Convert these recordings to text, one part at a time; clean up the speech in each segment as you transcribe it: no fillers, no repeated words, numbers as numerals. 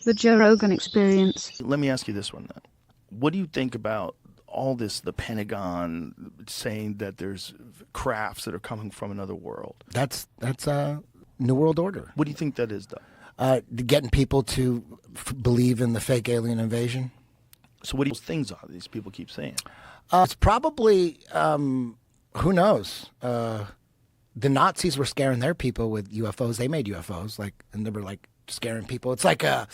The Joe Rogan Experience. Let me ask you this one then. What do you think about all this, the Pentagon saying that there's crafts that are coming from another world? That's New World Order. What do you think that is, though? Getting people to believe in the fake alien invasion. So what do those things are these people keep saying? It's probably, who knows? The Nazis were scaring their people with UFOs. They made UFOs, and they were scaring people. It's like look at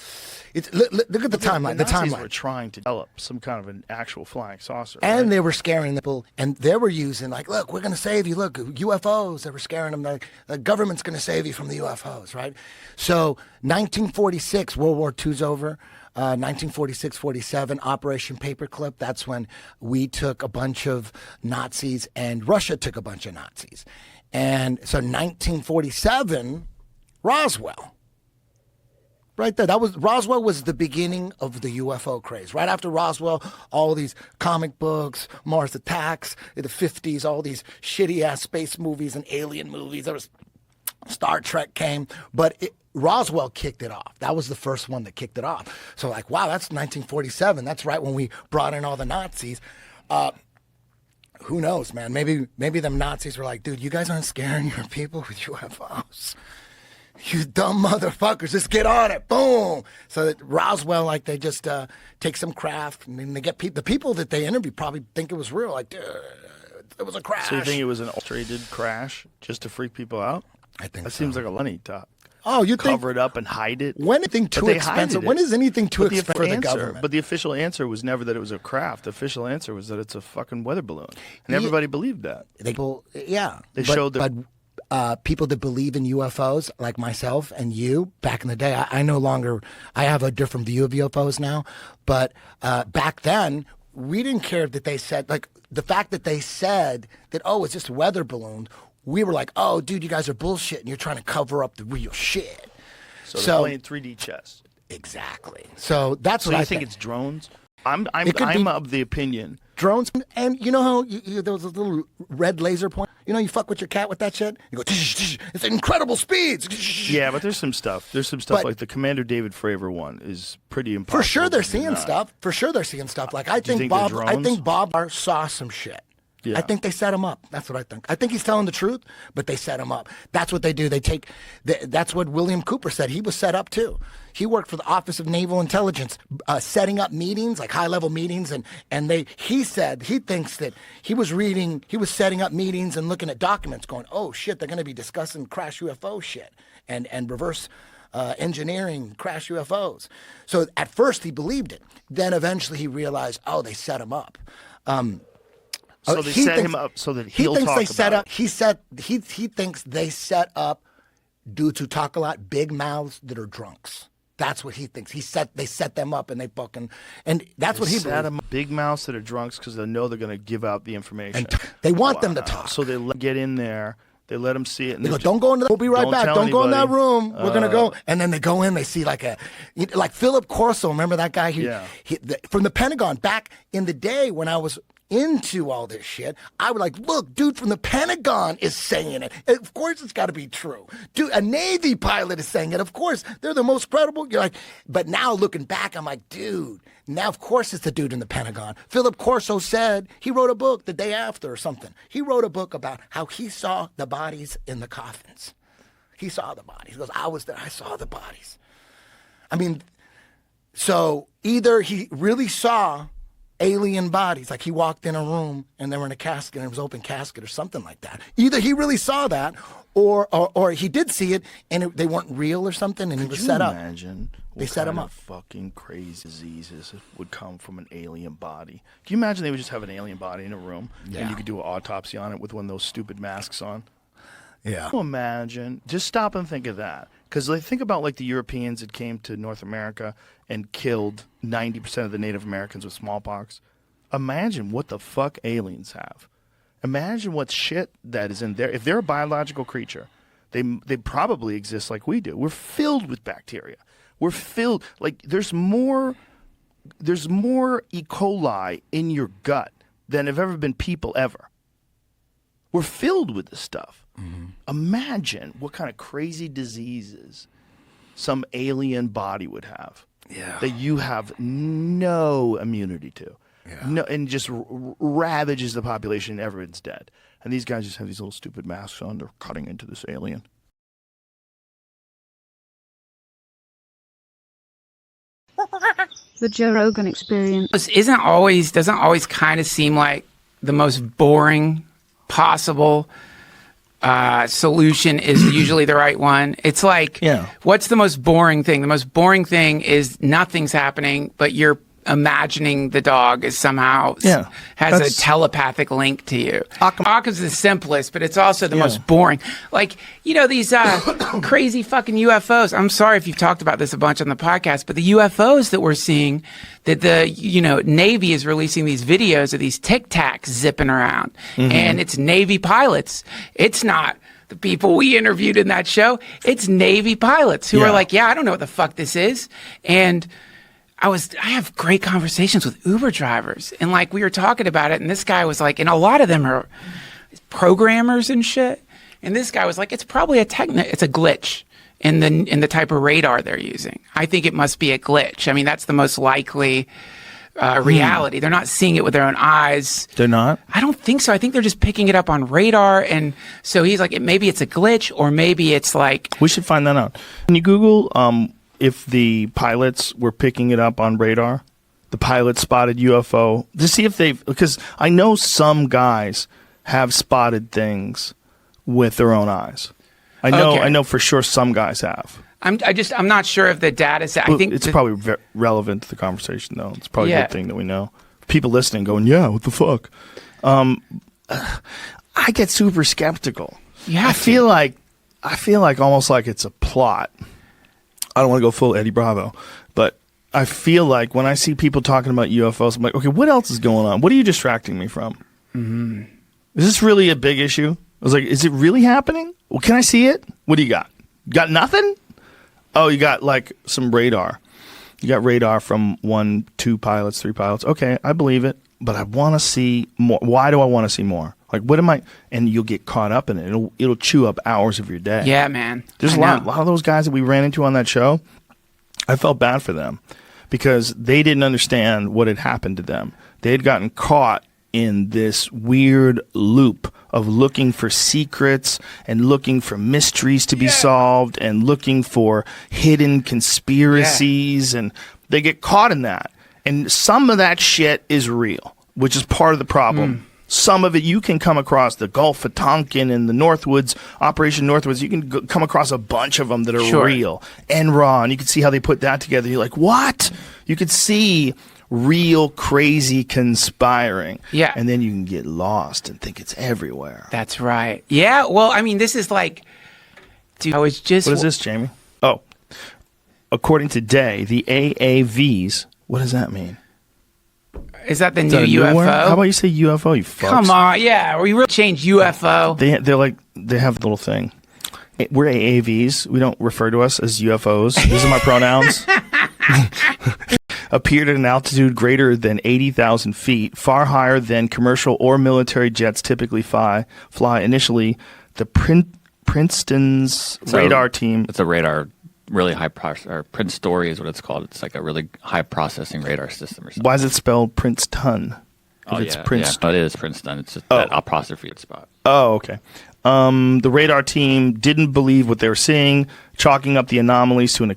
the timeline. The Nazis were trying to develop some kind of an actual flying saucer, and right? they were scaring people, and they were using look, we're going to save you. Look, UFOs. They were scaring them. The government's going to save you from the UFOs, right? So 1946, World War II's over. 1946-47, Operation Paperclip. That's when we took a bunch of Nazis, and Russia took a bunch of Nazis, and so 1947, Roswell. Right there. Roswell was the beginning of the UFO craze. Right after Roswell, all these comic books, Mars Attacks, in the 50s, all these shitty-ass space movies and alien movies. There was Star Trek came, but Roswell kicked it off. That was the first one that kicked it off. So wow, that's 1947. That's right when we brought in all the Nazis. Who knows, man? Maybe them Nazis were like, dude, you guys aren't scaring your people with UFOs. You dumb motherfuckers, just get on it. Boom. So that Roswell, they just take some craft, and then they get the people that they interview probably think it was real. Dude, it was a crash. So you think it was an orchestrated crash just to freak people out? I think that so. Seems like a money talk. Oh, you cover it up and hide it? When anything too expensive? When is anything too expensive for the government? But the official answer was never that it was a craft. The official answer was that it's a fucking weather balloon, and everybody believed that. They showed that. People that believe in UFOs, like myself and you, back in the day, I have a different view of UFOs now, but back then, we didn't care that they said, the fact that they said that, oh, it's just a weather balloon, we were like, oh, dude, you guys are bullshit, and you're trying to cover up the real shit. So they're playing 3D chess. Exactly. So that's what I think. So you think it's drones? I'm of the opinion. Drones, and you know how there was a little red laser point? You fuck with your cat with that shit? You go, it's incredible speeds. Yeah, but there's some stuff. Like the Commander David Fravor one is pretty impossible. For sure they're seeing stuff. I think Bob saw some shit. Yeah. I think they set him up. That's what I think. I think he's telling the truth, but they set him up. That's what they do. That's what William Cooper said. He was set up too. He worked for the Office of Naval Intelligence, setting up meetings, high-level meetings, and he said he thinks that he was setting up meetings and looking at documents going, oh shit, they're going to be discussing crash UFO shit and reverse engineering crash UFOs. So at first he believed it. Then eventually he realized, oh, they set him up. So they set him up so that he'll talk about it. He thinks they set up due to talk a lot big mouths that are drunks. That's what he thinks. They set them up and they fucking, and that's what he set believes. them big mouths that are drunks because they know they're going to give out the information. And they want them to talk. So they get in there. They let them see it. And they go, don't go in we'll be right back. Don't go in that room. We're going to go. And then they go in, they see like Philip Corso. Remember that guy? From the Pentagon back in the day when I was into all this shit, I would look, dude from the Pentagon is saying it. Of course it's got to be true. Dude, a Navy pilot is saying it. Of course, they're the most credible. You're but now looking back, I'm like, dude, now of course it's the dude in the Pentagon. Philip Corso said, he wrote a book the day after or something. He wrote a book about how he saw the bodies in the coffins. He saw the bodies. He goes, I was there, I saw the bodies. I mean, so either he really saw alien bodies, he walked in a room and they were in a casket and it was an open casket or something like that. Either he really saw that or he did see it and they weren't real or something and he was set up. Imagine they set him up. Fucking crazy diseases would come from an alien body. Can you imagine they would just have an alien body in a room and you could do an autopsy on it with one of those stupid masks on? Yeah. Can you imagine? Just stop and think of that. Because think about the Europeans that came to North America and killed 90% of the Native Americans with smallpox. Imagine what the fuck aliens have. Imagine what shit that is in there. If they're a biological creature, they probably exist like we do. We're filled with bacteria. We're filled there's more E. coli in your gut than have ever been people ever. We're filled with this stuff. Mm-hmm. Imagine what kind of crazy diseases some alien body would have. that you have no immunity to. No, and just ravages the population. Everyone's dead. And these guys just have these little stupid masks on. They're cutting into this alien. The Joe Rogan Experience. Doesn't always kind of seem like the most boring possible solution is usually the right one. It's like, what's the most boring thing? The most boring thing is nothing's happening, but you're imagining the dog is somehow has a telepathic link to you. Occam's the simplest, but it's also the most boring. Like, you know, these crazy fucking UFOs. I'm sorry if you've talked about this a bunch on the podcast, but the UFOs that we're seeing, that the Navy is releasing these videos of these Tic Tacs zipping around, and it's Navy pilots. It's not the people we interviewed in that show. It's Navy pilots who are like, I don't know what the fuck this is, and I have great conversations with Uber drivers, and like we were talking about it, and this guy was like, and a lot of them are programmers and shit, and this guy was like, it's probably it's a glitch in the type of radar they're using. I think it must be a glitch. I mean, that's the most likely reality. They're not seeing it with their own eyes. They're not? I don't think so. I think they're just picking it up on radar, and so he's like, maybe it's a glitch, or maybe it's like... We should find that out. Can you Google... if the pilots were picking it up on radar, the pilots spotted UFO, to see if because I know some guys have spotted things with their own eyes. I know for sure some guys have. I'm not sure if the data set. I think it's probably relevant to the conversation, though. It's probably a good thing that we know. People listening going, what the fuck? I get super skeptical. I feel like almost like it's a plot. I don't want to go full Eddie Bravo, but I feel like when I see people talking about UFOs, I'm like, okay, what else is going on? What are you distracting me from? Is this really a big issue? I was like, is it really happening? Well, can I see it? What do you got? You got nothing? Oh, you got like some radar. You got radar from 1, 2 pilots, 3 pilots. Okay, I believe it, but I want to see more. Why do I want to see more? Like, what am I? And you'll get caught up in it. It'll chew up hours of your day. Yeah, man. There's a lot of those guys that we ran into on that show. I felt bad for them because they didn't understand what had happened to them. They had gotten caught in this weird loop of looking for secrets and looking for mysteries to be solved and looking for hidden conspiracies, and they get caught in that. And some of that shit is real, which is part of the problem. Some of it you can come across, the Gulf of Tonkin and the Northwoods, Operation Northwoods. You can come across a bunch of them that are real and raw, and you can see how they put that together. You're like, what? You could see real crazy conspiring. Yeah. And then you can get lost and think it's everywhere. That's right. Yeah, well, I mean, this is like, dude, I was just... What is this, Jamie? Oh, according to Day, the AAVs, what does that mean? Is that the new UFO? How about you say UFO, you fucks? Come on, yeah. We really changed UFO. They have a little thing. We're AAVs. We don't refer to us as UFOs. These are my pronouns. Appeared at an altitude greater than 80,000 feet, far higher than commercial or military jets typically fly. Initially, the Princeton's radar team. It's a radar. Really high processing, Prince Story is what it's called. It's like a really high processing radar system or something. Why is it spelled Princeton? It is Princeton. It's just that apostrophe spot. Oh, okay. The radar team didn't believe what they were seeing, chalking up the anomalies to an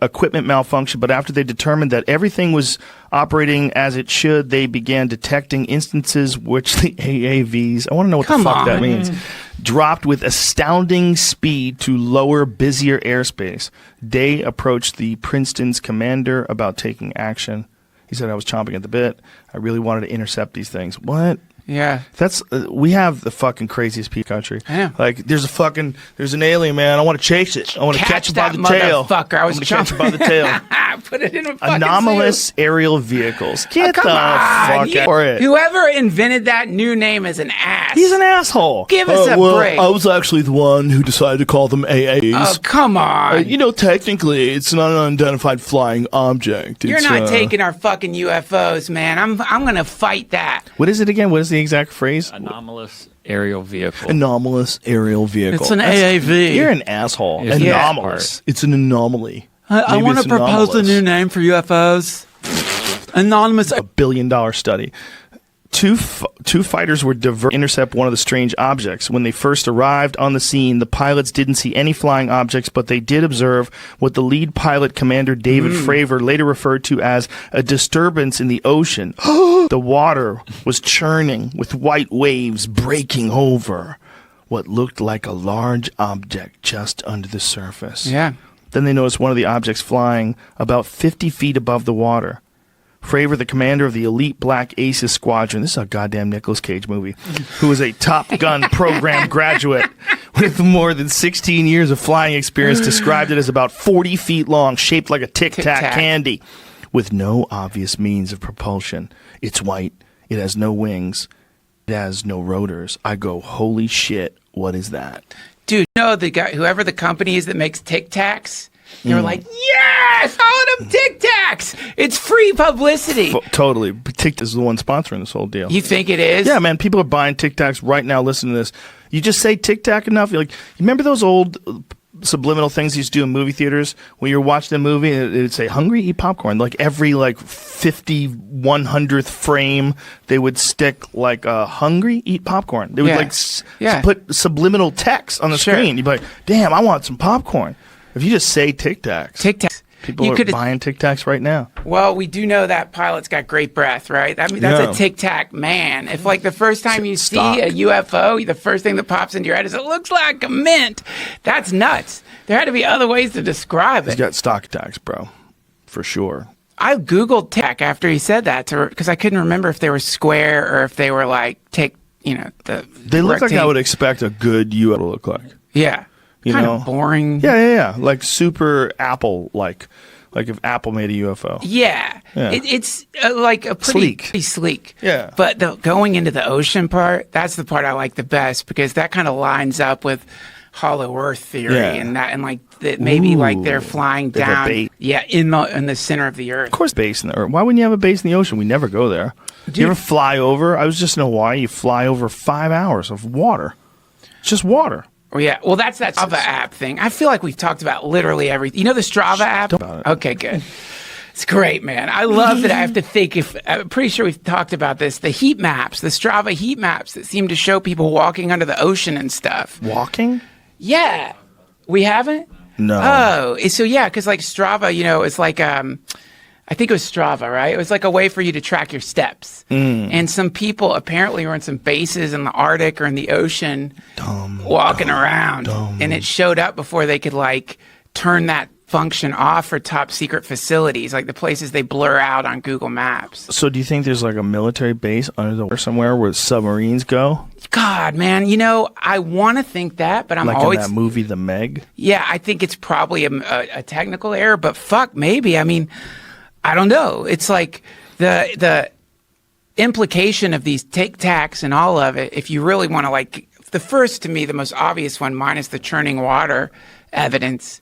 equipment malfunction. But after they determined that everything was operating as it should, they began detecting instances which the AAVs, I want to know what the fuck that means, dropped with astounding speed to lower, busier airspace. Day approached the Princeton's commander about taking action. He said, I was chomping at the bit. I really wanted to intercept these things. What? Yeah. That's we have the fucking craziest country. Yeah. Like there's an alien, man. I want to chase it. I want to catch it by the tail. Motherfucker. I was catch it by the tail. Put it in a fucking anomalous aerial vehicles. Get the fuck out for it. Whoever invented that new name is an ass. He's an asshole. Give us a break. I was actually the one who decided to call them AAs. Oh, come on. Technically, it's not an unidentified flying object. You're not taking our fucking UFOs, man. I'm gonna fight that. What is it again? What is the exact phrase? Anomalous aerial vehicle. Anomalous aerial vehicle. It's an AAV. You're an asshole. Anomalous. It's an anomaly. I want to propose a new name for UFOs. Anonymous. $1 billion study. Two fighters were to intercept one of the strange objects. When they first arrived on the scene, the pilots didn't see any flying objects, but they did observe what the lead pilot, Commander David Fravor, later referred to as a disturbance in the ocean. The water was churning with white waves breaking over what looked like a large object just under the surface. Yeah. Then they noticed one of the objects flying about 50 feet above the water. Fravor, the commander of the elite Black Aces Squadron, this is a goddamn Nicolas Cage movie, who was a Top Gun program graduate with more than 16 years of flying experience, described it as about 40 feet long, shaped like a Tic Tac candy, with no obvious means of propulsion. It's white. It has no wings. It has no rotors. I go, holy shit, what is that? Dude, you know the guy, whoever the company is that makes Tic Tacs? They were like, yes, all of them Tic Tacs. It's free publicity. Totally. Tic Tac is the one sponsoring this whole deal. You think it is? Yeah, man. People are buying Tic Tacs right now. Listen to this. You just say Tic Tac enough. You're like, you remember those old subliminal things you used to do in movie theaters when you're watching a movie and it'd say, hungry, eat popcorn. Like every 50, 100th frame, they would stick like hungry, eat popcorn. They would put subliminal text on the screen. You'd be like, damn, I want some popcorn. If you just say Tic Tacs, people are buying Tic Tacs right now. Well, we do know that pilot's got great breath, right? I mean, that's a Tic Tac man. If the first time you see a UFO, the first thing that pops into your head is it looks like a mint. That's nuts. There had to be other ways to describe it. He's got stock tacs, bro, for sure. I Googled Tic Tac after he said that because I couldn't remember if they were square or if they were They look like I would expect a good UFO to look like. Yeah. Kind of boring. Yeah. Like super Apple-like. Like if Apple made a UFO. Yeah. It's like a pretty sleek. Yeah. But the going into the ocean part, that's the part I like the best because that kind of lines up with hollow Earth theory and maybe they're flying down. Yeah, in the center of the Earth. Of course, base in the Earth. Why wouldn't you have a base in the ocean? We never go there. Do you ever fly over? I was just in Hawaii. You fly over 5 hours of water. It's just water. Oh, yeah. Well, that's that Strava app thing. I feel like we've talked about literally everything. You know the Strava app? Okay, good. It's great, man. I love that I have to think I'm pretty sure we've talked about this. The heat maps, the Strava heat maps that seem to show people walking under the ocean and stuff. Walking? Yeah. We haven't? No. Oh, so yeah, because Strava, it's like I think it was Strava, right? It was like a way for you to track your steps. And some people apparently were in some bases in the Arctic or in the ocean walking around. And it showed up before they could turn that function off for top secret facilities, like the places they blur out on Google Maps. So do you think there's a military base under the water somewhere where submarines go? God, man, I want to think that, but I'm always... Like in that movie, The Meg? Yeah, I think it's probably a technical error, but fuck, maybe. I mean... I don't know. It's like the implication of these Tic Tacs and all of it, if you really want to the first, to me, the most obvious one, minus the churning water evidence,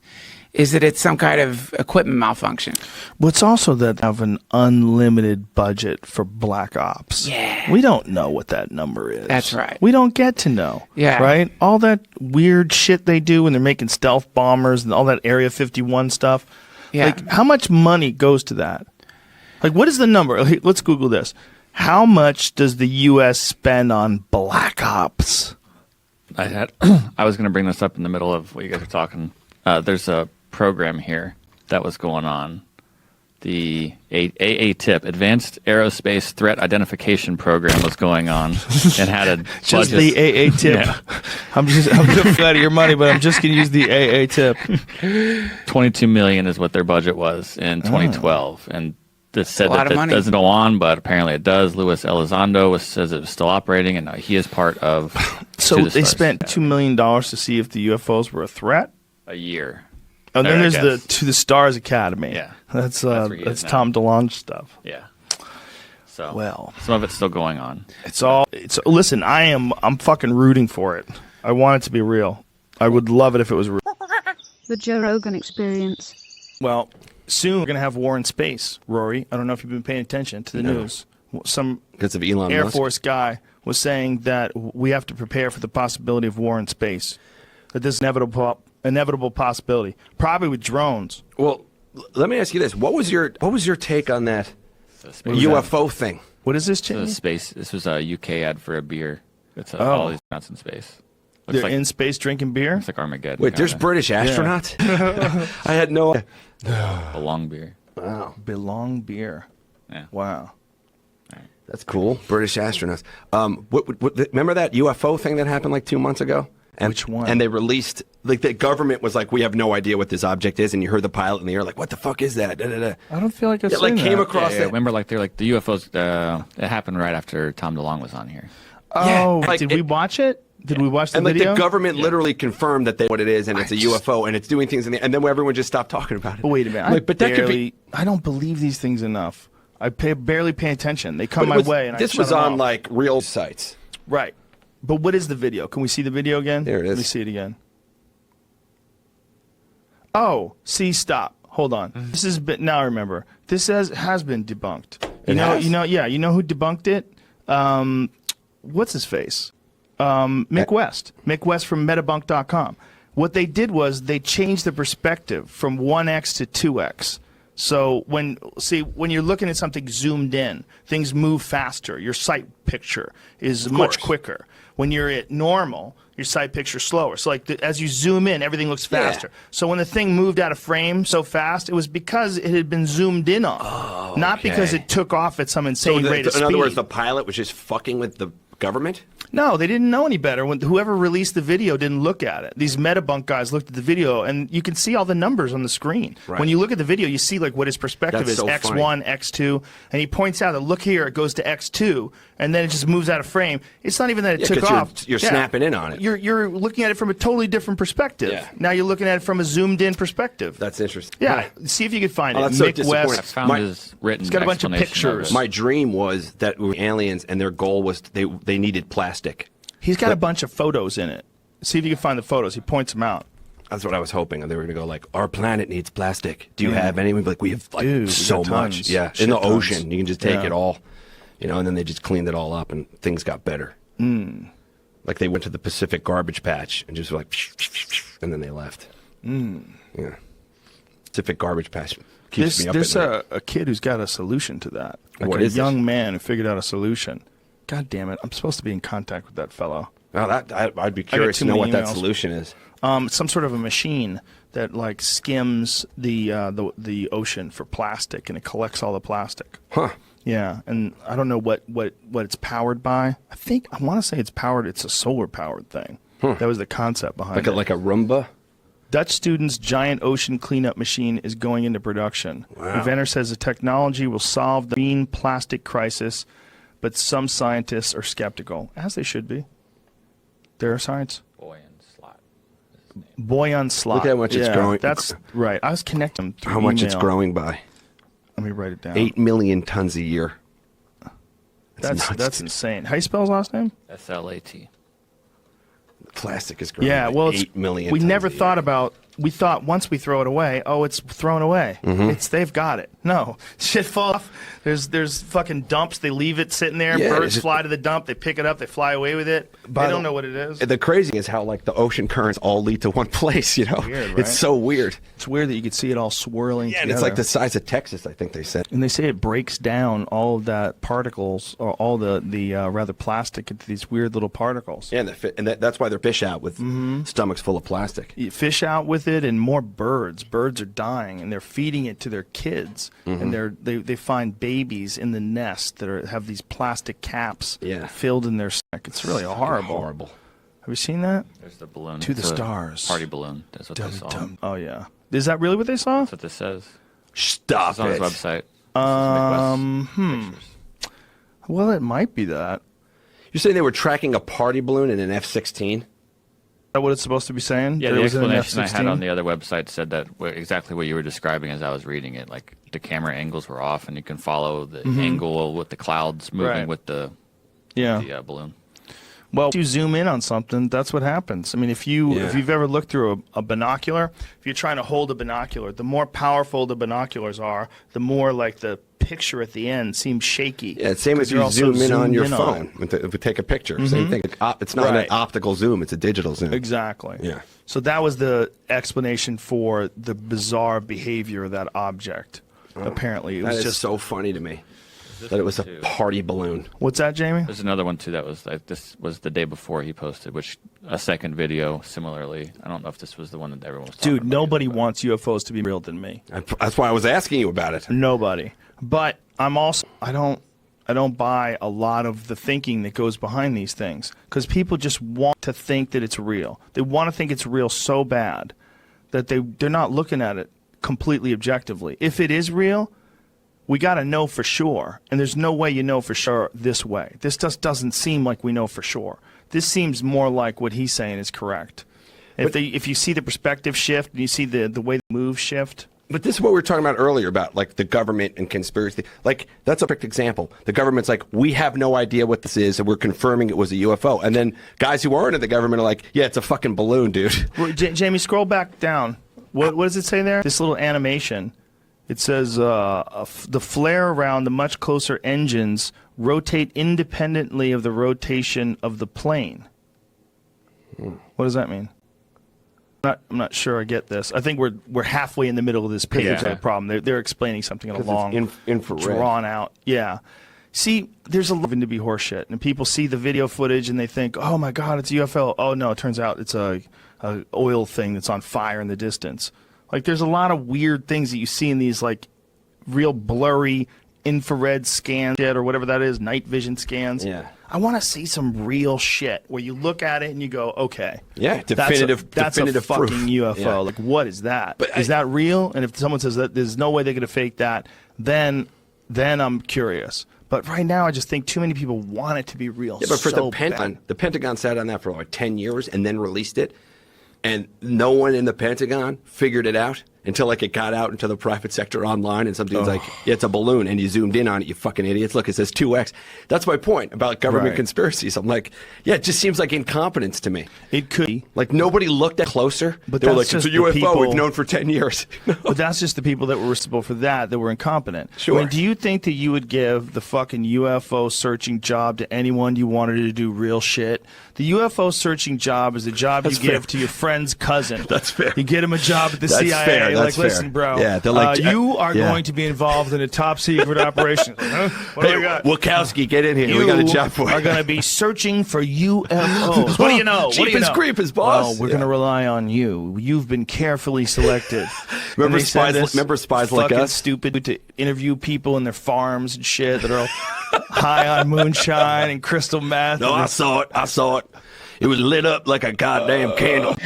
is that it's some kind of equipment malfunction. Well, it's also that they have an unlimited budget for black ops. Yeah. We don't know what that number is. That's right. We don't get to know. Yeah. Right? All that weird shit they do when they're making stealth bombers and all that Area 51 stuff. Yeah. How much money goes to that? What is the number? Let's Google this. How much does the U.S. spend on black ops? I was going to bring this up in the middle of what you guys are talking. There's a program here that was going on. The AATIP, Advanced Aerospace Threat Identification Program, was going on and had a budget. Just the AATIP. Yeah. I'm going to out of your money, but I'm just going to use the AATIP. $22 million is what their budget was in 2012, and this said that it doesn't go on, but apparently it does. Luis Elizondo says it was still operating, and he is part of. So they spent $2 million to see if the UFOs were a threat. A year. And then there's the To the Stars Academy. Yeah, that's Tom DeLonge stuff. Yeah. So some of it's still going on. Listen, I'm fucking rooting for it. I want it to be real. I would love it if it was real. The Joe Rogan Experience. Well, soon we're gonna have war in space, Rory. I don't know if you've been paying attention to the news. Some because of Elon Air Musk. Force guy was saying that we have to prepare for the possibility of war in space. That this is inevitable possibility, probably with drones. Well, let me ask you this: what was your take on that UFO thing? What is this? Space. This was a UK ad for a beer. It's all these astronauts in space. They're in space drinking beer. It's like Armageddon. Wait, there's British astronauts? Yeah. I had no idea. Belong beer. Wow. Belong beer. Yeah. Wow. That's cool. British astronauts. Remember that UFO thing that happened like 2 months ago? Which one? And they released, like the government was like, we have no idea what this object is, and you heard the pilot in the air like, what the fuck is that? Da, da, da. I don't feel like I've seen like that. came across that. Remember, like they're like the UFOs. It happened right after Tom DeLonge was on here. Oh, like, did we watch it? Did we watch the and video? And the government literally confirmed that what it is, and it's a UFO, and it's doing things in the, and then everyone just stopped talking about it. But wait a minute. Like, but that could be. I don't believe these things enough. I barely pay attention. They come my way, and this I was on off. like real sites, right? But what is the video? Can we see the video again? There it is. Let me see it again. Oh, see, stop. Hold on. This is now I remember. This has been debunked. You know who debunked it? What's his face? Mick West. Mick West from Metabunk.com. What they did was they changed the perspective from 1x to 2x. So when you're looking at something zoomed in, things move faster. Your sight picture is much quicker. When you're at normal, your sight picture is slower. So like as you zoom in, everything looks faster. Yeah. So when the thing moved out of frame so fast, it was because it had been zoomed in on, not because it took off at some insane rate of speed. In other words, the pilot was just fucking with the government? No, they didn't know any better. When whoever released the video didn't look at it. These Metabunk guys looked at the video, and you can see all the numbers on the screen. Right. When you look at the video, you see like what his perspective is, X1, funny. X2, and he points out that look here, it goes to X2, and then it just moves out of frame. It's not even that it took off. You're snapping in on it. You're looking at it from a totally different perspective. Yeah. Now you're looking at it from a zoomed-in perspective. That's interesting. Yeah, see if you can find it. That's Mick so West. I found his written. It's got a bunch of pictures. My dream was that we were aliens, and their goal was they needed plastic. He's got a bunch of photos in it. See if you can find the photos. He points them out. That's what I was hoping. They were going to go like, our planet needs plastic. Do you have any? Like, we have like so much. Yeah, in the ocean. You can just take it all. You know, and then they just cleaned it all up and things got better. Like they went to the Pacific garbage patch and just like, and then they left. Yeah. Pacific garbage patch keeps me up There's at night. a kid who's got a solution to that. Like what a is young man who figured out a solution. God damn it. I'm supposed to be in contact with that fellow. Well, I'd be curious to know what that solution is. Some sort of a machine that like skims the ocean for plastic, and it collects all the plastic. Huh. Yeah, and I don't know what it's powered by. I want to say it's a solar powered thing. That was the concept behind it. Like a Roomba? Dutch students' giant ocean cleanup machine is going into production. Wow. Inventor says the technology will solve the marine plastic crisis, but some scientists are skeptical, as they should be. There are science. Boy on slot. Look at how much it's growing. That's right. I was connecting them through how much email. It's growing by. Let me write it down. 8 million tons a year. That's insane. How do you spell his last name? SLAT. Plastic is growing. Yeah, well, 8 million. We tons never a thought year. about. We thought once we throw it away, it's thrown away. They've got it. No, shit falls off. There's fucking dumps. They leave it sitting there. Yeah, Birds fly to the dump. They pick it up. They fly away with it. They don't know what it is. The crazy is how like the ocean currents all lead to one place. You know, weird, right? It's so weird. It's weird that you could see it all swirling. Yeah, together. and it's like the size of Texas. I think they said. And they say it breaks down all of that particles, or all the rather plastic, into these weird little particles. Yeah, and that's why they're fish out with stomachs full of plastic. You fish out with it, and more birds. Birds are dying, and they're feeding it to their kids, and they find babies in the nest that have these plastic caps filled in their stomach. It's really horrible. Have you seen that? There's the balloon. To the stars. Party balloon. That's what they saw. Oh yeah. Is that really what they saw? That's what this says. Stop it's on his website. Well, it might be that. You're saying they were tracking a party balloon in an F-16? Is that what it's supposed to be saying? Yeah, the explanation I had on the other website said that exactly what you were describing as I was reading it. Like the camera angles were off, and you can follow the angle with the clouds moving with the balloon. Well, if you zoom in on something, that's what happens. I mean, if you've ever looked through a binocular, if you're trying to hold a binocular, the more powerful the binoculars are, the more like the picture at the end seems shaky. Yeah, same as you zoom in on your phone. If we take a picture, same thing. It's not an optical zoom, it's a digital zoom. Exactly. Yeah. So that was the explanation for the bizarre behavior of that object. Apparently, it was that is just so funny to me that it was a party balloon. What's that, Jamie? There's another one too that was this was the day before he posted, which a second video similarly. I don't know if this was the one that everyone was talking about. Dude, nobody wants UFOs to be real than me. That's why I was asking you about it. Nobody. But I'm also I don't buy a lot of the thinking that goes behind these things because people just want to think that it's real. They want to think it's real so bad that they're not looking at it completely objectively. If it is real, we got to know for sure, and there's no way you know for sure this way. This just doesn't seem like we know for sure. This seems more like what he's saying is correct. If you see the perspective shift and you see the way the moves shift. But this is what we were talking about earlier about like the government and conspiracy. Like that's a perfect example. The government's like, we have no idea what this is, and we're confirming it was a UFO. And then guys who aren't in the government are like, yeah, it's a fucking balloon, dude. Jamie, scroll back down. What does it say there? This little animation. It says the flare around the much closer engines rotate independently of the rotation of the plane. What does that mean? I'm not sure I get this. I think we're halfway in the middle of this page. Yeah. The problem. They're explaining something in a long, infrared. drawn out. Yeah. See, there's a lot to be horseshit, and people see the video footage and they think, "Oh my God, it's a UFO." Oh no, it turns out it's a oil thing that's on fire in the distance. Like, there's a lot of weird things that you see in these like real blurry infrared scans or whatever that is, night vision scans. Yeah. I want to see some real shit where you look at it and you go, okay, yeah, definitive that's a proof. fucking UFO. Yeah. Like, what is that? But is that real? And if someone says that there's no way they're going to fake that, then I'm curious. But right now, I just think too many people want it to be real. Yeah, but for so the Pentagon, bad. the Pentagon sat on that for like 10 years and then released it. And no one in the Pentagon figured it out until like it got out into the private sector online, and some dude's like, yeah, it's a balloon, and you zoomed in on it, you fucking idiots. Look, it says 2x. That's my point about government conspiracies. I'm like, yeah, it just seems like incompetence to me. It could be. Like, nobody looked at closer. But they were that's like, it's a just the UFO we've people- known for 10 years. But that's just the people that were responsible for that were incompetent. Sure. I mean, do you think that you would give the fucking UFO searching job to anyone you wanted to do real shit? The UFO searching job is a job you give to your friend's cousin. That's fair. You get him a job at the That's CIA. fair. Like, That's listen, fair. bro. Yeah, they're like, you are yeah. going to be involved in a top secret operation. Huh? What do Hey, we got? Wachowski, get in here. We got a job for you. You are going to be searching for UFOs. What do you know? What do you Jeepers know? creepers, boss. Well, we're going to rely on you. You've been carefully selected. Remember And they said spies- this remember spies like fucking us? stupid to interview people in their farms and shit that are all high on moonshine and crystal meth. No, I saw it. I saw it. It was lit up like a goddamn candle.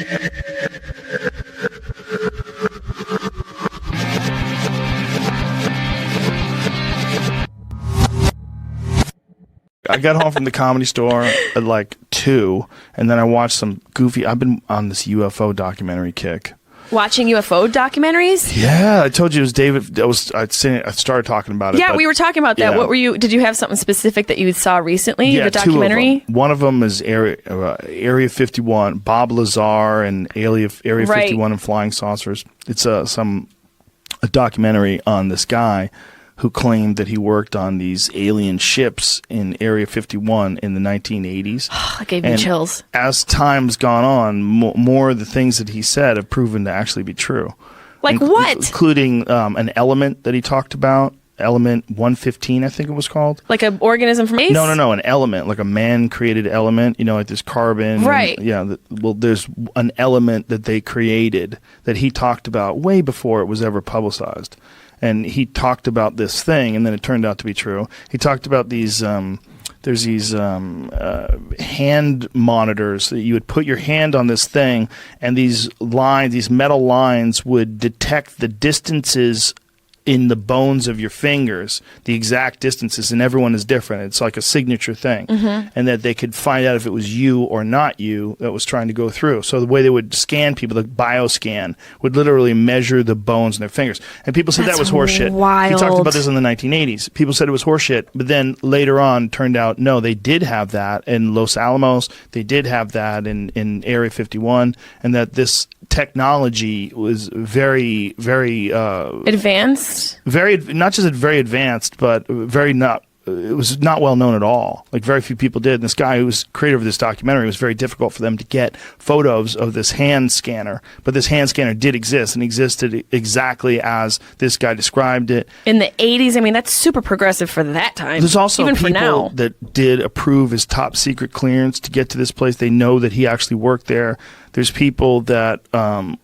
I got home from the Comedy Store at like 2, and then I watched some goofy. I've been on this UFO documentary kick. Watching UFO documentaries? Yeah, I told you it was David. I started talking about it. Yeah, but, we were talking about that. yeah. What were you? Did you have something specific that you saw recently? Yeah, the documentary. 2 of them. One of them is Area 51, Bob Lazar, and Area 51 and Flying Saucers. It's a documentary on this guy who claimed that he worked on these alien ships in Area 51 in the 1980s. That gave me chills. As time's gone on, more of the things that he said have proven to actually be true. Like what? Including an element that he talked about, element 115, I think it was called. Like an organism from space? No, an element, like a man-created element, like this carbon. Right. There's an element that they created that he talked about way before it was ever publicized. And he talked about this thing, and then it turned out to be true. He talked about these, there's these hand monitors that you would put your hand on this thing, and these lines, these metal lines would detect the distances in the bones of your fingers, the exact distances, and everyone is different. It's like a signature thing. And that they could find out if it was you or not you that was trying to go through. So the way they would scan people, the bioscan, would literally measure the bones in their fingers. And people said that was horseshit. Wild. He talked about this in the 1980s. People said it was horseshit, but then later on turned out, no, they did have that in Los Alamos. They did have that in Area 51, and that this technology was very, very advanced. Very, not just very advanced, but very not. It was not well known at all. Like, very few people did. And this guy who was creator of this documentary, it was very difficult for them to get photos of this hand scanner. But this hand scanner did exist and existed exactly as this guy described it. In the 80s, I mean, that's super progressive for that time. There's also even people for now. that did approve his top secret clearance to get to this place. They know that he actually worked there. There's people that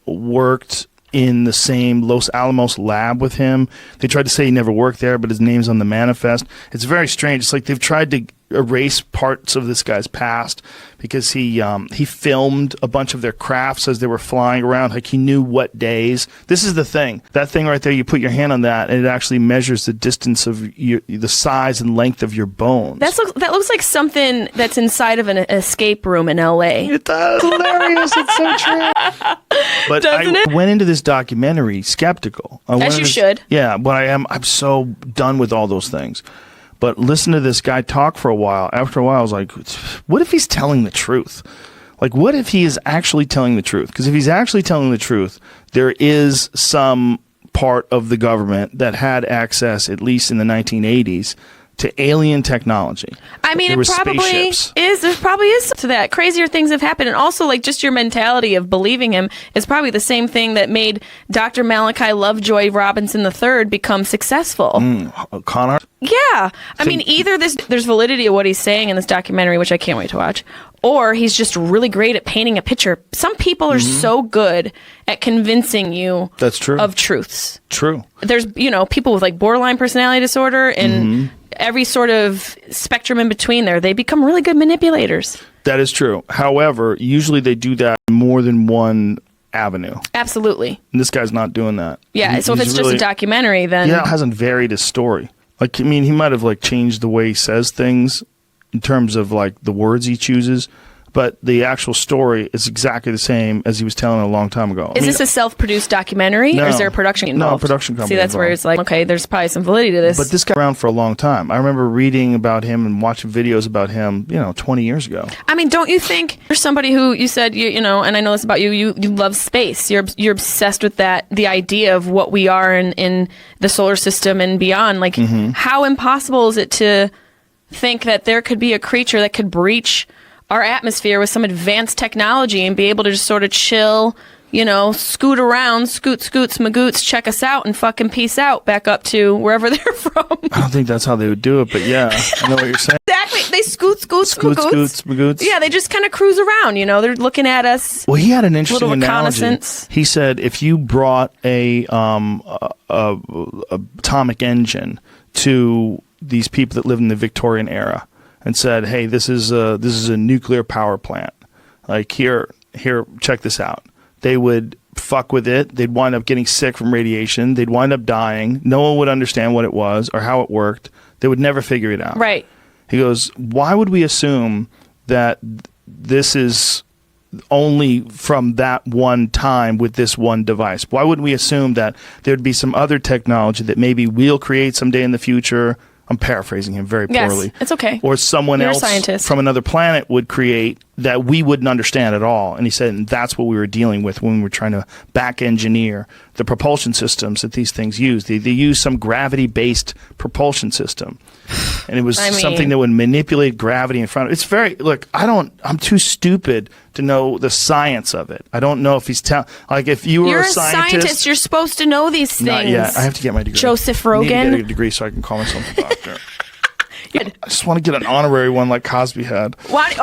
worked in the same Los Alamos lab with him. They tried to say he never worked there, but his name's on the manifest. It's very strange. It's like they've tried to erase parts of this guy's past because he filmed a bunch of their crafts as they were flying around. Like, he knew what days. This is the thing. That thing right there, you put your hand on that, and it actually measures the distance of the size and length of your bones. That looks like something that's inside of an escape room in L.A. It does. Hilarious. It's so true. But I went into this documentary skeptical. As you should. Yeah, but I'm so done with all those things. But listen to this guy talk for a while. After a while, I was like, what if he's telling the truth? Like, what if he is actually telling the truth? Because if he's actually telling the truth, there is some part of the government that had access, at least in the 1980s, to alien technology. I mean, there it probably spaceships. is. There probably is to that. Crazier things have happened. And also, like, just your mentality of believing him is probably the same thing that made Dr. Malachi Lovejoy Robinson III become successful. Con art? Yeah. I mean, either there's validity of what he's saying in this documentary, which I can't wait to watch, or he's just really great at painting a picture. Some people are so good at convincing you That's true. of truths. True. There's, people with like borderline personality disorder and every sort of spectrum in between there. They become really good manipulators. That is true. However, usually they do that in more than one avenue. Absolutely. And this guy's not doing that. Yeah, so if it's just a documentary, then... Yeah, it hasn't varied his story. Like, I mean, he might have, like, changed the way he says things in terms of, like, the words he chooses, but the actual story is exactly the same as he was telling a long time ago. Is this a self-produced documentary, or is there a production involved? No, production company. See, that's where it's like, okay, there's probably some validity to this. But this guy around for a long time. I remember reading about him and watching videos about him, 20 years ago. I mean, don't you think you're somebody who, you said, and I know this about you, you love space. You're obsessed with that, the idea of what we are in the solar system and beyond. Like, how impossible is it to think that there could be a creature that could breach our atmosphere with some advanced technology and be able to just sort of chill, scoot around, scoots, magoots, check us out, and fucking peace out back up to wherever they're from. I don't think that's how they would do it, but yeah, I know what you're saying. Exactly. They scoots, magoots. Yeah, they just kind of cruise around, they're looking at us. Well, he had an interesting little analogy. reconnaissance. He said if you brought a atomic engine to these people that live in the Victorian era and said, "Hey, this is a nuclear power plant. Like, here, check this out." They would fuck with it. They'd wind up getting sick from radiation. They'd wind up dying. No one would understand what it was or how it worked. They would never figure it out. Right. He goes, "Why would we assume that this is only from that one time with this one device? Why wouldn't we assume that there'd be some other technology that maybe we'll create someday in the future?" I'm paraphrasing him very poorly. Yes, it's okay. Or someone You're else a scientist. from another planet would create that we wouldn't understand at all. And he said, and that's what we were dealing with when we were trying to back engineer the propulsion systems that these things use. They use some gravity-based propulsion system. And it was something that would manipulate gravity in front of it. It's very, look, I'm too stupid to know the science of it. I don't know if he's like, if you were You're a scientist. You're supposed to know these things. Not yet. I have to get my degree. Joseph I need to Rogan. get a degree so I can call myself a doctor. I just want to get an honorary one like Cosby had. What?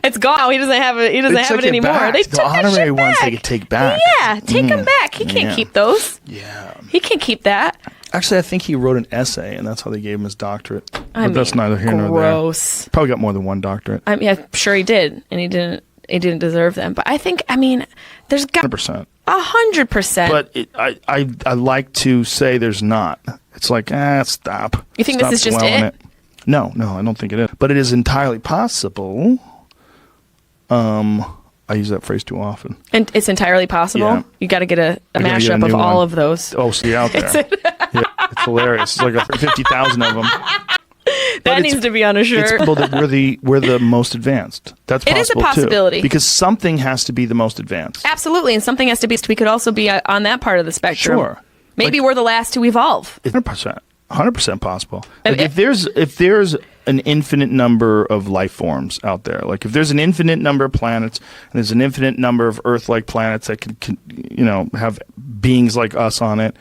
It's gone. He doesn't have it. He doesn't have it anymore. Back. They the took honorary that shit ones back. they could take back. Yeah, take them back. He can't keep those. Yeah. He can't keep that. Actually, I think he wrote an essay, and that's how they gave him his doctorate. But that's neither here nor there. Gross. Probably got more than one doctorate. I'm sure he did, and he didn't deserve them. But I think, there's got 100%. 100%. But I like to say there's not. It's like, stop. You think Stop this is just dwelling it? No, I don't think it is. But it is entirely possible. I use that phrase too often. And it's entirely possible? Yeah. You got to get a mashup of all of those. Oh, see out there. Yeah, it's hilarious. It's like 50,000 of them. That needs to be on a shirt. It's possible that we're the most advanced. That's possible. It is a possibility. Too, because something has to be the most advanced. Absolutely, and something has to be. We could also be on that part of the spectrum. Sure. Maybe we're the last to evolve. 100% possible. Like if there's an infinite number of life forms out there, like if there's an infinite number of planets and there's an infinite number of Earth-like planets that can have beings like us on it,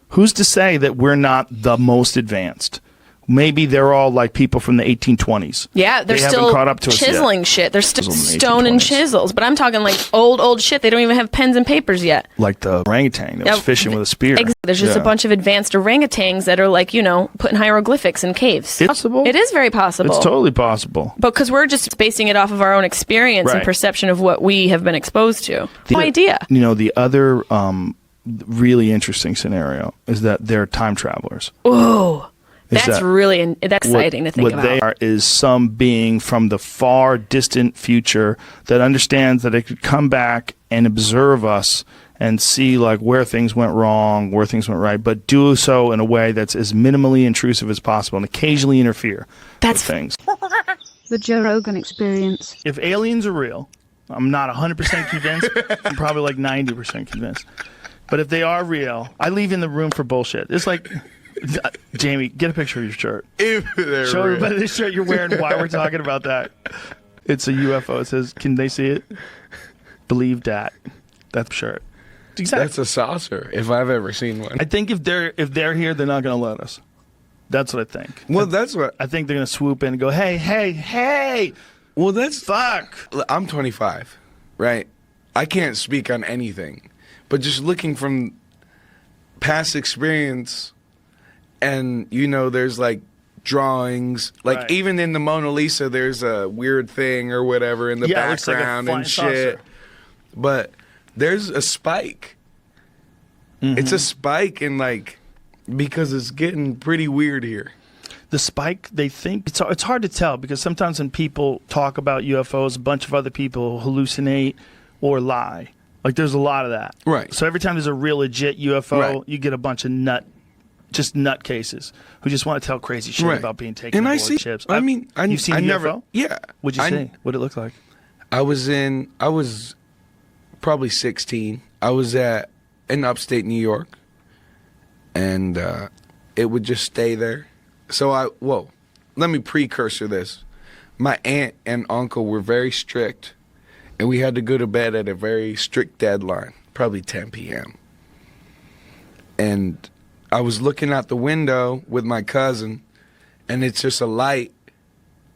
who's to say that we're not the most advanced? Maybe they're all like people from the 1820s. Yeah, they're still caught up to chiseling shit. They're still stone and chisels. But I'm talking like old shit. They don't even have pens and papers yet. Like the orangutan that was fishing with a spear. Exactly. There's just a bunch of advanced orangutans that are like, putting hieroglyphics in caves. It's possible. It is very possible. It's totally possible. But because we're just basing it off of our own experience and perception of what we have been exposed to. No idea. The other really interesting scenario is that they're time travelers. Ooh. That's really exciting to think about. What they are is some being from the far distant future that understands that it could come back and observe us and see like where things went wrong, where things went right, but do so in a way that's as minimally intrusive as possible and occasionally interfere with things. The Joe Rogan Experience. If aliens are real, I'm not 100% convinced. I'm probably like 90% convinced. But if they are real, I leave in the room for bullshit. It's like... Jamie, get a picture of your shirt. Show everybody the shirt you're wearing why we're talking about that. It's a UFO. It says, can they see it? Believe that. That shirt. Exactly. That's a saucer, if I've ever seen one. I think if they're here, they're not going to let us. That's what I think. Well, that's what... I think they're going to swoop in and go, hey. Well, that's... Fuck. I'm 25, right? I can't speak on anything. But just looking from past experience... And, there's, like, drawings. Like, even in the Mona Lisa, there's a weird thing or whatever in the background and shit. Saucer. But there's a spike. Mm-hmm. It's a spike in, like, because it's getting pretty weird here. The spike, they think, it's hard to tell because sometimes when people talk about UFOs, a bunch of other people hallucinate or lie. Like, there's a lot of that. Right. So every time there's a real legit UFO, you get a bunch of nutcases who just want to tell crazy shit about being taken and aboard I see, ships. You've seen UFO? Yeah. What'd you see? What'd it look like? I was probably 16. I was in upstate New York, and it would just stay there. So let me precursor this. My aunt and uncle were very strict, and we had to go to bed at a very strict deadline, probably 10 p.m. And I was looking out the window with my cousin, and it's just a light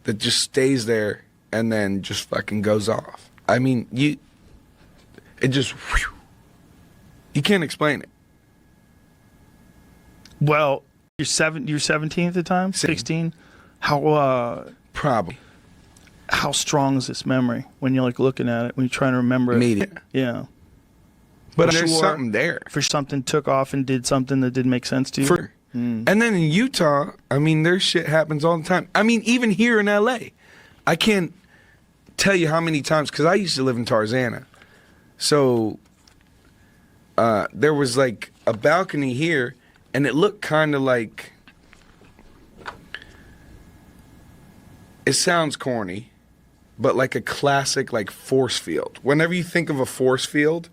that just stays there and then just fucking goes off. I mean, it just, you can't explain it. Well, you're 17 at the time? 16? How, probably. How strong is this memory when you're like looking at it, when you're trying to remember it? Immediate. Yeah. But there's something there. For something took off and did something that didn't make sense to you? And then in Utah, I mean, there's shit happens all the time. I mean, even here in L.A., I can't tell you how many times, because I used to live in Tarzana. So there was like a balcony here, and it looked kind of like, it sounds corny, but like a classic like force field. Whenever you think of a force field,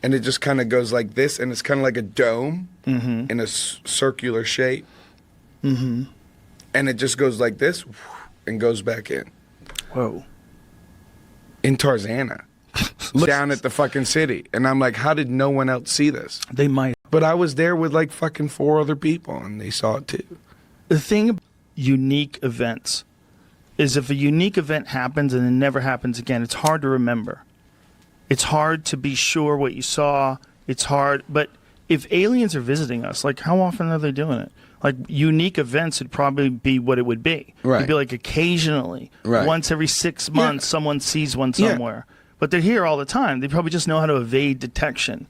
and it just kind of goes like this, and it's kind of like a dome in a circular shape. Mm-hmm. And it just goes like this and goes back in. Whoa. In Tarzana. Look down at the fucking city. And I'm like, how did no one else see this? They might. But I was there with like fucking 4 other people, and they saw it too. The thing about unique events is if a unique event happens and it never happens again, it's hard to remember. It's hard to be sure what you saw. It's hard. But if aliens are visiting us, like how often are they doing it? Like unique events would probably be what it would be. Right. It'd be like occasionally, once every 6 months, someone sees one somewhere. But they're here all the time. They probably just know how to evade detection.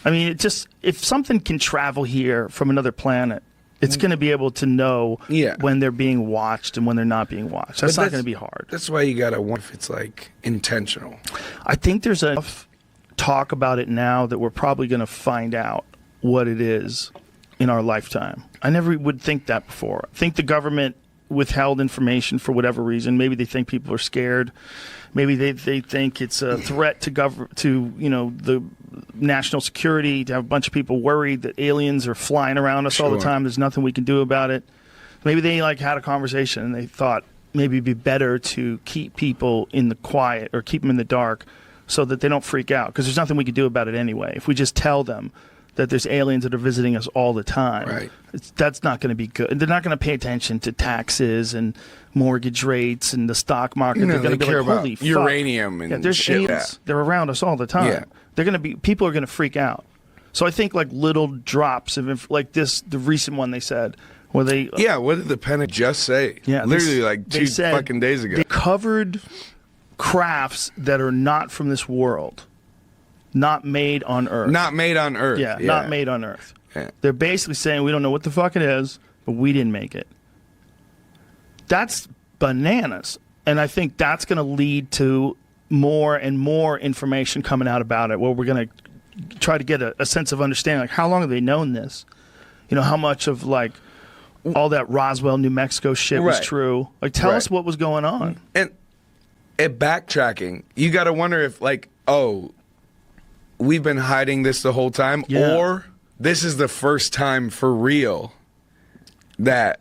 I mean, if something can travel here from another planet, it's going to be able to know when they're being watched and when they're not being watched. That's not going to be hard. That's why you got to wonder if it's like intentional. I think there's enough talk about it now that we're probably going to find out what it is in our lifetime. I never would think that before. I think the government withheld information for whatever reason. Maybe they think people are scared. Maybe they think it's a threat to the national security, to have a bunch of people worried that aliens are flying around us all the time. There's nothing we can do about it. Maybe they had a conversation and they thought maybe it'd be better to keep people in the quiet or keep them in the dark so that they don't freak out, because there's nothing we can do about it anyway. If we just tell them that there's aliens that are visiting us all the time, that's not going to be good. They're not going to pay attention to taxes and mortgage rates and the stock market. They're going to be like, holy fuck. Uranium and there's shit. aliens. They're around us all the time. Yeah. People are going to freak out. So I think little drops of the recent one they said, where they what did the Pentagon just say? Yeah, literally two fucking days ago. They covered crafts that are not from this world. Not made on Earth. Not made on Earth. Yeah, not made on Earth. Yeah. They're basically saying we don't know what the fuck it is, but we didn't make it. That's bananas. And I think that's going to lead to more and more information coming out about it, where we're going to try to get a sense of understanding. How long have they known this? How much of all that Roswell, New Mexico shit was true? Tell us what was going on. And backtracking, you got to wonder if we've been hiding this the whole time, or this is the first time for real that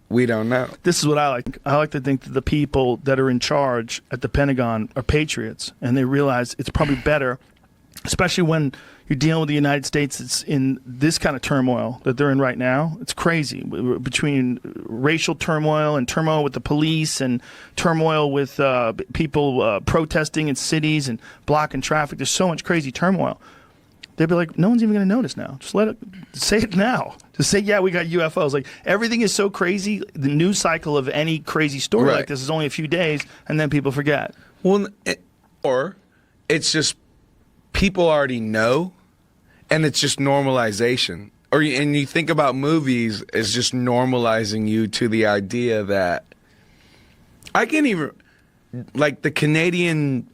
we don't know. This is what I like. I like to think that the people that are in charge at the Pentagon are patriots, and they realize it's probably better, especially when you're dealing with the United States. It's in this kind of turmoil that they're in right now. It's crazy, between racial turmoil and turmoil with the police and turmoil with people protesting in cities and blocking traffic. There's so much crazy turmoil. They'd be like, no one's even going to notice now. Just say it now. Just say, we got UFOs. Everything is so crazy. The news cycle of any crazy story like this is only a few days, and then people forget. Well, or it's just people already know, and it's just normalization. And you think about movies as just normalizing you to the idea that I can't even, the Canadian,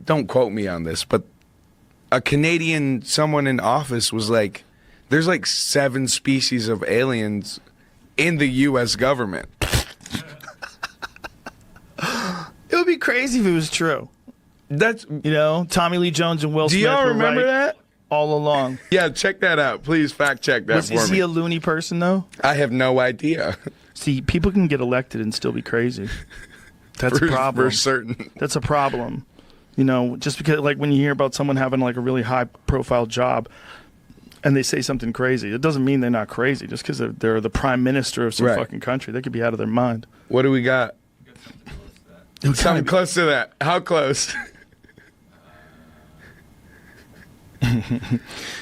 don't quote me on this, but a Canadian, someone in office was like, there's 7 species of aliens in the U.S. government. It would be crazy if it was true. That's, Tommy Lee Jones and Will Smith. Do y'all were remember that? All along. Yeah, check that out. Please fact check that for me. Is he a loony person, though? I have no idea. See, people can get elected and still be crazy. That's a problem. For certain. That's a problem. Just because, when you hear about someone having, a really high-profile job and they say something crazy, it doesn't mean they're not crazy. Just because they're the prime minister of some fucking country. They could be out of their mind. What do we got? Something close to that. How close?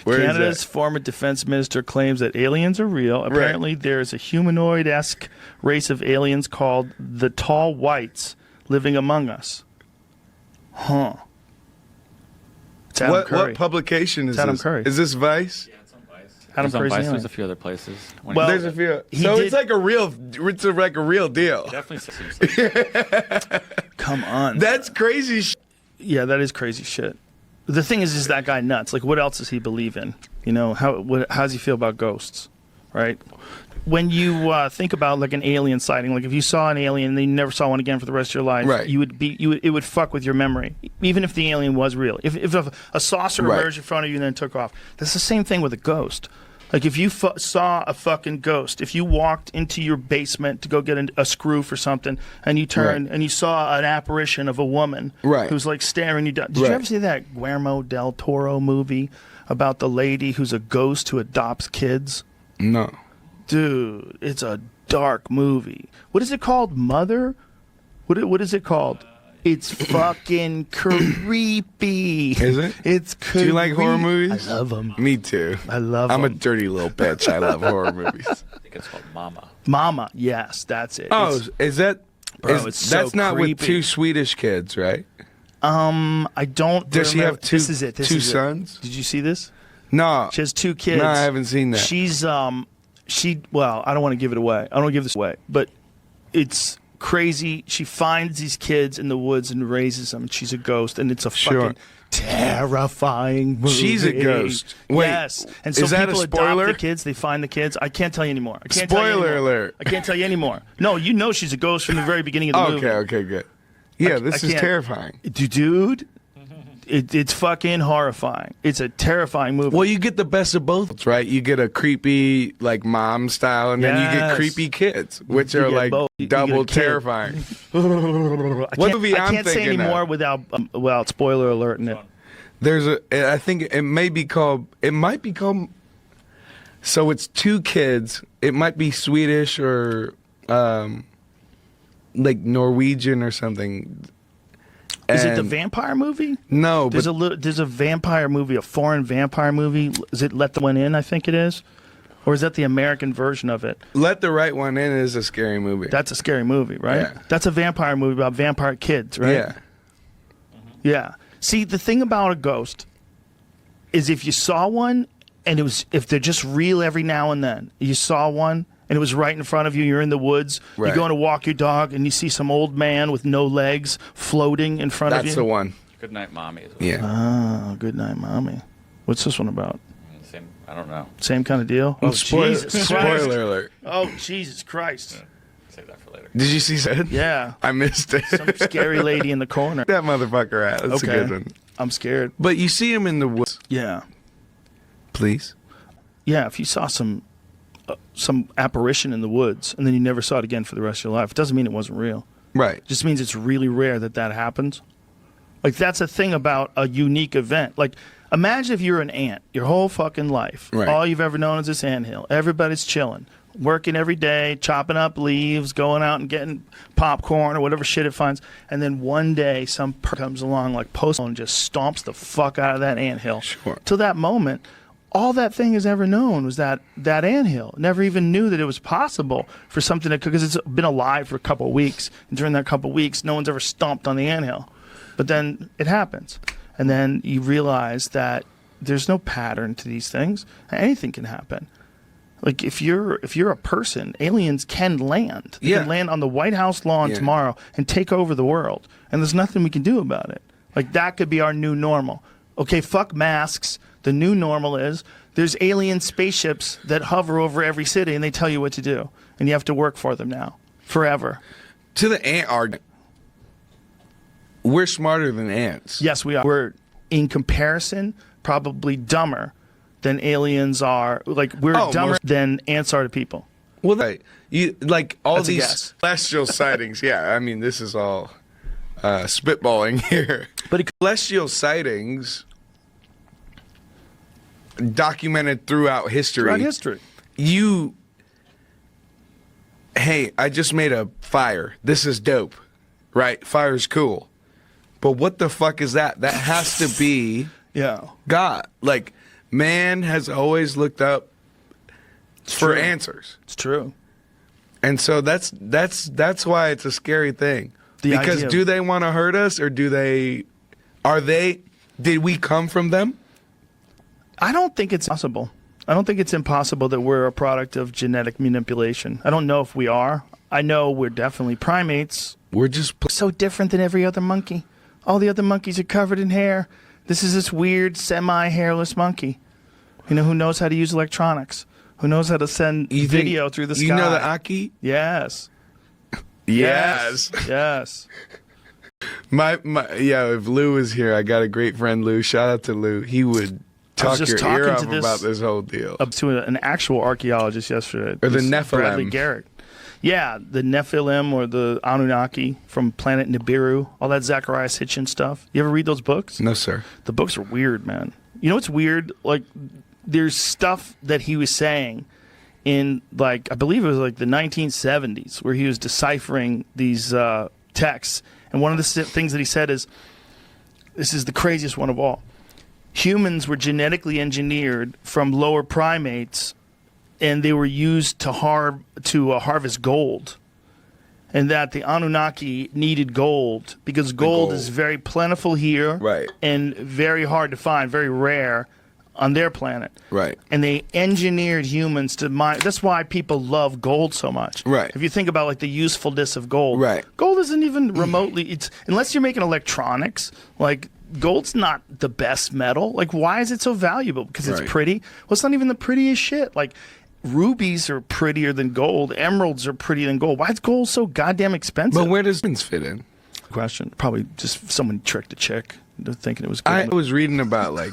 Canada's former defense minister claims that aliens are real. Apparently, there's a humanoid-esque race of aliens called the Tall Whites living among us. Huh. It's Adam Curry. What publication is Adam this? Curry. Is this Vice? Yeah, it's on Vice. Adam Curry's Vice. the There's a few other places. There's a few. So it's a real deal. Definitely seems like Come on. That's crazy. Yeah, that is crazy shit. The thing is that guy nuts? What else does he believe in? How does he feel about ghosts? Right? When you think about an alien sighting, if you saw an alien and then you never saw one again for the rest of your life, it would fuck with your memory, even if the alien was real. If a saucer emerged in front of you and then took off, that's the same thing with a ghost. If you saw a fucking ghost, if you walked into your basement to go get a screw for something, and you turned and you saw an apparition of a woman who's staring you down. Did you ever see that Guillermo del Toro movie about the lady who's a ghost who adopts kids? No. Dude, it's a dark movie. What is it called? Mother? What is it called? It's fucking creepy. Is it? It's creepy. Do you like horror movies? I love them. Me too. I love them. I'm a dirty little bitch. I love horror movies. I think it's called Mama. Mama, yes, that's it. Oh, is that? Bro, it's so that's not creepy. with 2 Swedish kids, right? I don't. Does she have 2? This is it. Two sons? Did you see this? No. She has 2 kids. No, I haven't seen that. She's well, I don't want to give it away. I don't want to give this away, but it's crazy. She finds these kids in the woods and raises them. She's a ghost, and it's a fucking terrifying movie. She's a ghost. Wait, yes. And so is that people a spoiler? adopt the kids. They find the kids. I can't tell you anymore. I can't Spoiler tell you anymore. alert. I can't tell you anymore. No, you know she's a ghost from the very beginning of the movie. Okay, good. Yeah, this is can't- terrifying. Dude, it's fucking horrifying. It's a terrifying movie. Well, you get the best of both, right? You get a creepy, like, mom style, and then you get Yes. creepy kids, which You are, get like, both. You get a double kid. terrifying. What movie I I'm can't say thinking anymore of? without spoiler alert in it. I think it might be called, so it's two kids. It might be Swedish or, like, Norwegian or something. Is it the And- vampire movie? No, There's but there's a vampire movie, a foreign vampire movie. Is it Let the One In? I think it is, or is that the American version of it? Let the Right One In is a scary movie. That's a scary movie, right? Yeah. That's a vampire movie about vampire kids, right? Yeah. Yeah. See, the thing about a ghost is if you saw one and if they're just real every now and then, you saw one and it was right in front of you, you're in the woods, Right. you're going to walk your dog and you see some old man with no legs floating in front of you. That's the one. Good Night, Mommy. Is what Yeah. Oh, Good Night, Mommy. What's this one about? Same, I don't know. Same kind of deal? Oh, Jesus Christ. Spoiler alert. Oh, Jesus Christ. Save that for later. Did you see that? Yeah. I missed it. Some scary lady in the corner. that motherfucker out. That's Okay. a good one. I'm scared. But you see him in the woods, Yeah. please. Yeah, if you saw some apparition in the woods and then you never saw it again for the rest of your life, it doesn't mean it wasn't real. Right. It just means it's really rare that happens. Like, that's a thing about a unique event. Like, imagine if you're an ant your whole fucking life. Right. All you've ever known is this anthill. Everybody's chilling, working every day, chopping up leaves, going out and getting popcorn or whatever shit it finds. And then one day some comes along like Post and just stomps the fuck out of that anthill. Sure. Till that moment, all that thing has ever known was that anthill. Never even knew that it was possible for something to, because it's been alive for a couple of weeks. And during that couple of weeks, no one's ever stomped on the anthill. But then it happens. And then you realize that there's no pattern to these things. Anything can happen. Like, if you're a person, aliens can land. They can land on the White House lawn tomorrow and take over the world. And there's nothing we can do about it. Like, that could be our new normal. Okay, fuck masks. The new normal is there's alien spaceships that hover over every city and they tell you what to do. And you have to work for them now. Forever. To the ant argument, we're smarter than ants. Yes, we are. We're, in comparison, probably dumber than aliens are. Like, we're dumber than ants are to people. Well, right. You like all That's a these guess. celestial sightings. Yeah, I mean, this is all spitballing here. But celestial sightings documented throughout history. throughout history. Hey, I just made a fire. This is dope, right? Fire's cool. But what the fuck is that? That has to be God. Like, man has always looked up for answers. It's true. And so that's why it's a scary thing. Because do they want to hurt us, or did we come from them? I don't think it's possible. I don't think it's impossible that we're a product of genetic manipulation. I don't know if we are. I know we're definitely primates. We're just so different than every other monkey. All the other monkeys are covered in hair. This is this weird semi-hairless monkey. You know, who knows how to use electronics? Who knows how to send video through the sky? You know the Aki? Yes. Yes. Yes. If Lou was here, I got a great friend, Lou. Shout out to Lou. He would talk your ear off about this whole deal. Up to an actual archaeologist yesterday. Or the Nephilim. Bradley Garrett. Yeah, the Nephilim or the Anunnaki from planet Nibiru, all that Zacharias Hitchens stuff. You ever read those books? No, sir. The books are weird, man. You know what's weird? Like, there's stuff that he was saying in, like, I believe it was like the 1970s, where he was deciphering these texts. And one of the things that he said is, this is the craziest one of all. Humans were genetically engineered from lower primates, and they were used to harvest gold. And that the Anunnaki needed gold because gold is very plentiful here, right, and very hard to find, very rare on their planet. Right. And they engineered humans to mine. That's why people love gold so much. Right. If you think about, like, the usefulness of gold. Right. Gold isn't even remotely, unless you're making electronics, like, gold's not the best metal. Like, why is it so valuable? Because it's pretty. Well, it's not even the prettiest shit. Like, rubies are prettier than gold. Emeralds are prettier than gold. Why is gold so goddamn expensive? But where does it fit in? Question. Probably just someone tricked a chick into thinking it was good. I was reading about, like,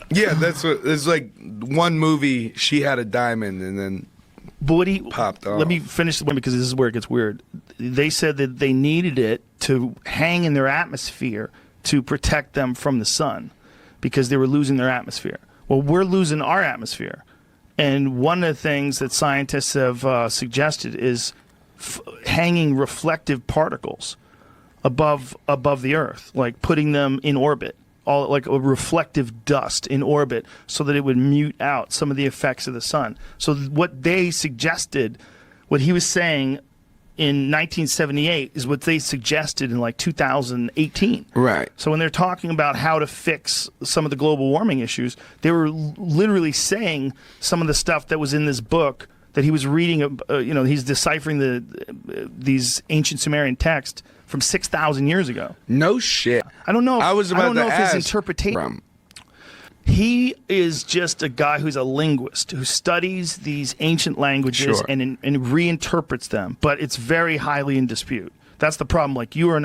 yeah, that's what, it's like one movie, she had a diamond and then popped off. Let me finish the one because this is where it gets weird. They said that they needed it to hang in their atmosphere to protect them from the sun because they were losing their atmosphere. Well, we're losing our atmosphere. And one of the things that scientists have suggested is hanging reflective particles above the Earth, like putting them in orbit, all like a reflective dust in orbit, so that it would mute out some of the effects of the sun. So what they suggested, what he was saying in 1978, is what they suggested in like 2018. Right. So when they're talking about how to fix some of the global warming issues, they were literally saying some of the stuff that was in this book that he was reading. He's deciphering these ancient Sumerian texts from 6,000 years ago. No shit. I don't know. I was about I don't know to if ask his interpretation. He is just a guy who's a linguist who studies these ancient languages and reinterprets them, but it's very highly in dispute. That's the problem. Like you or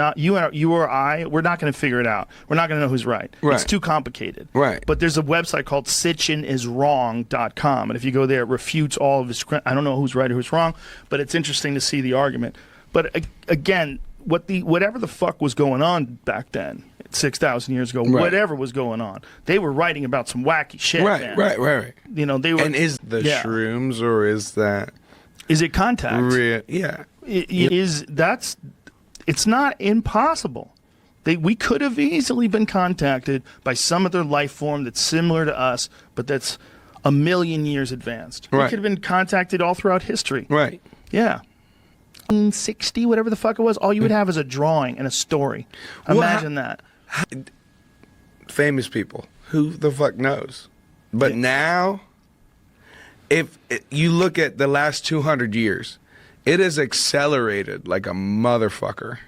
I, we're not going to figure it out. We're not going to know who's right. It's too complicated. Right. But there's a website called sitchiniswrong.com, and if you go there, it refutes all of his. I don't know who's right or who's wrong, but it's interesting to see the argument. But again, whatever the fuck was going on back then, 6,000 years ago, whatever was going on, they were writing about some wacky shit. Right. You know, they were. And is the shrooms, or is that? Is it contact? Yeah. It's not impossible. We could have easily been contacted by some other life form that's similar to us, but that's a million years advanced. We could have been contacted all throughout history. Right. Yeah. 60, whatever the fuck it was, all you would have is a drawing and a story. Imagine that. Famous people. Who the fuck knows? But now, if you look at the last 200 years, it has accelerated like a motherfucker.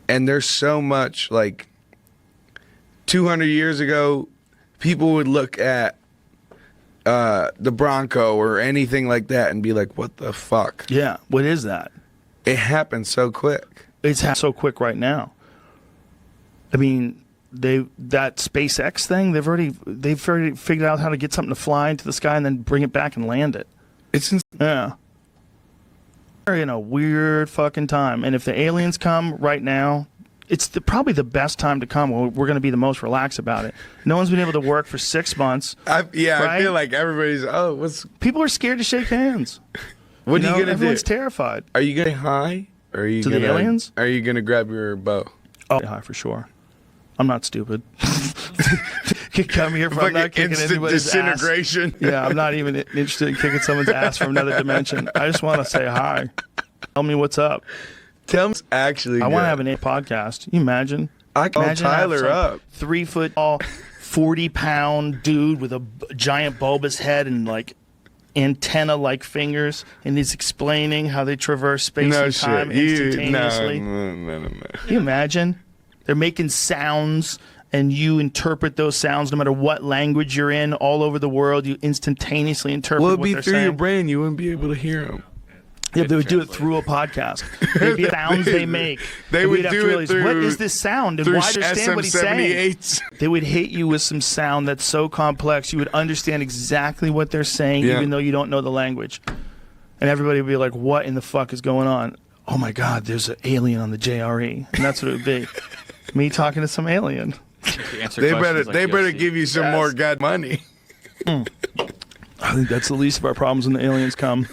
And there's so much, like, 200 years ago, people would look at the Bronco or anything like that and be like, what the fuck? Yeah, what is that? It happened so quick. It's so quick right now. I mean, that SpaceX thing, they've already figured out how to get something to fly into the sky and then bring it back and land it. Yeah. We're in a weird fucking time. And if the aliens come right now, it's probably the best time to come. We're going to be the most relaxed about it. No one's been able to work for 6 months. I feel like everybody's, People are scared to shake hands. What are you going to do? Everyone's terrified. Are you going to high? Or are you to the aliens? Are you going to grab your bow? Oh, high for sure. I'm not stupid. Come here for I'm not kicking anybody's disintegration. Ass. Yeah, I'm not even interested in kicking someone's ass from another dimension. I just want to say hi. Tell me what's up. Tell me actually. I want to have an podcast. Can you imagine? I call Tyler up. 3 foot tall, 40-pound dude with a giant bulbous head and like antenna-like fingers, and he's explaining how they traverse space and time instantaneously. No. Can you imagine? They're making sounds, and you interpret those sounds no matter what language you're in all over the world. You instantaneously interpret what they're saying. Well, it'd be through your brain. You wouldn't be able to hear them. Yeah, they would do it through a podcast. They'd be sounds they make. They would do it through. What is this sound? And why understand what he's saying? They would hit you with some sound that's so complex you would understand exactly what they're saying, even though you don't know the language. And everybody would be like, "What in the fuck is going on?" Oh my God, there's an alien on the JRE, and that's what it would be. Me talking to some alien. They better give you some more God money. I think that's the least of our problems when the aliens come.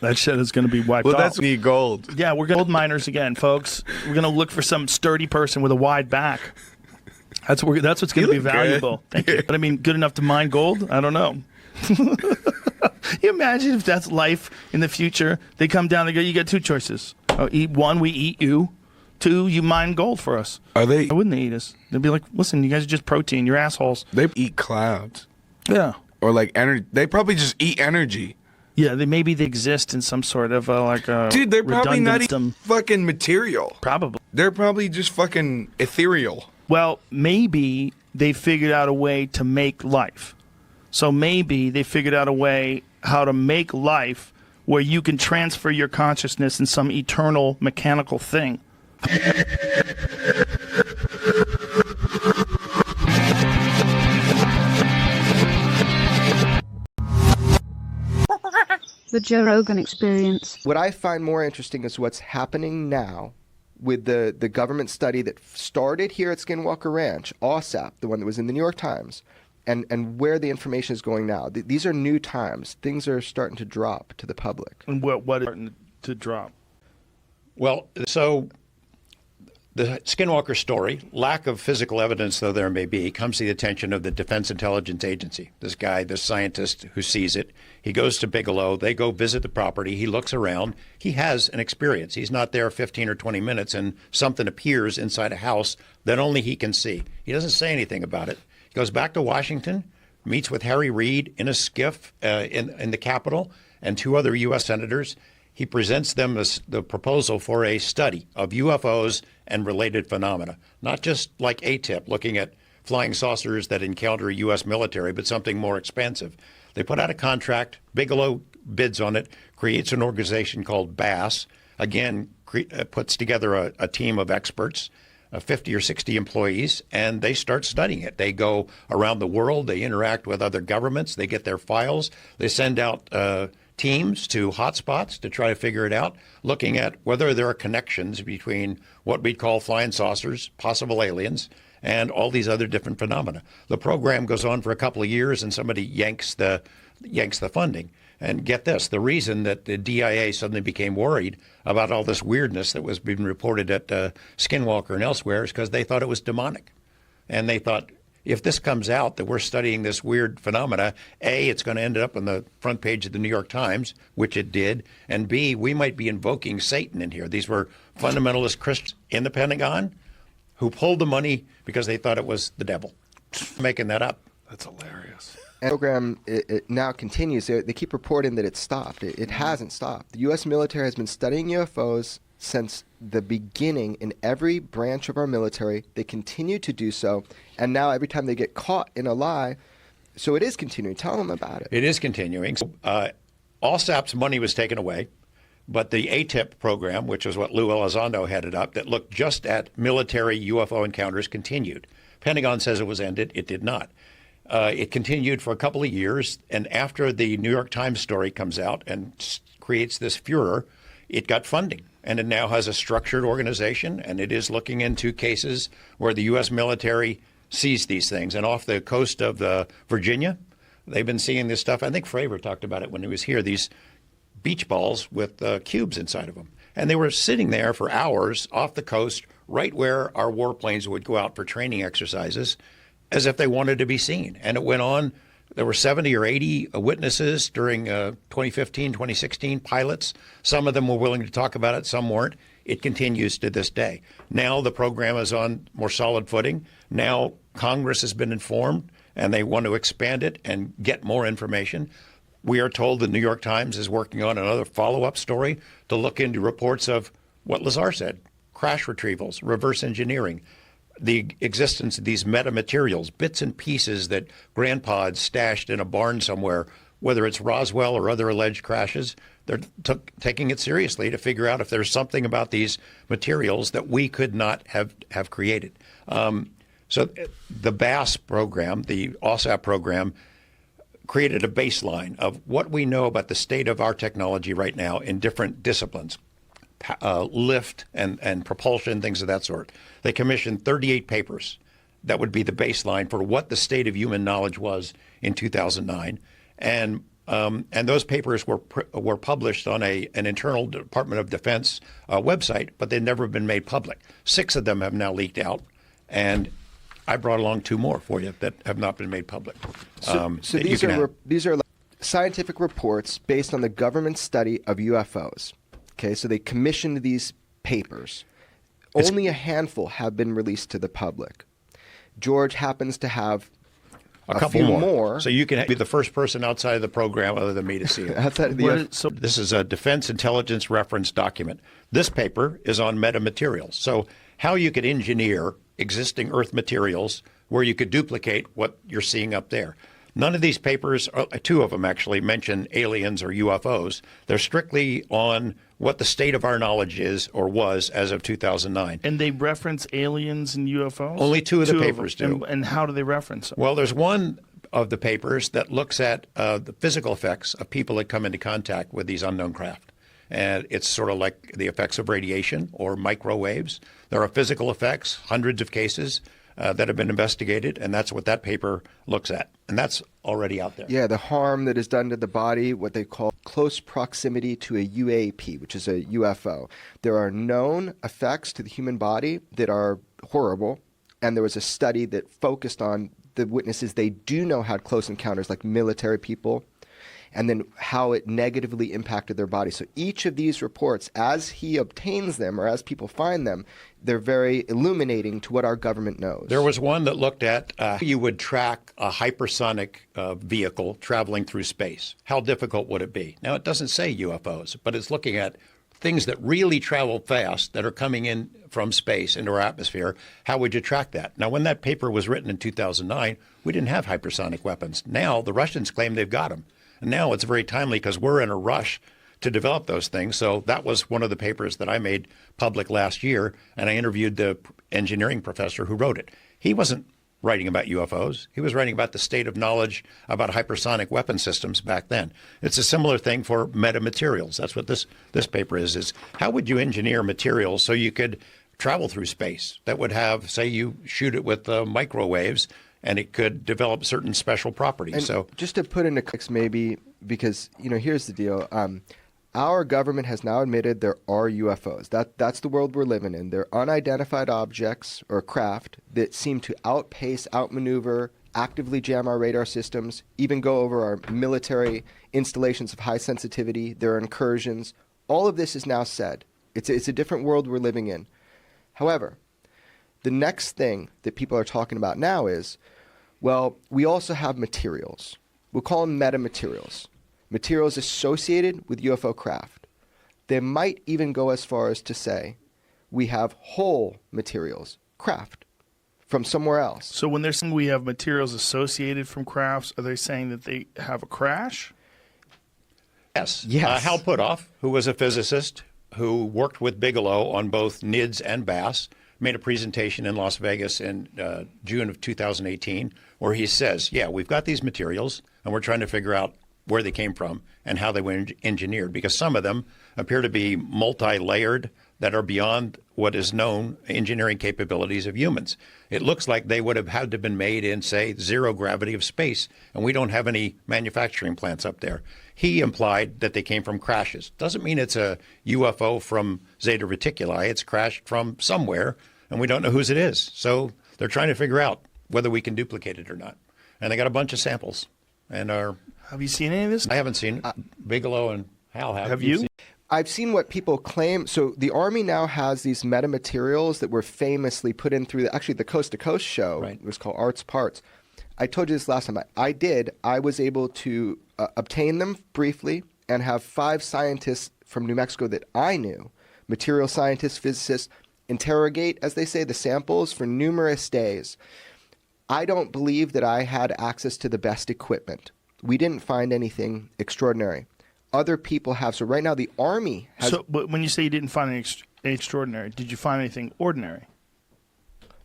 That shit is going to be wiped off. Well, that's need gold. Yeah, we're gold miners again, folks. We're going to look for some sturdy person with a wide back. That's what's going to be valuable. Thank you. But I mean, good enough to mine gold? I don't know. You imagine if that's life in the future? They come down, they go, you got 2 choices. One, we eat you. 2, you mine gold for us. Why wouldn't they eat us? They'd be like, listen, you guys are just protein. You're assholes. They eat clouds. Yeah. Or like energy. They probably just eat energy. Yeah, maybe they exist in some sort of like a dude. They're probably not redundant even fucking material. Probably. They're probably just fucking ethereal. Well, maybe they figured out a way to make life. So maybe they figured out a way how to make life where you can transfer your consciousness in some eternal mechanical thing. The Joe Rogan Experience. What I find more interesting is what's happening now with the government study that started here at Skinwalker Ranch, OSAP, the one that was in the New York Times, and where the information is going now. These are new times. Things are starting to drop to the public. And what is starting to drop? Well, so the Skinwalker story, lack of physical evidence though there may be, comes to the attention of the Defense Intelligence Agency. This guy, this scientist who sees it, he goes to Bigelow, they go visit the property, he looks around, he has an experience. He's not there 15 or 20 minutes and something appears inside a house that only he can see. He doesn't say anything about it. He goes back to Washington, meets with Harry Reid in a skiff in the Capitol and 2 other U.S. senators. He presents them the proposal for a study of UFOs and related phenomena, not just like ATIP, looking at flying saucers that encounter U.S. military, but something more expansive. They put out a contract. Bigelow bids on it, creates an organization called BASS, again, puts together a team of experts, 50 or 60 employees, and they start studying it. They go around the world. They interact with other governments. They get their files. They send out teams to hotspots to try to figure it out, looking at whether there are connections between what we'd call flying saucers, possible aliens, and all these other different phenomena. The program goes on for a couple of years, and somebody yanks the funding. And get this, the reason that the DIA suddenly became worried about all this weirdness that was being reported at Skinwalker and elsewhere is because they thought it was demonic. And they thought, if this comes out that we're studying this weird phenomena, A, it's going to end up on the front page of the New York Times, which it did, and B, we might be invoking Satan in here. These were fundamentalist Christians in the Pentagon who pulled the money because they thought it was the devil. Making that up. That's hilarious. And the program it now continues. They keep reporting that it stopped. It hasn't stopped. The U.S. military has been studying UFOs since the beginning in every branch of our military. They continue to do so. And now every time they get caught in a lie, so it is continuing. Tell them about it. It is continuing. OSAP's money was taken away, but the ATIP program, which is what Lou Elizondo headed up, that looked just at military UFO encounters, continued. Pentagon says it was ended. It did not. It continued for a couple of years, and after the New York Times story comes out and creates this furor, it got funding. And it now has a structured organization, and it is looking into cases where the U.S. military sees these things. And off the coast of Virginia, they've been seeing this stuff. I think Fravor talked about it when he was here, these beach balls with cubes inside of them. And they were sitting there for hours off the coast, right where our warplanes would go out for training exercises, as if they wanted to be seen. And it went on. There were 70 or 80 witnesses during 2015, 2016, pilots. Some of them were willing to talk about it, some weren't. It continues to this day. Now the program is on more solid footing. Now Congress has been informed, and they want to expand it and get more information. We are told the New York Times is working on another follow-up story to look into reports of what Lazar said, crash retrievals, reverse engineering, the existence of these metamaterials, bits and pieces that grandpa had stashed in a barn somewhere, whether it's Roswell or other alleged crashes. They're taking it seriously to figure out if there's something about these materials that we could not have created. So the BASS program, the OSAP program, created a baseline of what we know about the state of our technology right now in different disciplines. Lift and propulsion, things of that sort. They commissioned 38 papers that would be the baseline for what the state of human knowledge was in 2009, and those papers were published on an internal Department of Defense website, but they've never been made public. 6 of them have now leaked out, and I brought along 2 more for you that have not been made public. So these are scientific reports based on the government study of UFOs. Okay, so they commissioned these papers. Only a handful have been released to the public. George happens to have A couple more. So you can be the first person outside of the program other than me to see it. So this is a Defense Intelligence Reference Document. This paper is on metamaterials. So how you could engineer existing Earth materials where you could duplicate what you're seeing up there. None of these papers, two of them actually, mention aliens or UFOs. They're strictly on what the state of our knowledge is or was as of 2009. And they reference aliens and UFOs? Only two of the papers do. And how do they reference them? Well, there's one of the papers that looks at the physical effects of people that come into contact with these unknown craft. And it's sort of like the effects of radiation or microwaves. There are physical effects, hundreds of cases that have been investigated, and that's what that paper looks at. And that's already out there. Yeah, the harm that is done to the body, what they call close proximity to a UAP, which is a UFO. There are known effects to the human body that are horrible, and there was a study that focused on the witnesses they do know had close encounters, like military people, and then how it negatively impacted their body. So each of these reports, as he obtains them or as people find them, they're very illuminating to what our government knows. There was one that looked at you would track a hypersonic vehicle traveling through space. How difficult would it be? Now, it doesn't say UFOs, but it's looking at things that really travel fast that are coming in from space into our atmosphere. How would you track that? Now, when that paper was written in 2009, we didn't have hypersonic weapons. Now, the Russians claim they've got them. And now it's very timely because we're in a rush to develop those things. So that was one of the papers that I made public last year, and I interviewed the engineering professor who wrote it. He wasn't writing about UFOs. He was writing about the state of knowledge about hypersonic weapon systems back then. It's a similar thing for metamaterials. That's what this paper is how would you engineer materials so you could travel through space that would have, say you shoot it with microwaves, and it could develop certain special properties. And so just to put into context, maybe, because, here's the deal. Our government has now admitted there are UFOs. That's the world we're living in. They're unidentified objects or craft that seem to outmaneuver, actively jam our radar systems, even go over our military installations of high sensitivity. There are incursions. All of this is now said. It's a different world we're living in. However, the next thing that people are talking about now is, well, we also have materials. We'll call them metamaterials. Materials associated with UFO craft. They might even go as far as to say we have whole materials, craft, from somewhere else. So when they're saying we have materials associated from crafts, are they saying that they have a crash? Yes. Hal Puthoff, who was a physicist who worked with Bigelow on both NIDS and BASS, made a presentation in Las Vegas in June of 2018 where he says, yeah, we've got these materials and we're trying to figure out where they came from and how they were engineered, because some of them appear to be multi-layered that are beyond what is known engineering capabilities of humans. It looks like they would have had to have been made in, say, zero gravity of space, and we don't have any manufacturing plants up there. He implied that they came from crashes. Doesn't mean it's a UFO from Zeta Reticuli. It's crashed from somewhere, and we don't know whose it is. So they're trying to figure out whether we can duplicate it or not. And they got a bunch of samples. And have you seen any of this? I haven't seen it. Bigelow and Hal have. Have you? I've seen what people claim. So the Army now has these metamaterials that were famously put in through the Coast to Coast show. Right. It was called Art's Parts. I told you this last time. I was able to obtain them briefly and have 5 scientists from New Mexico that I knew, material scientists, physicists, interrogate, as they say, the samples for numerous days. I don't believe that I had access to the best equipment. We didn't find anything extraordinary. Other people have. So right now the Army has... So but when you say you didn't find anything extraordinary, did you find anything ordinary?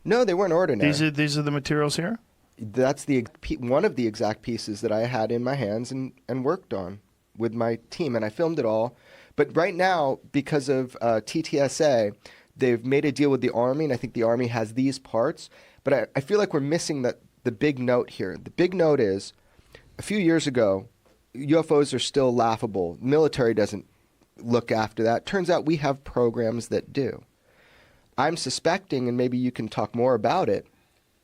No, they weren't ordinary. These are the materials here? That's one of the exact pieces that I had in my hands and worked on with my team, and I filmed it all. But right now, because of TTSA, they've made a deal with the Army, and I think the Army has these parts. But I feel like we're missing the big note here. The big note is, a few years ago, UFOs are still laughable. Military doesn't look after that. Turns out we have programs that do. I'm suspecting, and maybe you can talk more about it,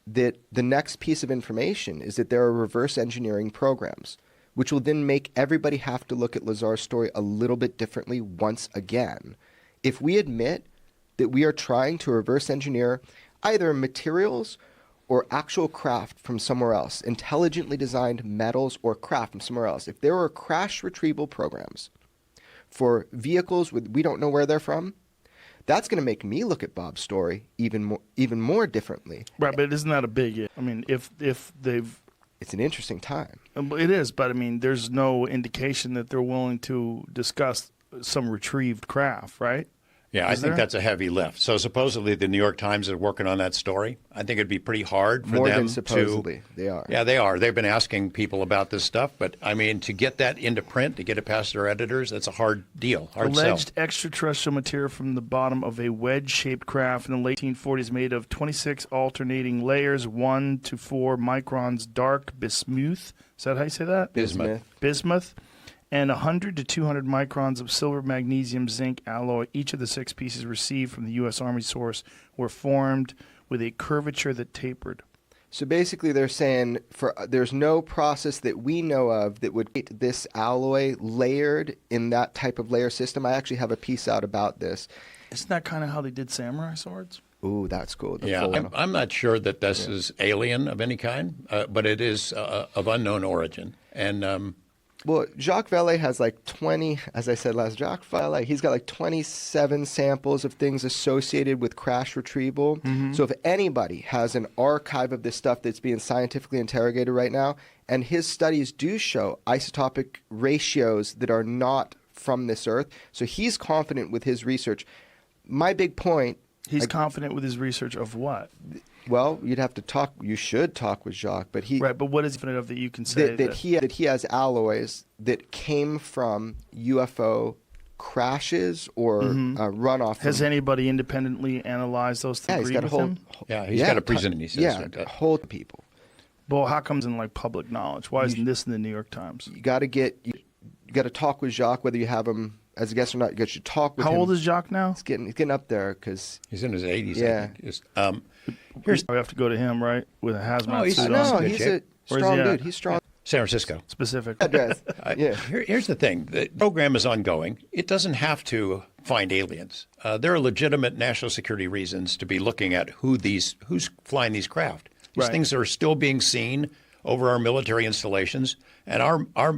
that the next piece of information is that there are reverse engineering programs, which will then make everybody have to look at Lazar's story a little bit differently once again. If we admit that we are trying to reverse engineer either materials or actual craft from somewhere else, intelligently designed metals or craft from somewhere else, if there were crash retrieval programs for vehicles we don't know where they're from, that's going to make me look at Bob's story even more differently. Right, but isn't that a big? I mean, if they've, it's an interesting time. It is, but I mean, there's no indication that they're willing to discuss some retrieved craft, right? Yeah, I think that's a heavy lift. So supposedly the New York Times is working on that story. I think it'd be pretty hard for More them than supposedly. They are. Yeah, they are. They've been asking people about this stuff, but I mean, to get that into print, to get it past their editors, that's a hard deal, hard sell. Alleged extraterrestrial material from the bottom of a wedge-shaped craft in the late 1840s made of 26 alternating layers, 1 to 4 microns dark bismuth. Is that how you say that? Bismuth. And 100 to 200 microns of silver, magnesium, zinc alloy. Each of the 6 pieces received from the U.S. Army source were formed with a curvature that tapered. So basically they're saying there's no process that we know of that would get this alloy layered in that type of layer system. I actually have a piece out about this. Isn't that kind of how they did samurai swords? Ooh, that's cool. I'm not sure that this is alien of any kind, but it is of unknown origin. And well, Jacques Vallée has like 20, as I said last, Jacques Vallée, he's got like 27 samples of things associated with crash retrieval. Mm-hmm. So if anybody has an archive of this stuff that's being scientifically interrogated right now, and his studies do show isotopic ratios that are not from this earth, so he's confident with his research. My big point... He's confident with his research of what? Well, you'd have to talk. You should talk with Jacques, but he right. But what is it of that you can say that he has alloys that came from UFO crashes or runoff. Has anybody independently analyzed those? Yeah, he's got a whole. Yeah, he's got a presenting. He says whole people. Well, how comes in like public knowledge? Why isn't this in the New York Times? You got to talk with Jacques, whether you have him as a guest or not. You should talk with him. How old is Jacques now? He's getting up there because he's in his 80s. Yeah. I think. We have to go to him, right, with a hazmat suit on. No, he's a strong dude. He's strong. San Francisco. Specific. Address. Yeah. Here's the thing. The program is ongoing. It doesn't have to find aliens. There are legitimate national security reasons to be looking at who's flying these craft. These things are still being seen over our military installations, and our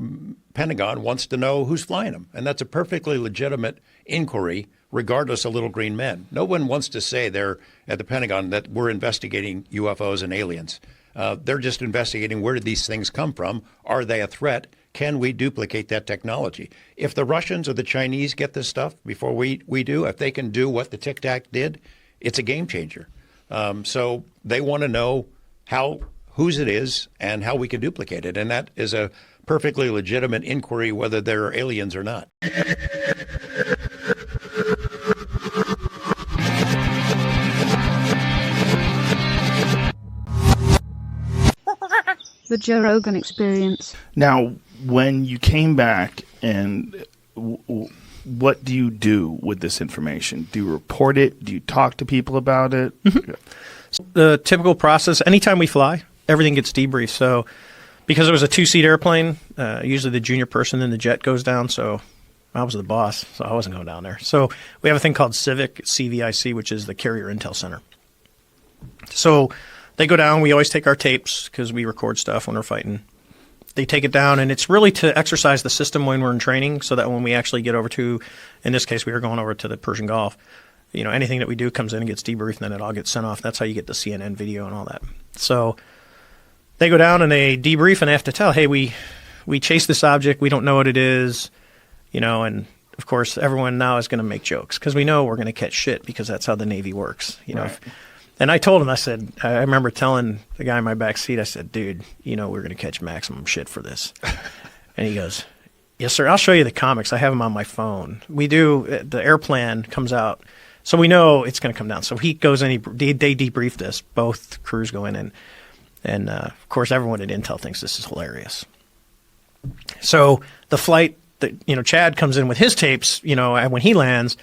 Pentagon wants to know who's flying them. And that's a perfectly legitimate inquiry, regardless of little green men. No one wants to say there at the Pentagon that we're investigating UFOs and aliens. They're just investigating where did these things come from? Are they a threat? Can we duplicate that technology? If the Russians or the Chinese get this stuff before we do, if they can do what the Tic Tac did, it's a game changer. So they want to know whose it is and how we can duplicate it. And that is a perfectly legitimate inquiry whether they're aliens or not. The Joe Rogan Experience. Now, when you came back, and what do you do with this information? Do you report it? Do you talk to people about it? Mm-hmm. The typical process, anytime we fly, everything gets debriefed. So because it was a 2-seat airplane, usually the junior person in the jet goes down. So I was the boss, so I wasn't going down there. So we have a thing called CVIC, which is the Carrier Intel Center. So they go down. We always take our tapes because we record stuff when we're fighting. They take it down, and it's really to exercise the system when we're in training so that when we actually get over to, in this case, we were going over to the Persian Gulf, anything that we do comes in and gets debriefed, and then it all gets sent off. That's how you get the CNN video and all that. So they go down and they debrief, and they have to tell, hey, we chased this object. We don't know what it is, and of course, everyone now is going to make jokes because we know we're going to catch shit because that's how the Navy works, Right. And I told him, I remember telling the guy in my back seat, I said, dude, we're going to catch maximum shit for this. And he goes, yes, sir. I'll show you the comics. I have them on my phone. We do. The airplane comes out. So we know it's going to come down. So he goes in, they debrief this. Both crews go in. And of course, everyone at Intel thinks this is hilarious. So the flight, Chad comes in with his tapes, when he lands.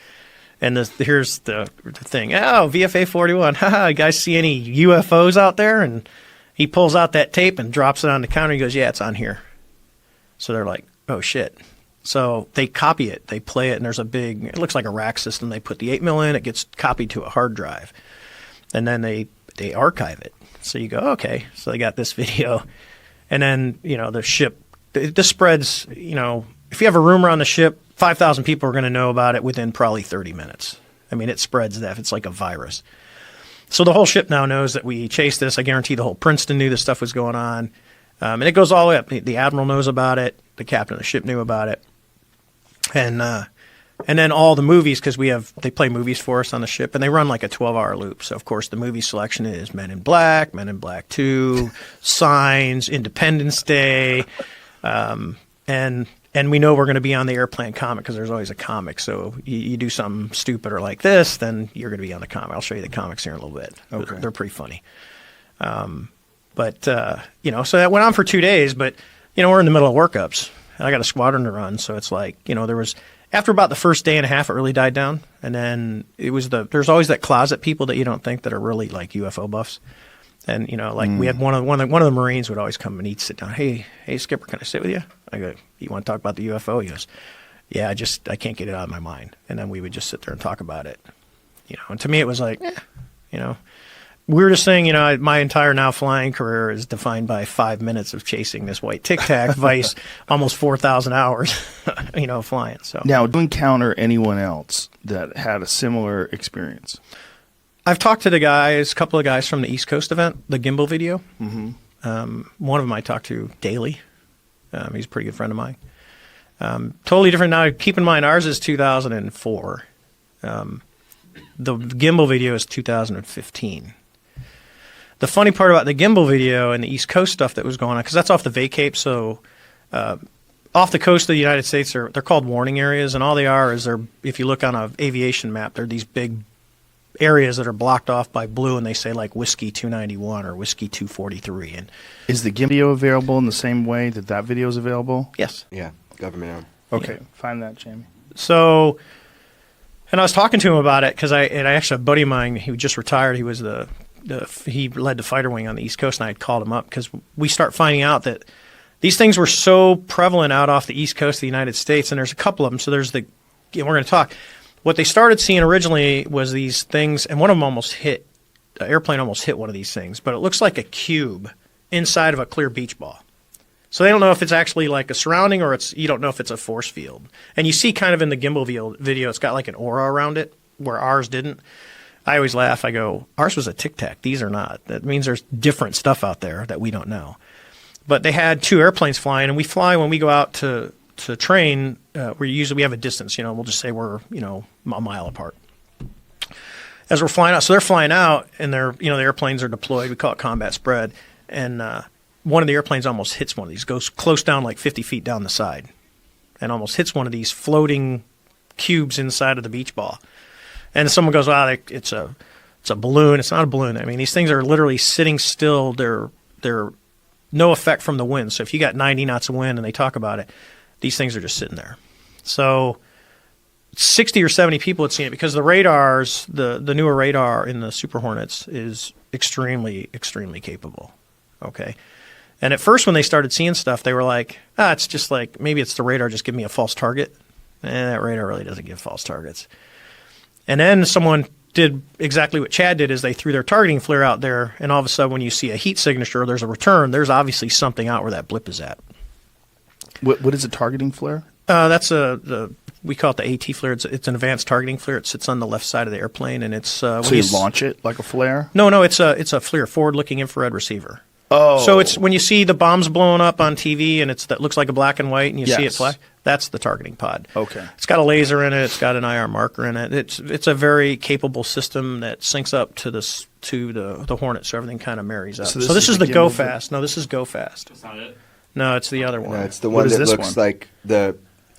And here's the thing. Oh, VFA 41. Haha, you guys see any UFOs out there? And he pulls out that tape and drops it on the counter. He goes, yeah, it's on here. So they're like, oh, shit. So they copy it. They play it, and there's it looks like a rack system. They put the 8 mil in. It gets copied to a hard drive. And then they they archive it. So you go, okay, so they got this video. And then, the ship, this spreads, if you have a rumor on the ship, 5,000 people are going to know about it within probably 30 minutes. I mean, it spreads that. It's like a virus. So the whole ship now knows that we chased this. I guarantee the whole Princeton knew this stuff was going on. And it goes all the way up. The admiral knows about it. The captain of the ship knew about it. And then all the movies, because they play movies for us on the ship, and they run like a 12-hour loop. So, of course, the movie selection is Men in Black 2, Signs, Independence Day, and we know we're going to be on the airplane comic because there's always a comic. So you do something stupid or like this, then you're going to be on the comic. I'll show you the comics here in a little bit. Okay. They're pretty funny. So that went on for 2 days, but, we're in the middle of workups. I got a squadron to run, so it's like, there was... After about the first day and a half, it really died down. And then there's always that closet people that you don't think that are really like UFO buffs. And, we had one of the Marines would always come and he'd sit down. Hey, Skipper, can I sit with you? I go, you want to talk about the UFO? He goes, yeah, I can't get it out of my mind. And then we would just sit there and talk about it. And to me it was like, weirdest thing, my entire now flying career is defined by 5 minutes of chasing this white Tic Tac vice almost 4,000 hours, flying. So now, do you encounter anyone else that had a similar experience? I've talked to a couple of guys from the East Coast event, the gimbal video. Mm-hmm. One of them I talked to daily. He's a pretty good friend of mine. Totally different now. Keep in mind, ours is 2004. The gimbal video is 2015. The funny part about the gimbal video and the East Coast stuff that was going on, because that's off the VACAPE, so off the coast of the United States, they're called warning areas, and all they are is if you look on an aviation map, they're these big areas that are blocked off by blue, and they say like Whiskey 291 or Whiskey 243. And is the gimbal video available in the same way that video is available? Yes. Yeah, government owned. Okay, find that, Jamie. So, and I was talking to him about it because I actually, a buddy of mine, he just retired. He was he led the fighter wing on the East Coast, and I had called him up because we start finding out that these things were so prevalent out off the East Coast of the United States, and there's a couple of them. So we're going to talk. What they started seeing originally was these things, and one of them the airplane almost hit one of these things, but it looks like a cube inside of a clear beach ball. So they don't know if it's actually like a surrounding or you don't know if it's a force field. And you see kind of in the gimbal video, it's got like an aura around it where ours didn't. I always laugh. I go, ours was a Tic Tac. These are not. That means there's different stuff out there that we don't know. But they had 2 airplanes flying, and we fly when we go out to train. We have a distance. We'll just say we're a mile apart. As we're flying out, so they're flying out, and the airplanes are deployed. We call it combat spread, and one of the airplanes almost hits one of these. Goes close down, like 50 feet down the side, and almost hits one of these floating cubes inside of the beach ball. And someone goes, it's a balloon. It's not a balloon. I mean, these things are literally sitting still. They're no effect from the wind. So if you got 90 knots of wind and they talk about it, these things are just sitting there. So 60 or 70 people had seen it because the radars, the newer radar in the Super Hornets is extremely, extremely capable. Okay. And at first when they started seeing stuff, they were like, it's just like, maybe it's the radar just giving me a false target. That radar really doesn't give false targets. And then someone did exactly what Chad did, is they threw their targeting flare out there, and all of a sudden when you see a heat signature or there's a return, there's obviously something out where that blip is at. What is a targeting flare? That's we call it the AT flare. It's an advanced targeting flare. It sits on the left side of the airplane, and it's so you launch it like a flare? No, it's a FLIR, forward-looking infrared receiver. Oh, so it's when you see the bombs blowing up on TV, and that looks like a black and white, and you see it fly. That's the targeting pod. Okay. It's got a laser in it. It's got an IR marker in it. It's a very capable system that syncs up to the Hornet, so everything kind of marries up. So this is the Go Fast. No, this is Go Fast. That's not it? No, it's the other one. No, it's the one that looks like the...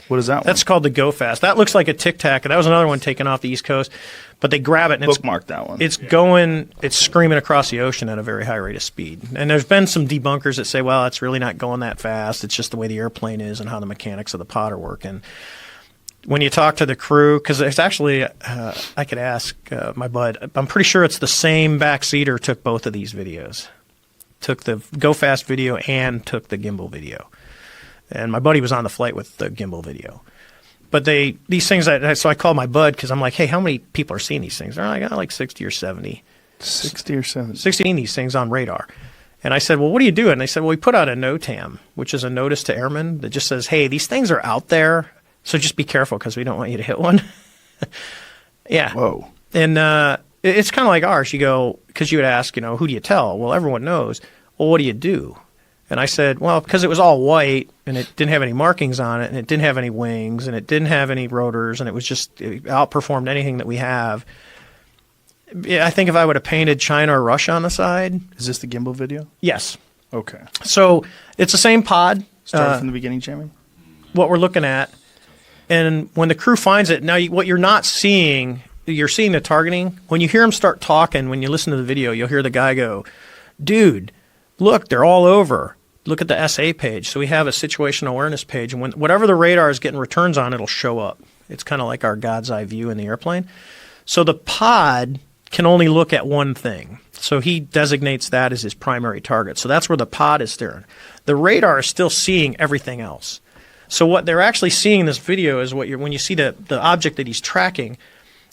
What is that one? That's called the Go Fast. That looks like a Tic Tac. That was another one taken off the East Coast. But they grab it and bookmark that one. It's screaming across the ocean at a very high rate of speed. And there's been some debunkers that say, well, it's really not going that fast. It's just the way the airplane is and how the mechanics of the pod are working. When you talk to the crew, because there's actually, I could ask my bud, I'm pretty sure it's the same backseater took both of these videos. Took the Go Fast video and took the gimbal video. And my buddy was on the flight with the gimbal video. But these things, so I called my bud because I'm like, hey, how many people are seeing these things? They're like, like 60 or 70. 60 or 70. 16 these things on radar. And I said, well, what do you do? And they said, well, we put out a NOTAM, which is a notice to airmen that just says, hey, these things are out there, so just be careful because we don't want you to hit one. Yeah. Whoa. And it's kind of like ours. You go, because you would ask, who do you tell? Well, everyone knows. Well, what do you do? And I said, well, because it was all white and it didn't have any markings on it and it didn't have any wings and it didn't have any rotors and it outperformed anything that we have. I think if I would have painted China or Russia on the side. Is this the gimbal video? Yes. Okay. So it's the same pod. Start from the beginning, Jamie. What we're looking at. And when the crew finds it, now what you're not seeing, you're seeing the targeting. When you hear them start talking, when you listen to the video, you'll hear the guy go, dude, look, they're all over. Look at the SA page. So we have a situational awareness page. And whatever the radar is getting returns on, it'll show up. It's kind of like our God's eye view in the airplane. So the pod can only look at one thing. So he designates that as his primary target. So that's where the pod is steering. The radar is still seeing everything else. So what they're actually seeing in this video is when you see the object that he's tracking.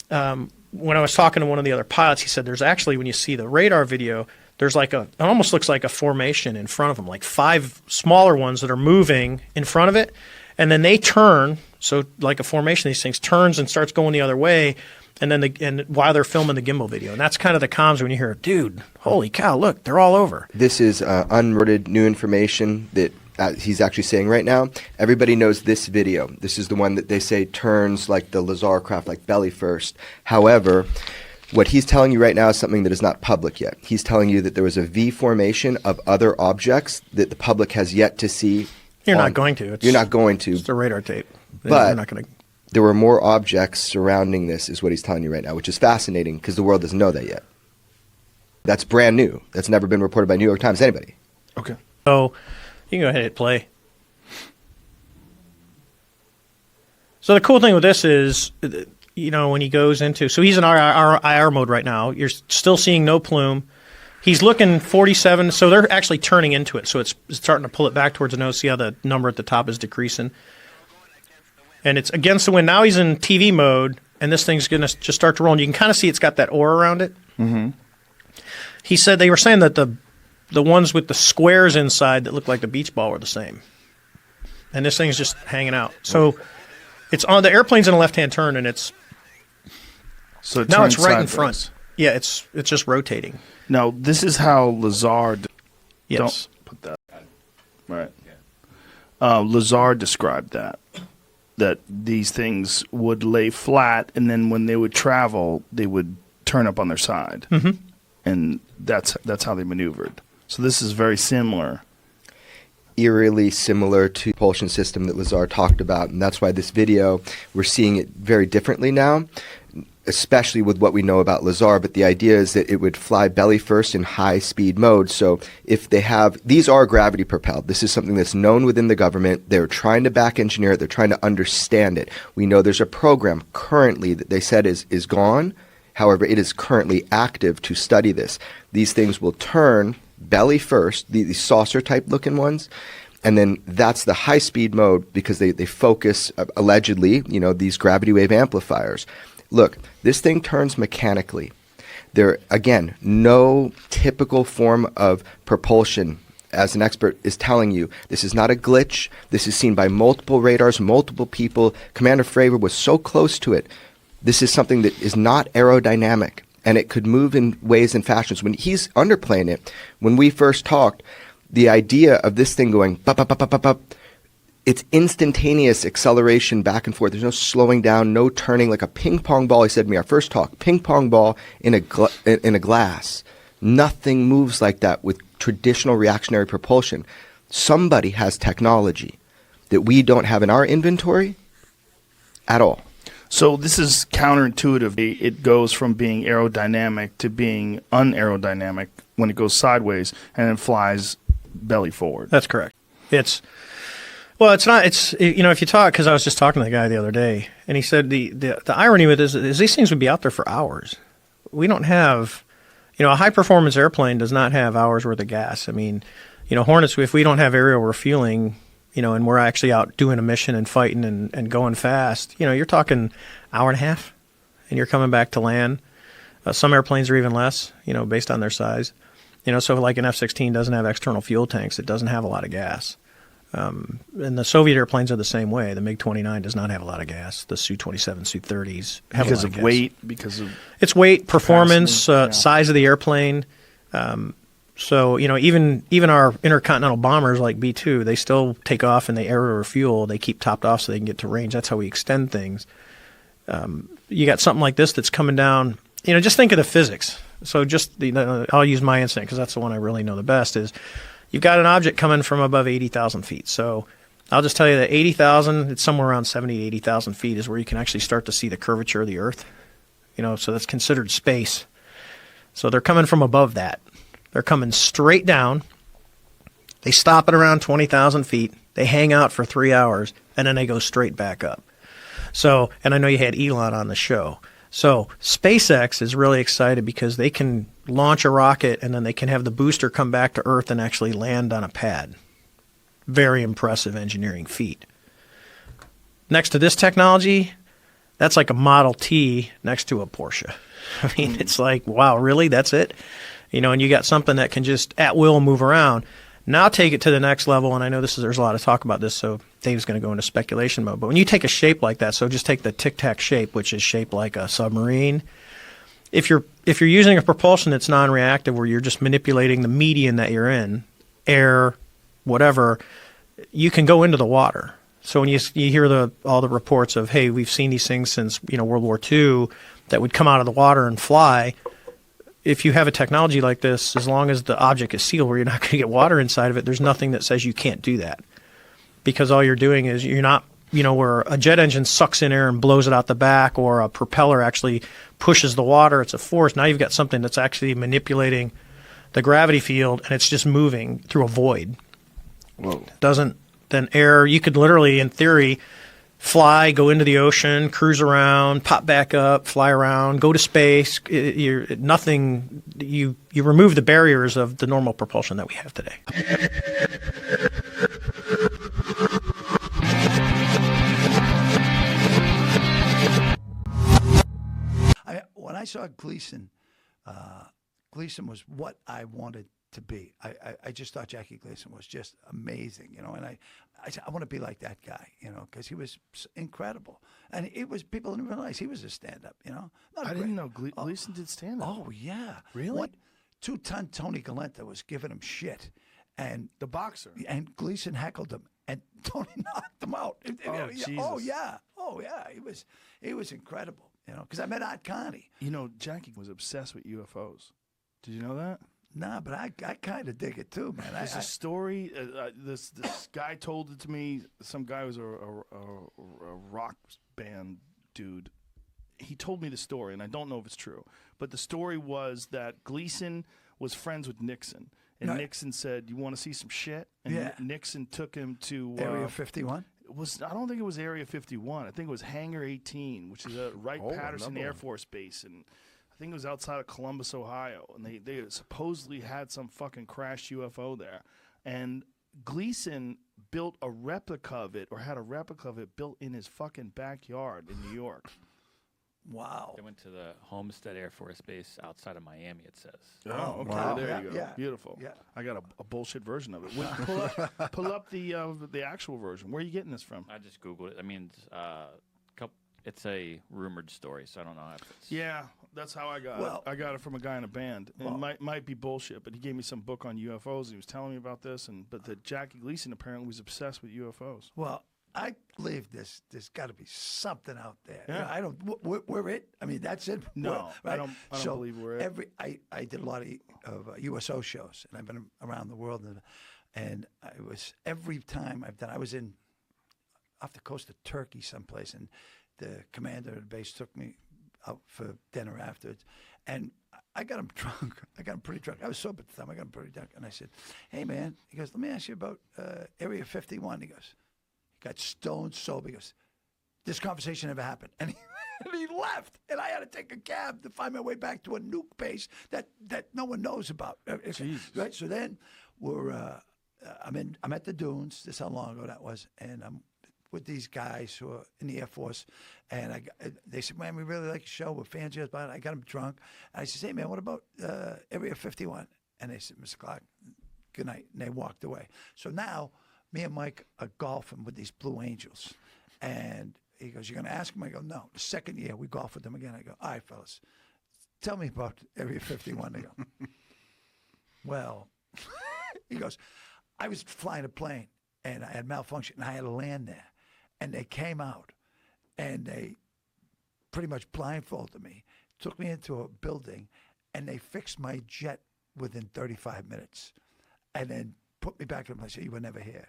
When I was talking to one of the other pilots, he said there's actually, when you see the radar video, there's it almost looks like a formation in front of them, like 5 smaller ones that are moving in front of it. And then they turn, so like a formation, these things turns and starts going the other way. And then while they're filming the gimbal video. And that's kind of the comms when you hear, dude, holy cow, look, they're all over. This is unreported new information that he's actually saying right now. Everybody knows this video. This is the one that they say turns like the Lazar craft, like belly first. However, what he's telling you right now is something that is not public yet. He's telling you that there was a V formation of other objects that the public has yet to see. You're not going to. You're not going to. It's a radar tape. But you're not going to. There were more objects surrounding this, is what he's telling you right now, which is fascinating because the world doesn't know that yet. That's brand new. That's never been reported by New York Times, anybody. Okay. So you can go ahead and hit play. So the cool thing with this is, when he goes into, so he's in IR mode right now. You're still seeing no plume. He's looking 47, so they're actually turning into it. So it's starting to pull it back towards the nose. See how the number at the top is decreasing? And it's against the wind. Now he's in TV mode, and this thing's going to just start to roll. And you can kind of see it's got that aura around it. Mm-hmm. He said they were saying that the ones with the squares inside that look like the beach ball were the same. And this thing's just hanging out. So it's on the airplane's in a left-hand turn, and it's now it's right in front. Yeah, it's just rotating. Now this is how Lazar. Yes. Don't put that. Right. Lazar described that these things would lay flat, and then when they would travel, they would turn up on their side, and that's how they maneuvered. So this is very similar. Eerily similar to the propulsion system that Lazar talked about, and that's why this video, we're seeing it very differently now, especially with what we know about Lazar. But the idea is that it would fly belly first in high speed mode. So if they have, these are gravity propelled. This is something that's known within the government. They're trying to back engineer it. They're trying to understand it. We know there's a program currently that they said is gone. However, it is currently active to study this. These things will turn belly first, these saucer type looking ones. And then that's the high speed mode because they focus, allegedly, these gravity wave amplifiers. Look, this thing turns mechanically. There, again, no typical form of propulsion, as an expert is telling you. This is not a glitch. This is seen by multiple radars, multiple people. Commander Fravor was so close to it. This is something that is not aerodynamic, and it could move in ways and fashions. When he's underplaying it, when we first talked, the idea of this thing going, bup, bup, bup, bup, bup, bup, it's instantaneous acceleration back and forth. There's no slowing down, no turning, like a ping pong ball. He said to me, our first talk, ping pong ball in a glass. Nothing moves like that with traditional reactionary propulsion. Somebody has technology that we don't have in our inventory at all. So this is counterintuitive. It goes from being aerodynamic to being unaerodynamic when it goes sideways and then flies belly forward. That's correct. Well, it's not. It's if you talk, because I was just talking to the guy the other day, and he said the irony with this is these things would be out there for hours. We don't have, a high performance airplane does not have hours worth of gas. I mean, Hornets, if we don't have aerial refueling, and we're actually out doing a mission and fighting and going fast, you're talking hour and a half, and you're coming back to land. Some airplanes are even less, based on their size. So like an F-16 doesn't have external fuel tanks. It doesn't have a lot of gas. And the Soviet airplanes are the same way. The MiG-29 does not have a lot of gas. The Su-27, Su-30s have because a lot of gas. weight, because of its weight, performance, size of the airplane. So even our intercontinental bombers like B-2, they still take off and they air refuel. They keep topped off so they can get to range. That's how we extend things. You got something like this that's coming down. Just think of the physics. So I'll use my incident because that's the one I really know the best. Is you've got an object coming from above 80,000 feet. So I'll just tell you that 80,000, it's somewhere around 70 to 80,000 feet is where you can actually start to see the curvature of the Earth. So that's considered space. So they're coming from above that. They're coming straight down. They stop at around 20,000 feet. They hang out for 3 hours, and then they go straight back up. So, and I know you had Elon on the show. So SpaceX is really excited because they can launch a rocket and then they can have the booster come back to Earth and actually land on a pad. Very impressive engineering feat. Next to this technology, that's like a Model T next to a Porsche. I mean, it's like, wow, really? That's it? And you got something that can just at will move around. Now take it to the next level, and I know there's a lot of talk about this, so Dave's going to go into speculation mode. But when you take a shape like that, so just take the Tic Tac shape, which is shaped like a submarine. If you're using a propulsion that's non-reactive, where you're just manipulating the medium that you're in, air, whatever, you can go into the water. So when you hear all the reports of, hey, we've seen these things since World War II that would come out of the water and fly. If you have a technology like this, as long as the object is sealed where you're not going to get water inside of it, there's nothing that says you can't do that. Because all you're doing is you're not, where a jet engine sucks in air and blows it out the back, or a propeller actually pushes the water, it's a force. Now you've got something that's actually manipulating the gravity field, and it's just moving through a void. Whoa. Then air, you could literally, in theory, fly, go into the ocean, cruise around, pop back up, fly around, go to space. You remove the barriers of the normal propulsion that we have today. When I saw Gleason, Gleason was what I wanted to be. I just thought Jackie Gleason was just amazing, and I said, I want to be like that guy, because he was incredible. And people didn't realize he was a stand-up, I didn't know Gleason did stand-up. Oh, yeah. Really? 2-ton Tony Galenta was giving him shit. And the boxer. And Gleason heckled him, and Tony knocked him out. Jesus. Oh, yeah. He was incredible, because I met Art Connie. Jackie was obsessed with UFOs. Did you know that? Nah, but I kind of dig it too, man. There's a story. This guy told it to me. Some guy was a rock band dude. He told me the story, and I don't know if it's true. But the story was that Gleason was friends with Nixon, and Nixon said, "You want to see some shit?" And Nixon took him to Area 51. I don't think it was Area 51. I think it was Hangar 18, which is a Wright-Patterson Air Force Base, and I think it was outside of Columbus, Ohio, and they supposedly had some fucking crashed UFO there. And Gleason built a replica of it, or had a replica of it built in his fucking backyard in New York. Wow. They went to the Homestead Air Force Base outside of Miami, it says. Oh, okay. Wow. There you go. Yeah. Beautiful. Yeah. I got a bullshit version of it. Pull up the actual version. Where are you getting this from? I just Googled it. I mean, it's a rumored story, so I don't know if it's... Yeah, that's how I got it. I got it from a guy in a band. It might be bullshit, but he gave me some book on UFOs. He was telling me about this, but that Jackie Gleason apparently was obsessed with UFOs. Well, I believe there's got to be something out there. Yeah. I don't. We're it. I mean, that's it. No, right? I don't believe we're it. I did a lot of USO shows, and I've been around the world, and I was every time I've done. I was off the coast of Turkey someplace, and the commander of the base took me out for dinner afterwards, and I got him drunk. I got him pretty drunk. I was sober at the time. I got him pretty drunk, and I said, "Hey, man," he goes, "Let me ask you about Area 51." He goes, he got stone sober. He goes, "This conversation never happened," and he left, and I had to take a cab to find my way back to a nuke base that no one knows about. Jesus. Right. So then I'm at the dunes. This is how long ago that was, and I'm with these guys who are in the Air Force, and they said, "Man, we really like your show. We're fans of yours." But I got them drunk, and I said, "Hey, man, what about Area 51?" And they said, "Mr. Clark, good night," and they walked away. So now, me and Mike are golfing with these Blue Angels, and he goes, "You're going to ask him?" I go, "No." The second year, we golf with them again. I go, "All right, fellas, tell me about Area 51. They go, "Well," he goes, "I was flying a plane, and I had malfunction, and I had to land there. And they came out, and they pretty much blindfolded me, took me into a building, and they fixed my jet within 35 minutes, and then put me back in place. You were never here."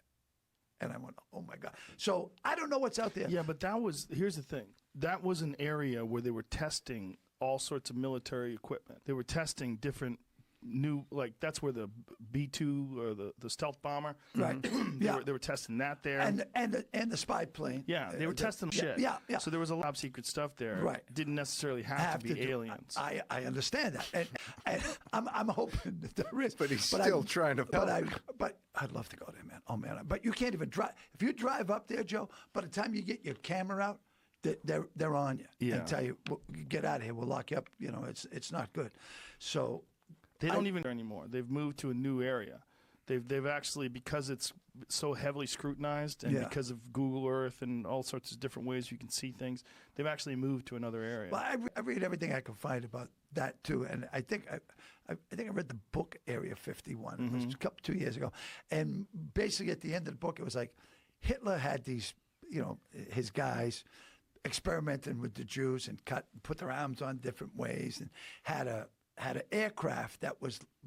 And I went, "Oh, my God." So I don't know what's out there. Yeah, but here's the thing. That was an area where they were testing all sorts of military equipment. They were testing different new, like that's where the B-2 or the stealth bomber, right? They were testing that there, and the spy plane. Yeah, they were testing shit. Yeah. So there was a lot of secret stuff there. Right. Didn't necessarily have to be aliens. I understand that, and I'm hoping that there is. But he's still trying to. But I'd love to go there, man. Oh man, but you can't even drive. If you drive up there, Joe, by the time you get your camera out, they're on you. Yeah. And tell you, well, get out of here. We'll lock you up. You know, it's not good. So. They don't even anymore. They've moved to a new area. They've actually, because it's so heavily scrutinized and because of Google Earth and all sorts of different ways you can see things, they've actually moved to another area. Well, I read everything I can find about that too, and I think I read the book Area 51. It was 2 years ago, and basically at the end of the book, it was like Hitler had these, his guys experimenting with the Jews and put their arms on different ways, and had an aircraft that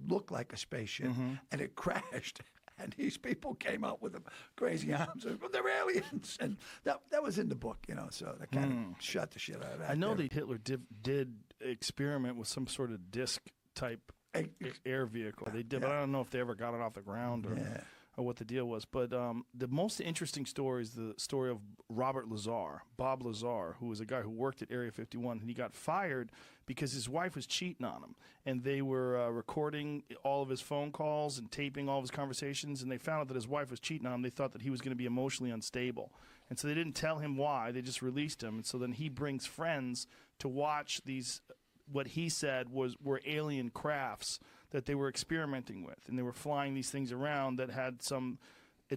looked like a spaceship, and it crashed. And these people came out with crazy arms. Well, they're aliens, and that was in the book, So that kind of shut the shit out of that. I know that Hitler did experiment with some sort of disc type air vehicle. They did, but I don't know if they ever got it off the ground or what the deal was. But the most interesting story is the story of Robert Lazar, Bob Lazar, who was a guy who worked at Area 51, and he got fired because his wife was cheating on him, and they were recording all of his phone calls and taping all of his conversations, and they found out that his wife was cheating on him. They thought that he was going to be emotionally unstable, and so they didn't tell him why. They just released him, and so then he brings friends to watch these, what he said were alien crafts that they were experimenting with, and they were flying these things around that had some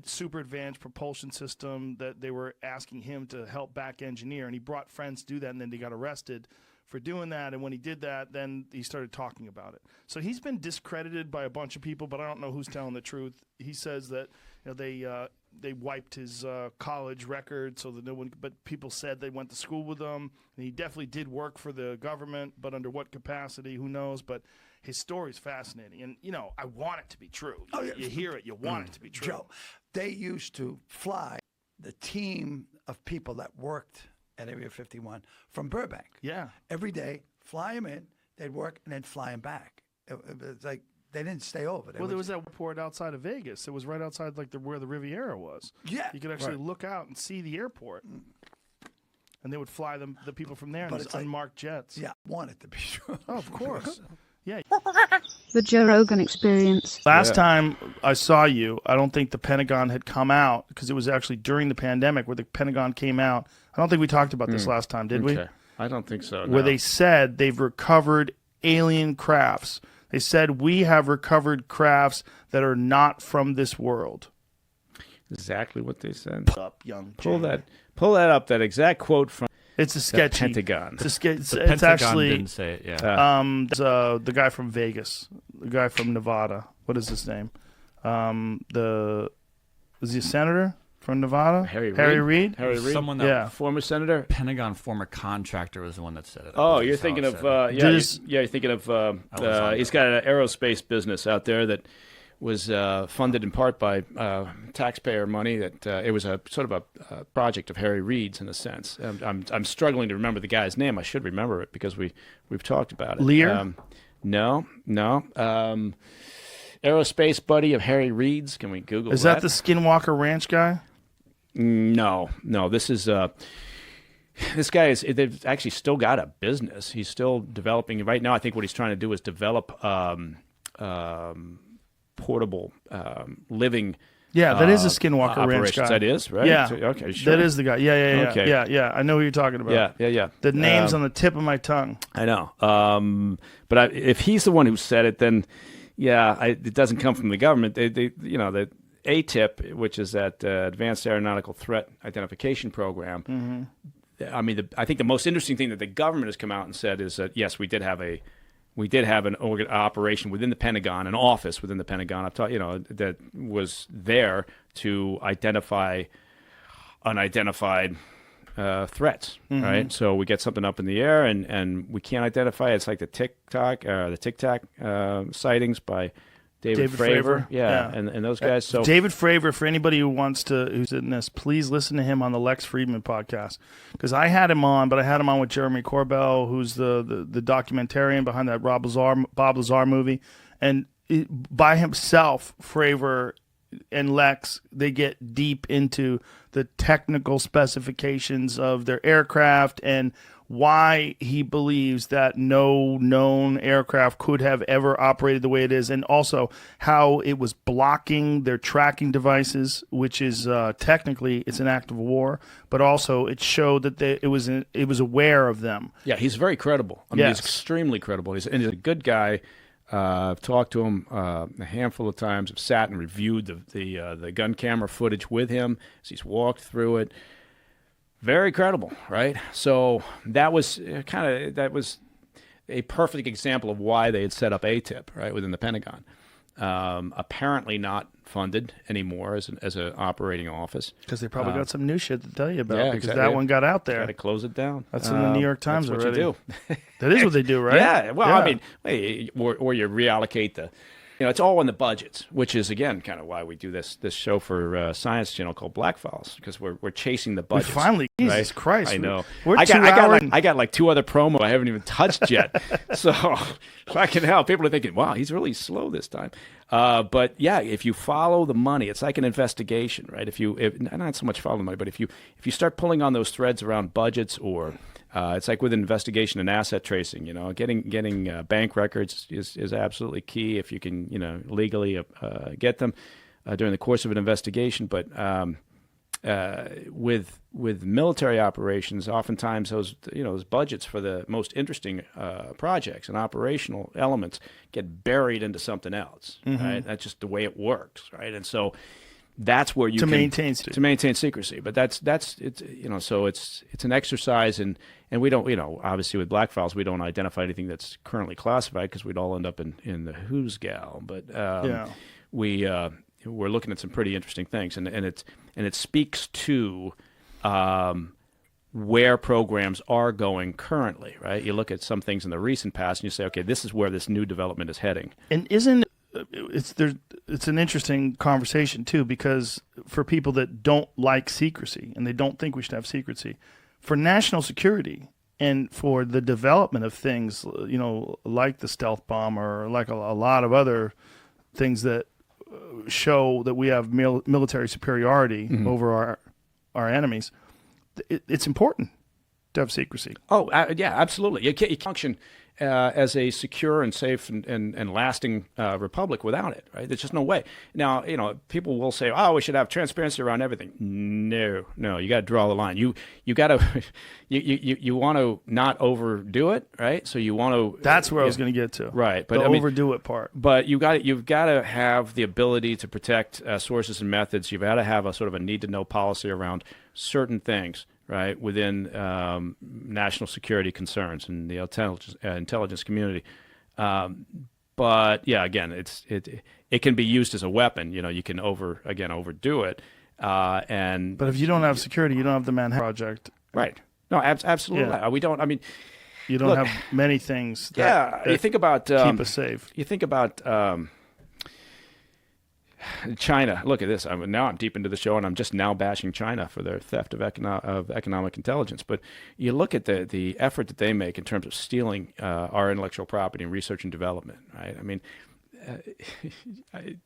super advanced propulsion system that they were asking him to help back engineer, and he brought friends to do that, and then they got arrested for doing that. And when he did that, then he started talking about it. So he's been discredited by a bunch of people, but I don't know who's telling the truth. He says that they wiped his college record so that no one, but people said they went to school with him, and he definitely did work for the government, but under what capacity, who knows. But his story is fascinating, and I want it to be true. You hear it, you want it to be true. Joe, they used to fly the team of people that worked at Area 51 from Burbank. Yeah. Every day, fly them in, they'd work, and then fly them back. It was like they didn't stay over. There was that airport outside of Vegas. It was right outside where the Riviera was. Yeah. You could actually look out and see the airport. And they would fly the people from there in these unmarked jets. Yeah, want it to be true. Oh, of course. Yeah. The Joe Rogan Experience. Last time I saw you, I don't think the Pentagon had come out, because it was actually during the pandemic where the Pentagon came out. I don't think we talked about this last time, did we? I don't think so. Where they said they've recovered alien crafts. They said, we have recovered crafts that are not from this world. Exactly what they said. Up, young pull that up. That exact quote from. It's a sketchy. Pentagon. It's Pentagon actually didn't say it. Yeah. The guy from Vegas, the guy from Nevada. What is his name? Was he a senator from Nevada? Harry Reid. Someone that former senator. Pentagon former contractor was the one that said it. Oh, you're thinking of you're thinking of he's got an aerospace business out there that was funded in part by taxpayer money. That it was a sort of a project of Harry Reid's in a sense. I'm struggling to remember the guy's name. I should remember it because we've talked about it. Lear? No. Aerospace buddy of Harry Reid's. Can we Google? Is that the Skinwalker Ranch guy? No. This is this guy is. They've actually still got a business. He's still developing right now. I think what he's trying to do is develop portable living Yeah, that is a Skinwalker Ranch guy. That is, right? Yeah. Okay, sure. That is the guy. Yeah. Okay. Yeah. I know who you're talking about. Yeah. The name's on the tip of my tongue. I know. But if he's the one who said it, then it doesn't come from the government. They the ATIP, which is that Advanced Aeronautical Threat Identification Program. Mm-hmm. I mean, I think the most interesting thing that the government has come out and said is that yes, we did have an operation within the Pentagon, an office within the Pentagon. That was there to identify unidentified threats. Mm-hmm. Right. So we get something up in the air and we can't identify it. It's like the Tic Tac sightings by David Fravor. Yeah. And those guys. So David Fravor, for anybody who's in this, please listen to him on the Lex Friedman podcast, because I had him on, but I had him on with Jeremy Corbell, who's the documentarian behind that Bob Lazar movie, and by himself, Fravor and Lex, they get deep into the technical specifications of their aircraft and why he believes that no known aircraft could have ever operated the way it is, and also how it was blocking their tracking devices, which is technically it's an act of war, but also it showed that it was aware of them. Yeah, he's very credible. I mean, Yes. he's extremely credible. He's a good guy. I've talked to him a handful of times. I've sat and reviewed the gun camera footage with him as he's walked through it. Very credible, right? So that was a perfect example of why they had set up ATIP, right, within the Pentagon. Apparently not funded anymore as an operating office. Because they probably got some new shit to tell you about, yeah, because exactly. that one got out there. Got to close it down. That's in the New York Times that's already. What you do. That is what they do, right? Yeah. Well, I mean, or you reallocate it's all in the budgets, which is again kind of why we do this show for Science Channel called Black Files, because we're chasing the budgets. Finally, right? Jesus Christ! I know. I got like 2 other promo I haven't even touched yet. So if I can help, people are thinking, wow, he's really slow this time. But yeah, if you follow the money, it's like an investigation, right? If not so much follow the money, but if you start pulling on those threads around budgets, or it's like with investigation and asset tracing, getting bank records is absolutely key if you can, legally get them during the course of an investigation. But with military operations, oftentimes those budgets for the most interesting projects and operational elements get buried into something else. Mm-hmm. Right? That's just the way it works, right? And so that's where you maintain secrecy. But that's it's so it's an exercise, and we don't obviously with Black Files we don't identify anything that's currently classified, because we'd all end up in the who's gal. But we're looking at some pretty interesting things, and it speaks to where programs are going currently, right? You look at some things in the recent past and you say, okay, this is where this new development is heading. And it's an interesting conversation too, because for people that don't like secrecy and they don't think we should have secrecy, for national security and for the development of things, like the stealth bomb or like a lot of other things that show that we have military superiority over our enemies, it's important to have secrecy. Oh, yeah, absolutely. You can't function as a secure and safe and lasting republic without it, right? There's just no way. Now, people will say, "Oh, we should have transparency around everything." No, you got to draw the line. You got to you want to not overdo it, right? So you want to. That's where I was going to get to. Right, but the overdo it part. But you've got to have the ability to protect sources and methods. You've got to have a sort of a need to know policy around certain things, right, within national security concerns and the intelligence community. But yeah, again, it can be used as a weapon. You can overdo it. But if you don't have security, you don't have the Manhattan Project. Right. No, absolutely. Yeah. We don't. I mean, you don't have many things. That you think about keep us safe. You think about. China. Look at this. Now I'm deep into the show, and I'm just now bashing China for their theft of economic intelligence. But you look at the effort that they make in terms of stealing our intellectual property and research and development. Right? I mean,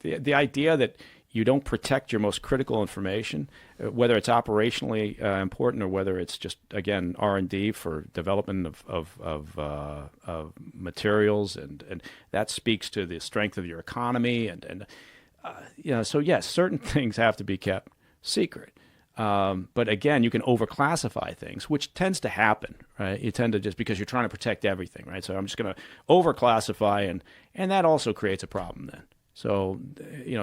the idea that you don't protect your most critical information, whether it's operationally important or whether it's just, again, R&D for development of materials, and that speaks to the strength of your economy and So yes, certain things have to be kept secret. But again, you can overclassify things, which tends to happen, right? You tend to just because you're trying to protect everything, right? So I'm just going to overclassify, and that also creates a problem then. So,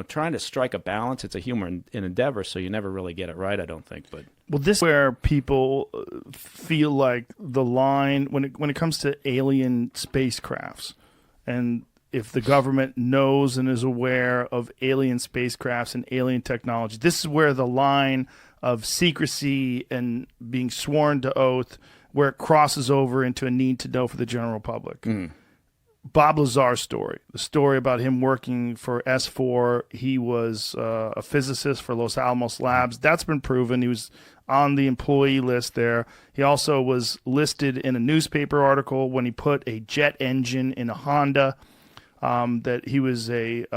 trying to strike a balance, it's a human endeavor, so you never really get it right, I don't think. But this is where people feel like the line, when it comes to alien spacecrafts, and if the government knows and is aware of alien spacecrafts and alien technology, this is where the line of secrecy and being sworn to oath, where it crosses over into a need to know for the general public. Bob Lazar's story, the story about him working for S4. He was a physicist for Los Alamos Labs. That's been proven. He was on the employee list there. He also was listed in a newspaper article when he put a jet engine in a Honda. That he was a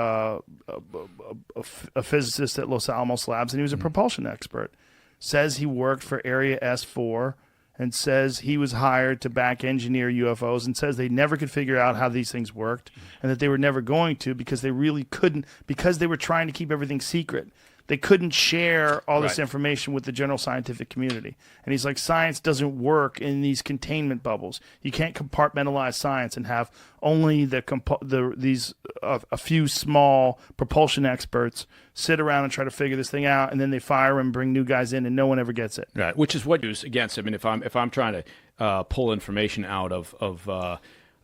physicist at Los Alamos Labs, and he was a propulsion expert. Says he worked for Area S4, and says he was hired to back engineer UFOs, and says they never could figure out how these things worked, and that they were never going to because they really couldn't, because they were trying to keep everything secret. They couldn't share all this information with the general scientific community. And he's like, science doesn't work in these containment bubbles. You can't compartmentalize science and have only a few small propulsion experts sit around and try to figure this thing out, and then they fire and bring new guys in, and no one ever gets it. Right, which is what you use against. I mean, if I'm trying to pull information out of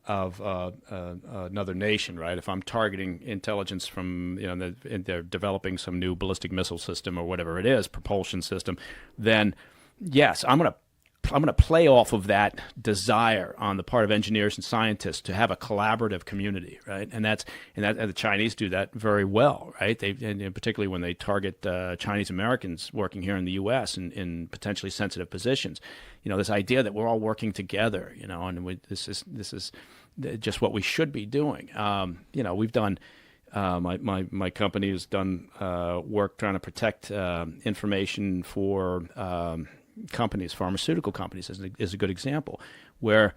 another nation, right? If I'm targeting intelligence from, they're developing some new ballistic missile system or whatever it is, propulsion system, then yes, I'm gonna play off of that desire on the part of engineers and scientists to have a collaborative community, right? And the Chinese do that very well, right? And particularly when they target Chinese Americans working here in the U.S. in potentially sensitive positions. This idea that we're all working together, and this is just what we should be doing. We've done. My company has done work trying to protect information for companies, pharmaceutical companies, is a good example, where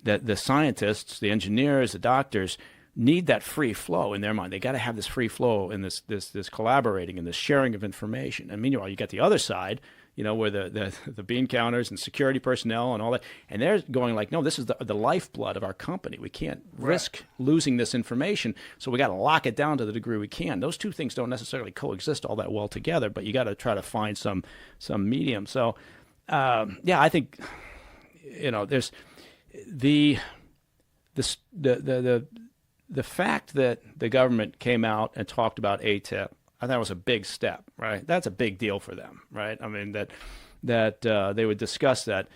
the scientists, the engineers, the doctors need that free flow in their mind. They got to have this free flow and this collaborating and this sharing of information. And meanwhile, you got the other side, where the bean counters and security personnel and all that, and they're going like, no, this is the lifeblood of our company. We can't risk losing this information, so we got to lock it down to the degree we can. Those two things don't necessarily coexist all that well together, but you got to try to find some medium. So, I think, there's the fact that the government came out and talked about ATIP, I thought it was a big step, right? That's a big deal for them, right? I mean, that they would discuss that.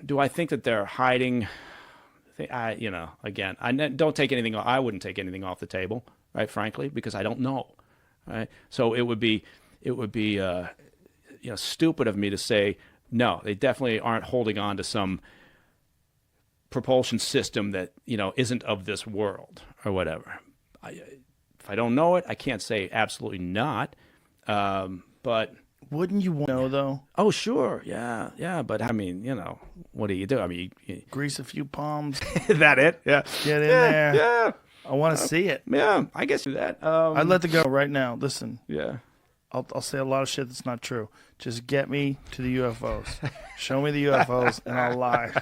Do I think that they're hiding? Again, I don't take anything. I wouldn't take anything off the table, right? Frankly, because I don't know, right? So it would be stupid of me to say no. They definitely aren't holding on to some propulsion system that isn't of this world or whatever. If I don't know it, I can't say absolutely not. But wouldn't you want to know though? Oh, sure, yeah. But I mean, what do you do? I mean, grease a few palms. Is that it? Yeah. Get in there. Yeah. I want to see it. Yeah, I guess do that. I'd let it go right now. Listen. Yeah. I'll say a lot of shit that's not true. Just get me to the UFOs. Show me the UFOs, and I'll lie.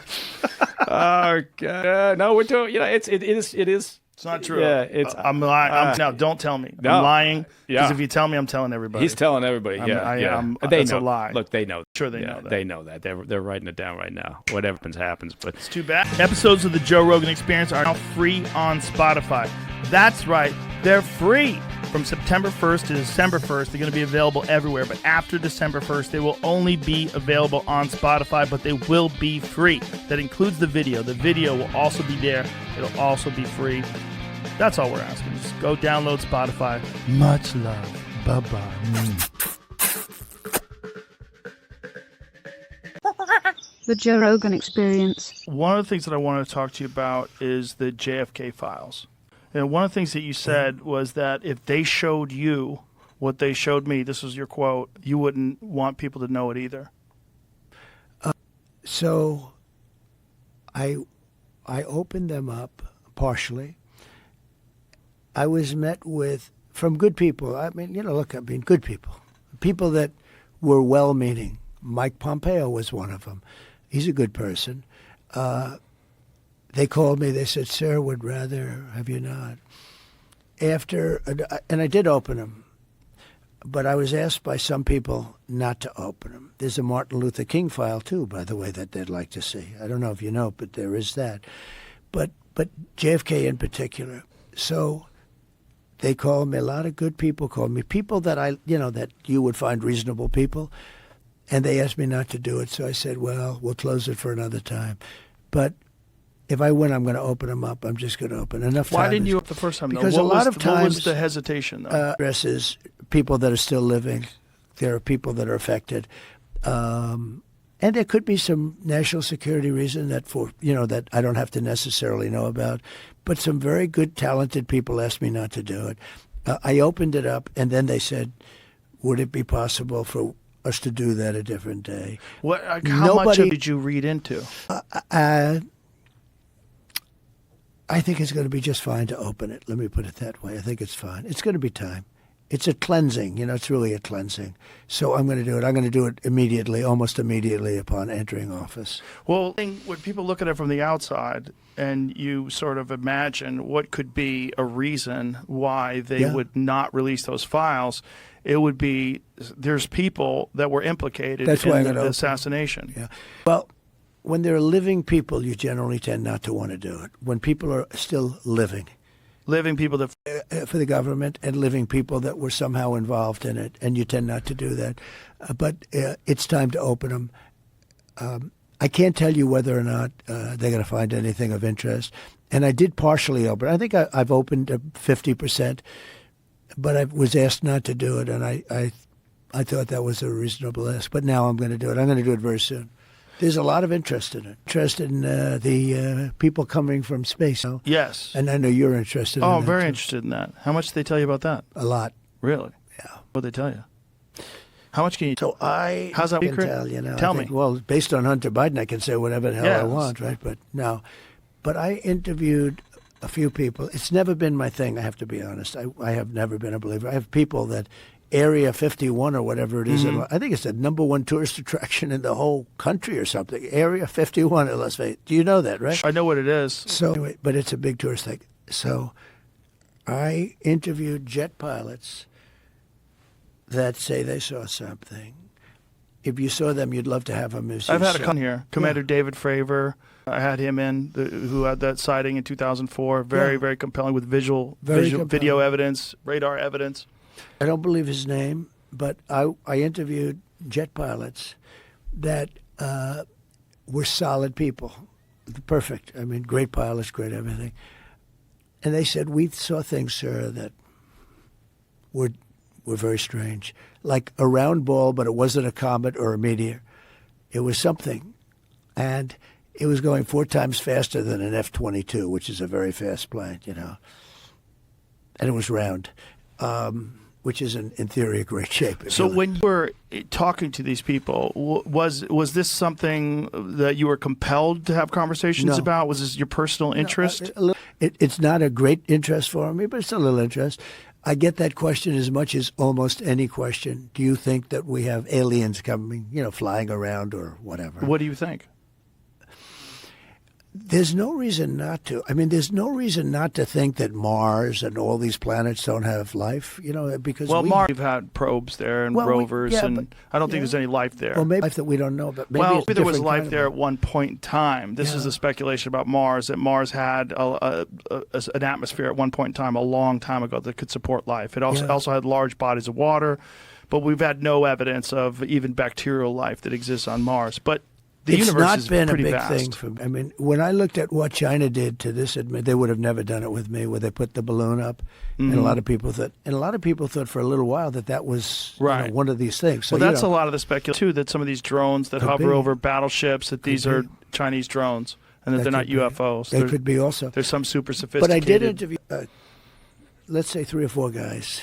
Oh God! No, we're doing. It is. It's not true. Yeah, I'm lying. Now, don't tell me. No. I'm lying. Yeah. Because if you tell me, I'm telling everybody. He's telling everybody. It's a lie. Look, they know. Sure, they know that. They know that. They're writing it down right now. Whatever happens. But it's too bad. Episodes of the Joe Rogan Experience are now free on Spotify. That's right. They're free. From September 1st to December 1st, they're going to be available everywhere. But after December 1st, they will only be available on Spotify, but they will be free. That includes the video. The video will also be there. It'll also be free. That's all we're asking. Just go download Spotify. Much love. Bye-bye. The Joe Rogan Experience. One of the things that I wanted to talk to you about is the JFK files. And one of the things that you said was that if they showed you what they showed me, this was your quote, you wouldn't want people to know it either. So I opened them up partially. I was met with, from good people. I mean, look, good people. People that were well-meaning. Mike Pompeo was one of them. He's a good person. They called me. They said, "Sir, would rather have you not." And I did open them. But I was asked by some people not to open them. There's a Martin Luther King file, too, by the way, that they'd like to see. I don't know if you know, but there is that. But JFK in particular. So they called me, a lot of good people called me, people that that you would find reasonable people. And they asked me not to do it. So I said, well, we'll close it for another time. But if I win, I'm going to open them up. I'm just going to open enough. Why didn't you open the first time? Because a lot of times, what was the hesitation? Though? Addresses people that are still living. There are people that are affected, and there could be some national security reason that that I don't have to necessarily know about. But some very good, talented people asked me not to do it. I opened it up, and then they said, "Would it be possible for us to do that a different day?" How much did you read into? I think it's going to be just fine to open it. Let me put it that way. I think it's fine. It's going to be time. It's a cleansing. It's really a cleansing. So I'm going to do it. I'm going to do it immediately, almost immediately upon entering office. Well, when people look at it from the outside and you sort of imagine what could be a reason why they would not release those files, it would be there's people that were implicated in the assassination. Yeah. Well, when there are living people, you generally tend not to want to do it. When people are still living people that for the government and living people that were somehow involved in it, and you tend not to do that. But it's time to open them. I can't tell you whether or not they're going to find anything of interest. And I did partially open. I think I've opened 50%, but I was asked not to do it, and I thought that was a reasonable ask. But now I'm going to do it. I'm going to do it very soon. There's a lot of interest in it. Interest in the people coming from space. Yes. And I know you're interested in that. Oh, I'm very interested in that. How much did they tell you about that? A lot. Really? Yeah. What did they tell you? How much can you tell? How's that secret? Tell me. Well, based on Hunter Biden, I can say whatever the hell I want, right? But I interviewed a few people. It's never been my thing, I have to be honest. I have never been a believer. I have people that Area 51 or whatever it is. Mm-hmm. I think it's the #1 tourist attraction in the whole country or something. Area 51 in Las Vegas. Do you know that, right? I know what it is. So, anyway, but it's a big tourist thing. So I interviewed jet pilots that say they saw something. If you saw them, you'd love to have them. I've had a come here. Commander David Fravor. I had him in, who had that sighting in 2004. Very compelling with video evidence, radar evidence. I don't believe his name, but I interviewed jet pilots that were solid people. Perfect. I mean, great pilots, great everything. And they said, we saw things, sir, that were very strange. Like a round ball, but it wasn't a comet or a meteor. It was something. And it was going 4 times faster than an F-22, which is a very fast plane, And it was round. Which is, in theory, a great shape. So when you were talking to these people, was this something that you were compelled to have conversations about? Was this your personal interest? It's not a great interest for me, but it's a little interest. I get that question as much as almost any question. Do you think that we have aliens coming, flying around or whatever? What do you think? There's no reason not to. I mean, there's no reason not to think that Mars and all these planets don't have life, because Mars, we've had probes there and rovers, and I don't think there's any life there. Well, maybe life that we don't know about. Maybe there was life there at one point in time. This is a speculation about Mars, that Mars had an atmosphere at one point in time, a long time ago, that could support life. It also had large bodies of water, but we've had no evidence of even bacterial life that exists on Mars. But it's not been a big thing for me. I mean, when I looked at what China did to this, they would have never done it with me, where they put the balloon up, and a lot of people thought for a little while that was one of these things. So, that's a lot of the speculation too, that some of these drones that hover over battleships, that these are Chinese drones, and that they're not UFOs. They could be also. There's some super sophisticated. But I did interview, let's say 3 or 4 guys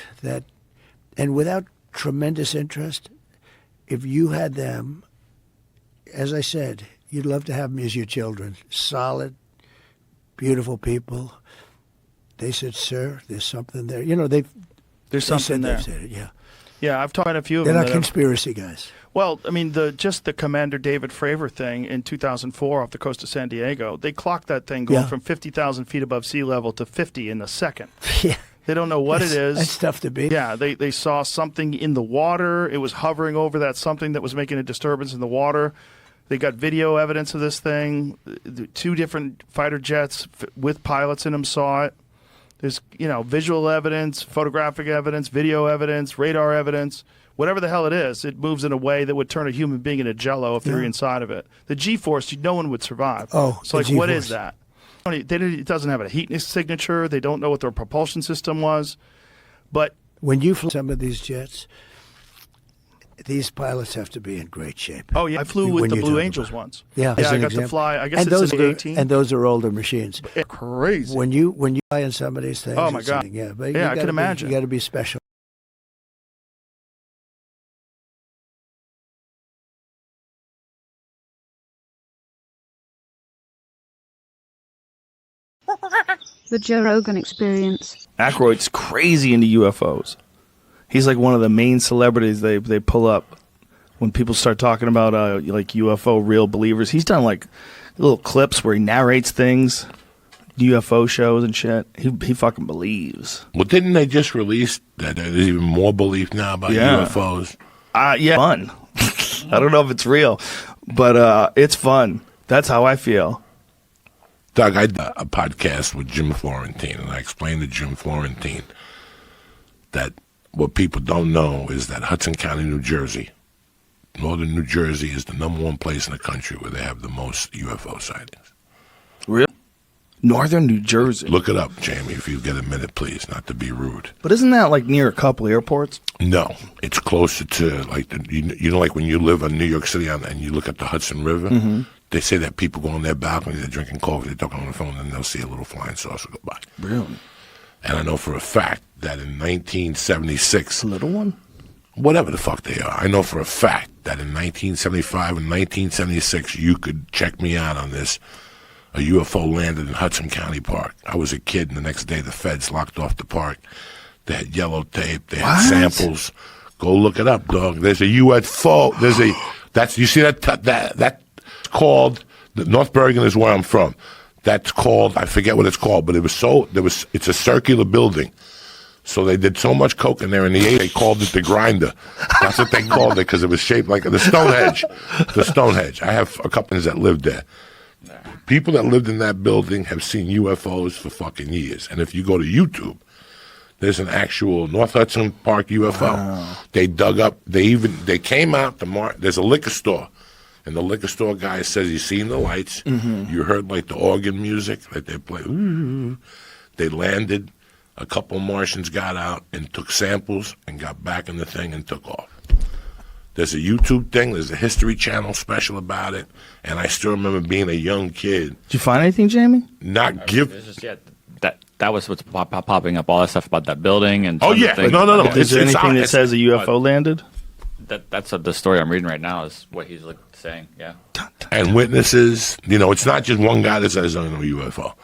and without tremendous interest, if you had them. As I said, you'd love to have them as your children. Solid, beautiful people. They said, "Sir, there's something there." There's something there. Said it, yeah. Yeah, I've talked to a few of They're them. not conspiracy guys. Well, I mean, just the Commander David Fravor thing in 2004 off the coast of San Diego, they clocked that thing going from 50,000 feet above sea level to 50 in a second. Yeah. They don't know what it is. That's tough to beat. Yeah, they saw something in the water. It was hovering over that something that was making a disturbance in the water. They got video evidence of this thing. 2 different fighter jets with pilots in them saw it. There's, visual evidence, photographic evidence, video evidence, radar evidence. Whatever the hell it is, it moves in a way that would turn a human being into jello if they were inside of it. The G-force, no one would survive. Oh, so like, what is that? It doesn't have a heat signature. They don't know what their propulsion system was. But when you fly some of these jets, these pilots have to be in great shape. Oh, yeah. I flew with the Blue Angels once. Yeah, I got to fly. I guess it's an A-18. And those are older machines. Crazy. When you fly in some of these things. Oh, my God. Yeah, I can imagine. You got to be special. The Joe Rogan Experience. Aykroyd's crazy into UFOs. He's like one of the main celebrities they pull up when people start talking about like UFO real believers. He's done like little clips where he narrates things, UFO shows and shit. He fucking believes. Well, didn't they just release that there's even more belief now about UFOs? Yeah, fun. I don't know if it's real, but it's fun. That's how I feel. Doug, I did a podcast with Jim Florentine, and I explained to Jim Florentine that what people don't know is that Hudson County, New Jersey, northern New Jersey, is the #1 place in the country where they have the most UFO sightings. Really? Northern New Jersey? Look it up, Jamie, if you get a minute, please, not to be rude. But isn't that like near a couple airports? No, it's closer to like, like when you live in New York City and you look at the Hudson River, they say that people go on their balcony, they're drinking coffee, they're talking on the phone, and they'll see a little flying saucer go by. Really? And I know for a fact that in 1976... A little one? Whatever the fuck they are. I know for a fact that in 1975 and 1976, you could check me out on this. A UFO landed in Hudson County Park. I was a kid, and the next day the feds locked off the park. They had yellow tape. They had samples. Go look it up, dog. There's a UFO. You see that's called, North Bergen is where I'm from. That's called, I forget what it's called, but it's a circular building. So they did so much coke in there in the 80s, they called it the grinder. That's what they called it, because it was shaped like the Stonehenge. The Stonehenge. I have a couple that lived there. People that lived in that building have seen UFOs for fucking years. And if you go to YouTube, there's an actual North Hudson Park UFO. Wow. They dug up, they came out to there's a liquor store. And the liquor store guy says he's seen the lights. You heard like the organ music that they play. They landed. A couple Martians got out and took samples and got back in the thing and took off. There's a YouTube thing. There's a History Channel special about it. And I still remember being a young kid. Did you find anything, Jamie? That was what's popping up. All that stuff about that building and. Oh yeah, no. Is there anything that says a UFO landed? That's the story I'm reading right now. Is what he's saying. Yeah. And witnesses. It's not just one guy that says I know UFO.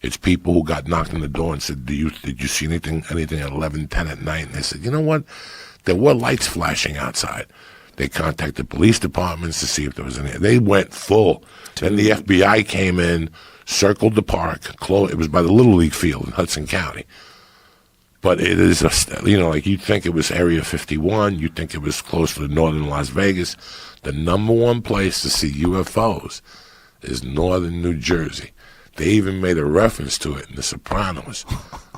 It's people who got knocked on the door and said, "Did you see anything at 11:10 at night?" And they said, "You know what? There were lights flashing outside." They contacted police departments to see if there was any. They went full. Then the FBI came in, circled the park. It was by the Little League field in Hudson County. But it is, like you'd think it was Area 51. You'd think it was close to northern Las Vegas. The #1 place to see UFOs is northern New Jersey. They even made a reference to it in The Sopranos.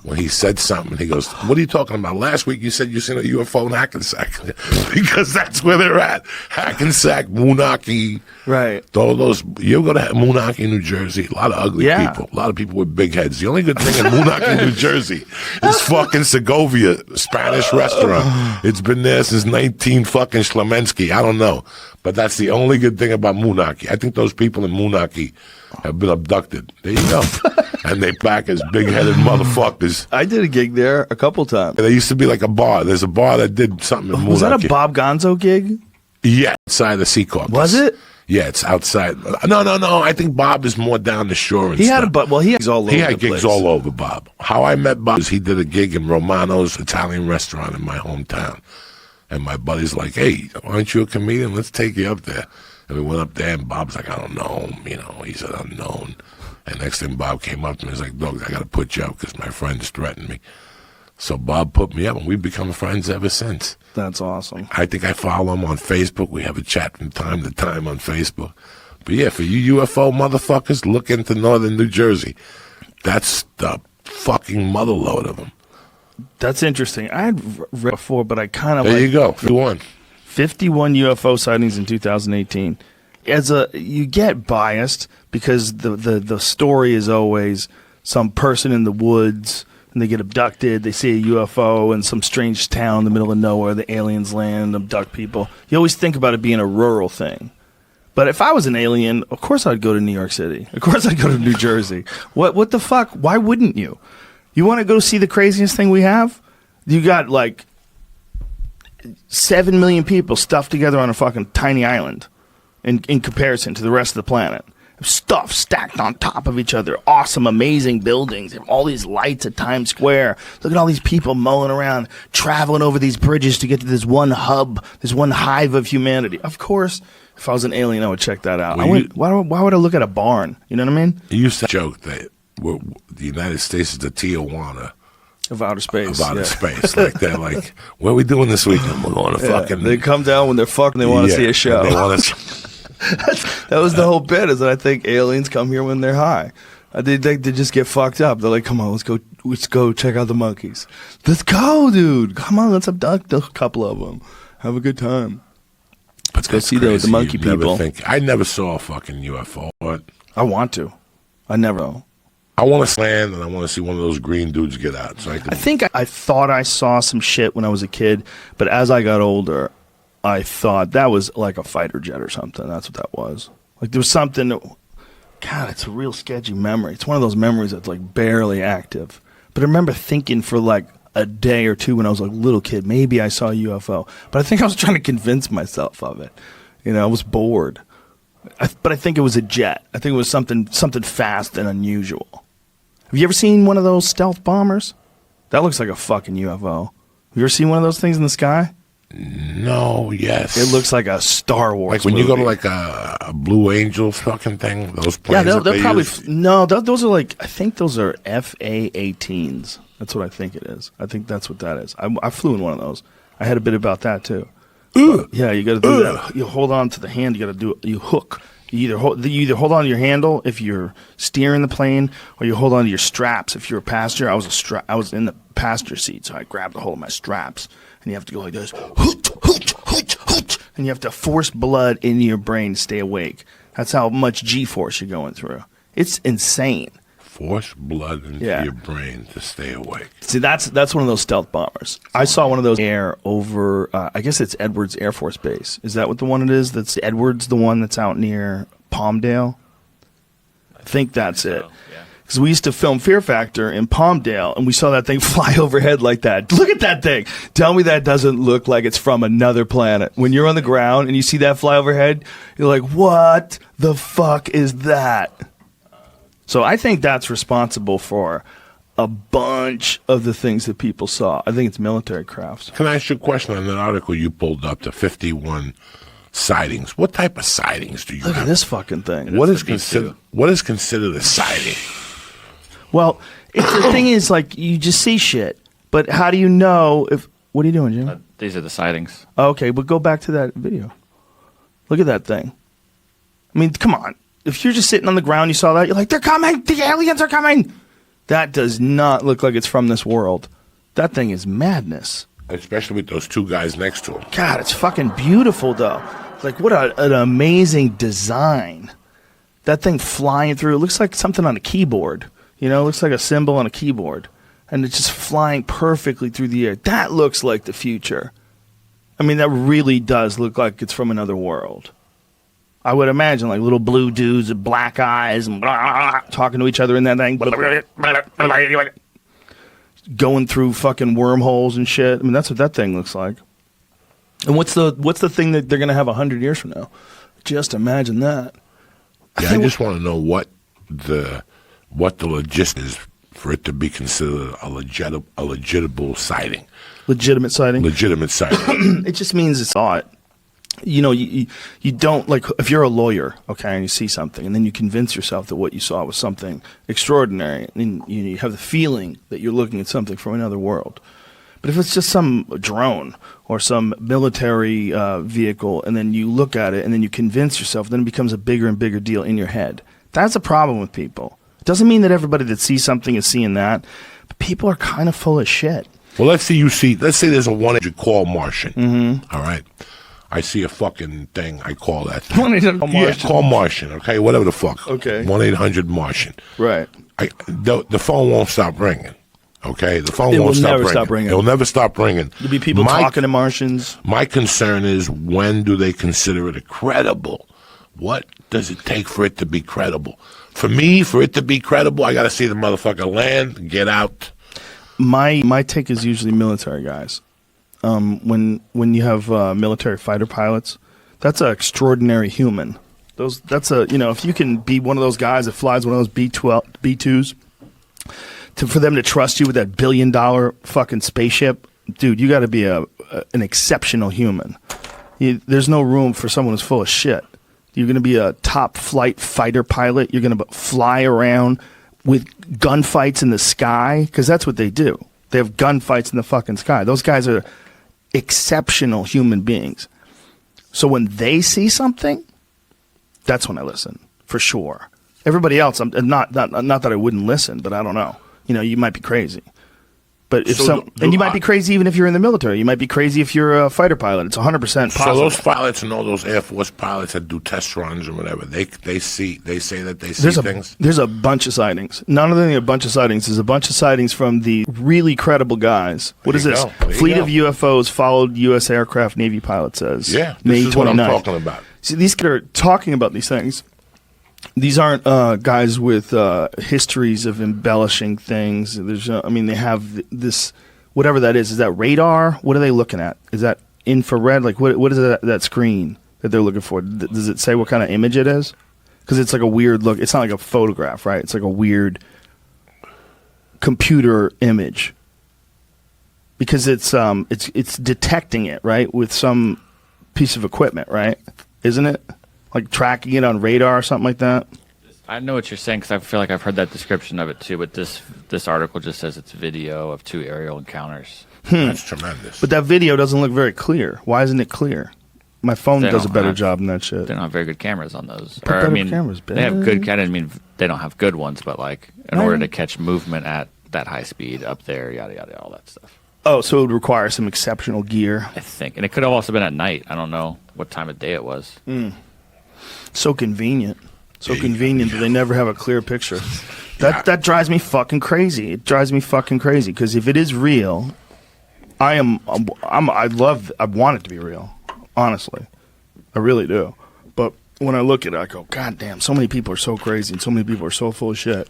When he said something, he goes, "What are you talking about? Last week you said you seen a UFO in Hackensack." Because that's where they're at. Hackensack, Moonachie. Right. All those. You go to Moonachie, New Jersey, a lot of ugly people. A lot of people with big heads. The only good thing in Moonachie, New Jersey is fucking Segovia, Spanish restaurant. It's been there since 19 fucking Schlemensky. I don't know. But that's the only good thing about Moonachie. I think those people in Moonachie have been abducted. There you go. And they back as big-headed motherfuckers. I did a gig there a couple times. There used to be like a bar. There's a bar that did something in Moonachie. Was that a Bob Gonzo gig? Yeah, inside the Sea Corp. Was it? Yeah, it's outside. No. I think Bob is more down the shore. And he stuff. had he had gigs all over. He had the gigs place. all over, Bob. How I met Bob is he did a gig in Romano's Italian restaurant in my hometown. And my buddy's like, hey, aren't you a comedian? Let's take you up there. And we went up there, and Bob's like, I don't know. He's an unknown. And next thing Bob came up to me, he's like, Doug, I got to put you up because my friends threatened me. So Bob put me up, and we've become friends ever since. That's awesome. I think I follow him on Facebook. We have a chat from time to time on Facebook. But yeah, for you UFO motherfuckers, look into northern New Jersey. That's the fucking motherload of them. That's interesting. I had read before, but I kind of There you go. 51 UFO sightings in 2018. You get biased because the story is always some person in the woods and they get abducted. They see a UFO in some strange town in the middle of nowhere. The aliens land and abduct people. You always think about it being a rural thing. But if I was an alien, of course I'd go to New York City. Of course I'd go to New Jersey. What the fuck? Why wouldn't you? You want to go see the craziest thing we have? You got like 7 million people stuffed together on a fucking tiny island in comparison to the rest of the planet. Stuff stacked on top of each other. Awesome, amazing buildings. All these lights at Times Square. Look at all these people mulling around, traveling over these bridges to get to this one hub, this one hive of humanity. Of course, if I was an alien, I would check that out. Why would I look at a barn? You know what I mean? You used to joke that the United States is the Tijuana of outer space. Space. Like they're like, what are we doing this weekend? We're going to fucking... They come down when they're fucking, they want to see a show. They want that was the whole bit, is that I think aliens come here when they're high. They just get fucked up. They're like, come on, let's go check out the monkeys. Let's go, dude. Come on, let's abduct a couple of them. Have a good time. Let's go see the monkey people. I never saw a fucking UFO. But I want to. I never. I want to land and I want to see one of those green dudes get out. So I think I thought I saw some shit when I was a kid, but as I got older, I thought that was like a fighter jet or something. That's what that was. Like there was something. God, it's a real sketchy memory. It's one of those memories that's like barely active. But I remember thinking for like a day or two when I was like a little kid, maybe I saw a UFO. But I think I was trying to convince myself of it. I was bored. But I think it was a jet. I think it was something fast and unusual. Have you ever seen one of those stealth bombers? That looks like a fucking UFO. Have you ever seen one of those things in the sky? No, yes. It looks like a Star Wars Like when movie. you go to like a Blue Angel fucking thing, those planes. Yeah, they're probably... No, those are like... I think those are FA-18s. That's what I think it is. I think that's what that is. I flew in one of those. I had a bit about that too. Yeah, you got to do that. You hold on to the hand. You got to do it. You hook. You either hold on to your handle if you're steering the plane, or you hold on to your straps if you're a passenger. I was in the passenger seat, so I grabbed a hold of my straps, and you have to go like this, and you have to force blood into your brain to stay awake. That's how much G-force you're going through. It's insane. Force blood into your brain to stay awake. See, that's one of those stealth bombers. I saw one of those air over, I guess it's Edwards Air Force Base. Is that what the one it is? That's Edwards, the one that's out near Palmdale? I think that's it. Because we used to film Fear Factor in Palmdale, and we saw that thing fly overhead like that. Look at that thing. Tell me that doesn't look like it's from another planet. When you're on the ground and you see that fly overhead, you're like, what the fuck is that? So I think that's responsible for a bunch of the things that people saw. I think it's military crafts. Can I ask you a question on that article you pulled up, the 51 sightings? What type of sightings do you have? Look at this fucking thing. What is considered a sighting? Well, the thing is, like, you just see shit. But how do you know if... What are you doing, Jim? These are the sightings. Okay, but go back to that video. Look at that thing. I mean, come on. If you're just sitting on the ground, you saw that, you're like, they're coming! The aliens are coming! That does not look like it's from this world. That thing is madness. Especially with those two guys next to him. God, it's fucking beautiful, though. Like, what an amazing design. That thing flying through, it looks like something on a keyboard. You know, it looks like a symbol on a keyboard. And it's just flying perfectly through the air. That looks like the future. I mean, that really does look like it's from another world. I would imagine, like, little blue dudes with black eyes and blah, talking to each other in that thing. Going through fucking wormholes and shit. I mean, that's what that thing looks like. And what's the thing that they're going to have 100 years from now? Just imagine that. Yeah, I just want to know what the logistics is for it to be considered a legitimate sighting. Legitimate sighting? Legitimate sighting. It just means it's odd. You know, you don't, like, if you're a lawyer, okay, and you see something, and then you convince yourself that what you saw was something extraordinary, and you have the feeling that you're looking at something from another world. But if it's just some drone or some military vehicle, and then you look at it, and then you convince yourself, then it becomes a bigger and bigger deal in your head. That's a problem with people. It doesn't mean that everybody that sees something is seeing that, but people are kind of full of shit. Well, let's say there's a 1-800 call Martian. Mm-hmm. All right. I see a fucking thing. I call that thing. 1-800 Martian. Yeah, call Martian. Okay, whatever the fuck. Okay. 1-800 Martian. Right. The phone won't stop ringing. Okay, the phone won't stop ringing. It will never stop ringing. There'll be people talking to Martians. My concern is, when do they consider it credible? What does it take for it to be credible? For me, for it to be credible, I got to see the motherfucker land, get out. My take is usually military guys. When you have military fighter pilots, that's an extraordinary human. If you can be one of those guys that flies one of those B-2s, for them to trust you with that $1 billion fucking spaceship, dude, you got to be an exceptional human. There's no room for someone who's full of shit. You're going to be a top flight fighter pilot. You're going to fly around with gunfights in the sky, because that's what they do. They have gunfights in the fucking sky. Those guys are exceptional human beings. So when they see something, that's when I listen, for sure. Everybody else, I'm not that I wouldn't listen, but I don't know. You know, you might be crazy. But and you might be crazy even if you're in the military. You might be crazy if you're a fighter pilot. It's 100% possible. So those pilots and all those Air Force pilots that do test runs or whatever, they say that they see things. There's a bunch of sightings. Not only a bunch of sightings, there's a bunch of sightings from the really credible guys. What is this? Fleet of UFOs followed U.S. aircraft Navy pilot says. Yeah, May this is what I'm 29th. talking about. See, these guys are talking about these things. These aren't guys with histories of embellishing things. They have this, whatever that is. Is that radar? What are they looking at? Is that infrared? Like, what is that screen that they're looking for? Does it say what kind of image it is? Because it's like a weird look. It's not like a photograph, right? It's like a weird computer image. Because it's detecting it, right, with some piece of equipment, right? Isn't it? Like tracking it on radar or something like that? I know what you're saying, because I feel like I've heard that description of it too, but this article just says it's video of 2 aerial encounters. That's tremendous. But that video doesn't look very clear. Why isn't it clear? My phone does a better job than that shit. They don't have very good cameras on those. Cameras, they have good. I didn't mean they don't have good ones, but like in order to catch movement at that high speed up there, yada yada, all that stuff. Oh, so it would require some exceptional gear. I think, and it could have also been at night. I don't know what time of day it was. So convenient. So convenient that they never have a clear picture. That drives me fucking crazy. It drives me fucking crazy, because if it is real, I want it to be real. Honestly, I really do. But when I look at it, I go, God damn, so many people are so crazy and so many people are so full of shit.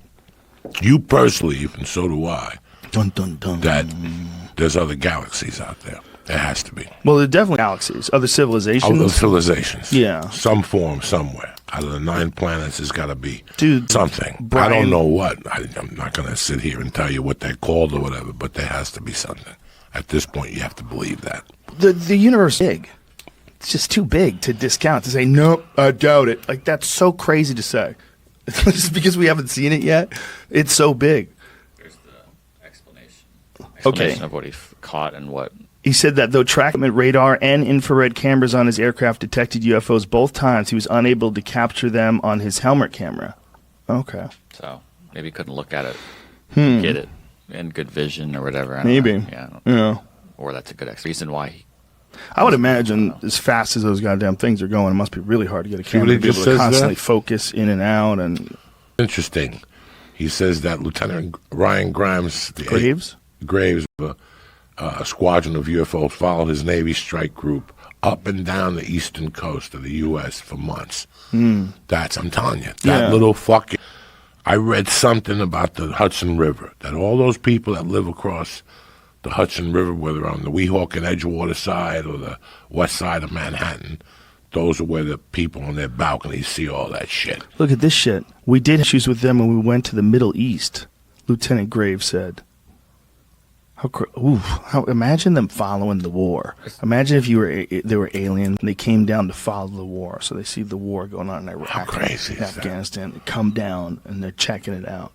You personally, and so do I, dun, dun, dun. that there's other galaxies out there. There has to be. Well, there are definitely galaxies, other civilizations. Other civilizations. Yeah. Some form, somewhere. Out of the 9 planets, there's got to be something. Brian, I don't know what. I'm not going to sit here and tell you what they're called or whatever, but there has to be something. At this point, you have to believe that. The universe is big. It's just too big to discount, to say, nope, I doubt it. Like, that's so crazy to say. Just because we haven't seen it yet, it's so big. There's the explanation of what he caught and what. He said that though tracking radar and infrared cameras on his aircraft detected UFOs both times, he was unable to capture them on his helmet camera. Okay. So maybe he couldn't look at it, get it in good vision or whatever. I don't maybe. know. Yeah. Or that's a good reason why. I would imagine as fast as those goddamn things are going, it must be really hard to get a camera to be able to constantly focus in and out. And interesting. He says that Lieutenant Ryan Graves, a squadron of UFOs followed his Navy strike group up and down the eastern coast of the U.S. for months. I'm telling you, that little fucking. I read something about the Hudson River, that all those people that live across the Hudson River, whether on the Weehawken and Edgewater side or the west side of Manhattan, Those are where the people on their balconies see all that shit. Look at this shit. We did issues with them when we went to the Middle East, Lieutenant Graves said. Imagine them following the war. Imagine if they were aliens and they came down to follow the war. So they see the war going on in Iraq, How crazy is Afghanistan. They come down and they're checking it out.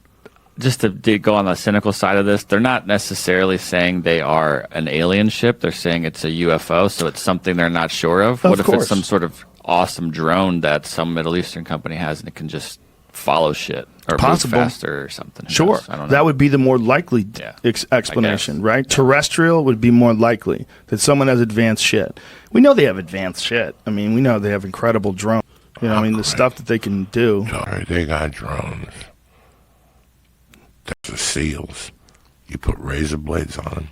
Just to go on the cynical side of this, they're not necessarily saying they are an alien ship. They're saying it's a UFO, so it's something they're not sure of. What if it's some sort of awesome drone that some Middle Eastern company has and it can just follow shit or move faster or something? Sure. I don't know. That would be the more likely explanation, right? Yeah. Terrestrial would be more likely that someone has advanced shit. We know they have advanced shit. I mean, we know they have incredible drones. You know, the stuff that they can do. Sorry, they got drones. That's the SEALs. You put razor blades on them,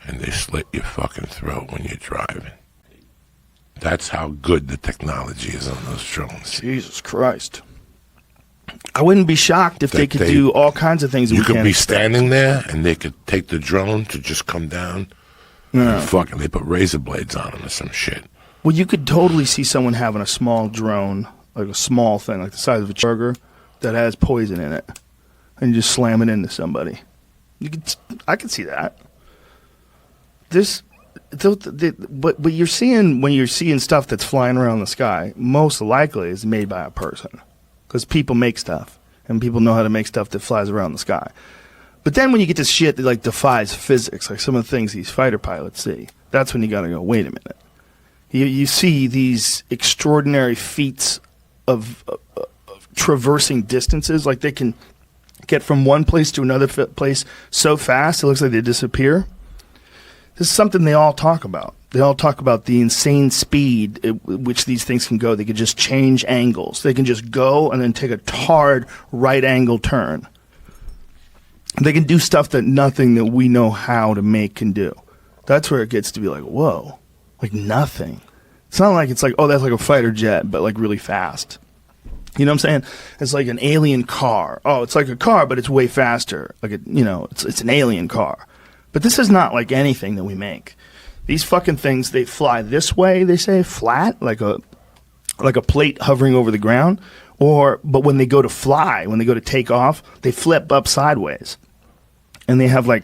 and they slit your fucking throat when you're driving. That's how good the technology is on those drones. Jesus Christ. I wouldn't be shocked if they could do all kinds of things. You could be standing there, and they could take the drone to just come down, and fucking they put razor blades on them or some shit. Well, you could totally see someone having a small drone, like a small thing, like the size of a burger, that has poison in it. And you just slam it into somebody. I could see that. But you're seeing, when you're seeing stuff that's flying around the sky, most likely is made by a person, because people make stuff and people know how to make stuff that flies around the sky. But then when you get this shit that like defies physics, like some of the things these fighter pilots see, that's when you got to go, wait a minute. You see these extraordinary feats of traversing distances, like they can get from one place to another place so fast it looks like they disappear. This is something they all talk about. They all talk about the insane speed at which these things can go. They can just change angles. They can just go and then take a hard right angle turn. They can do stuff that nothing that we know how to make can do. That's where it gets to be like, whoa, like nothing. It's not like it's like, oh, that's like a fighter jet, but like really fast. You know what I'm saying? It's like an alien car. Oh, it's like a car, but it's way faster. Like it's an alien car. But this is not like anything that we make. These fucking things, they fly this way, they say, flat, like a plate hovering over the ground. But when they go to fly, when they go to take off, they flip up sideways. And they have like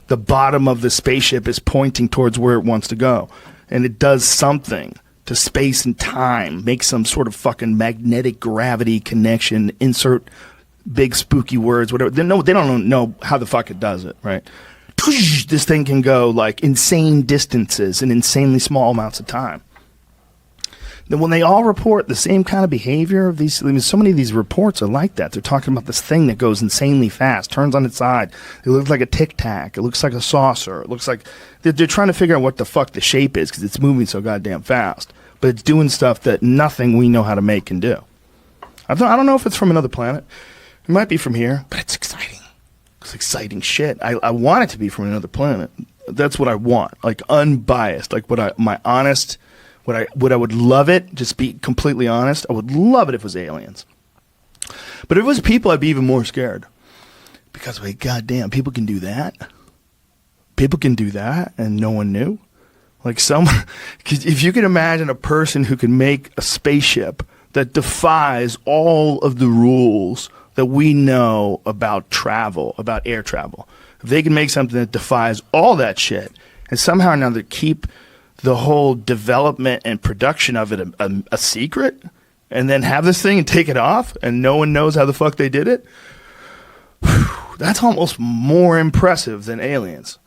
the bottom of the spaceship is pointing towards where it wants to go. And it does something to space and time, make some sort of fucking magnetic gravity connection, insert big spooky words, whatever. They don't know how the fuck it does it, right? This thing can go like insane distances in insanely small amounts of time. Then when they all report the same kind of behavior of these, I mean, so many of these reports are like that. They're talking about this thing that goes insanely fast, turns on its side. It looks like a Tic Tac. It looks like a saucer. It looks like they're trying to figure out what the fuck the shape is because it's moving so goddamn fast. But it's doing stuff that nothing we know how to make can do. I don't know if it's from another planet. It might be from here, but it's exciting. It's exciting shit. I want it to be from another planet. That's what I want, like unbiased, like what I would love it. Just be completely honest. I would love it if it was aliens. But if it was people, I'd be even more scared because wait, goddamn, people can do that. People can do that, and no one knew. Like if you can imagine a person who can make a spaceship that defies all of the rules that we know about travel, about air travel. If they can make something that defies all that shit and somehow or another keep the whole development and production of it a secret and then have this thing and take it off and no one knows how the fuck they did it, that's almost more impressive than aliens.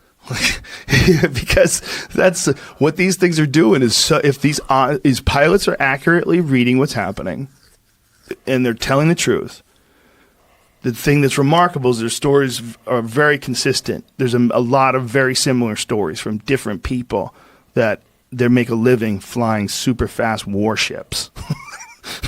Because that's what these things are doing is so if these pilots are accurately reading what's happening and they're telling the truth, the thing that's remarkable is their stories are very consistent. There's a lot of very similar stories from different people that they make a living flying super fast warships.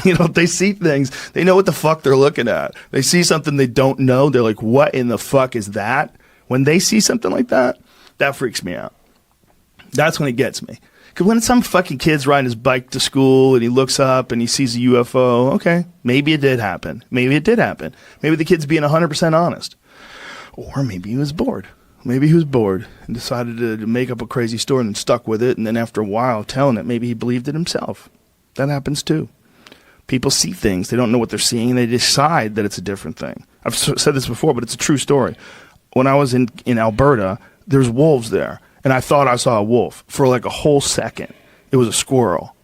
You know, they see things, they know what the fuck they're looking at. They see something they don't know, they're like, what in the fuck is that? When they see something like that, that freaks me out. That's when it gets me. Because when some fucking kid's riding his bike to school and he looks up and he sees a UFO, okay, maybe it did happen. Maybe it did happen. Maybe the kid's being 100% honest. Or maybe he was bored. Maybe he was bored and decided to make up a crazy story and stuck with it. And then after a while telling it, maybe he believed it himself. That happens too. People see things. They don't know what they're seeing, and they decide that it's a different thing. I've said this before, but it's a true story. When I was in Alberta, there's wolves there, and I thought I saw a wolf for like a whole second. It was a squirrel.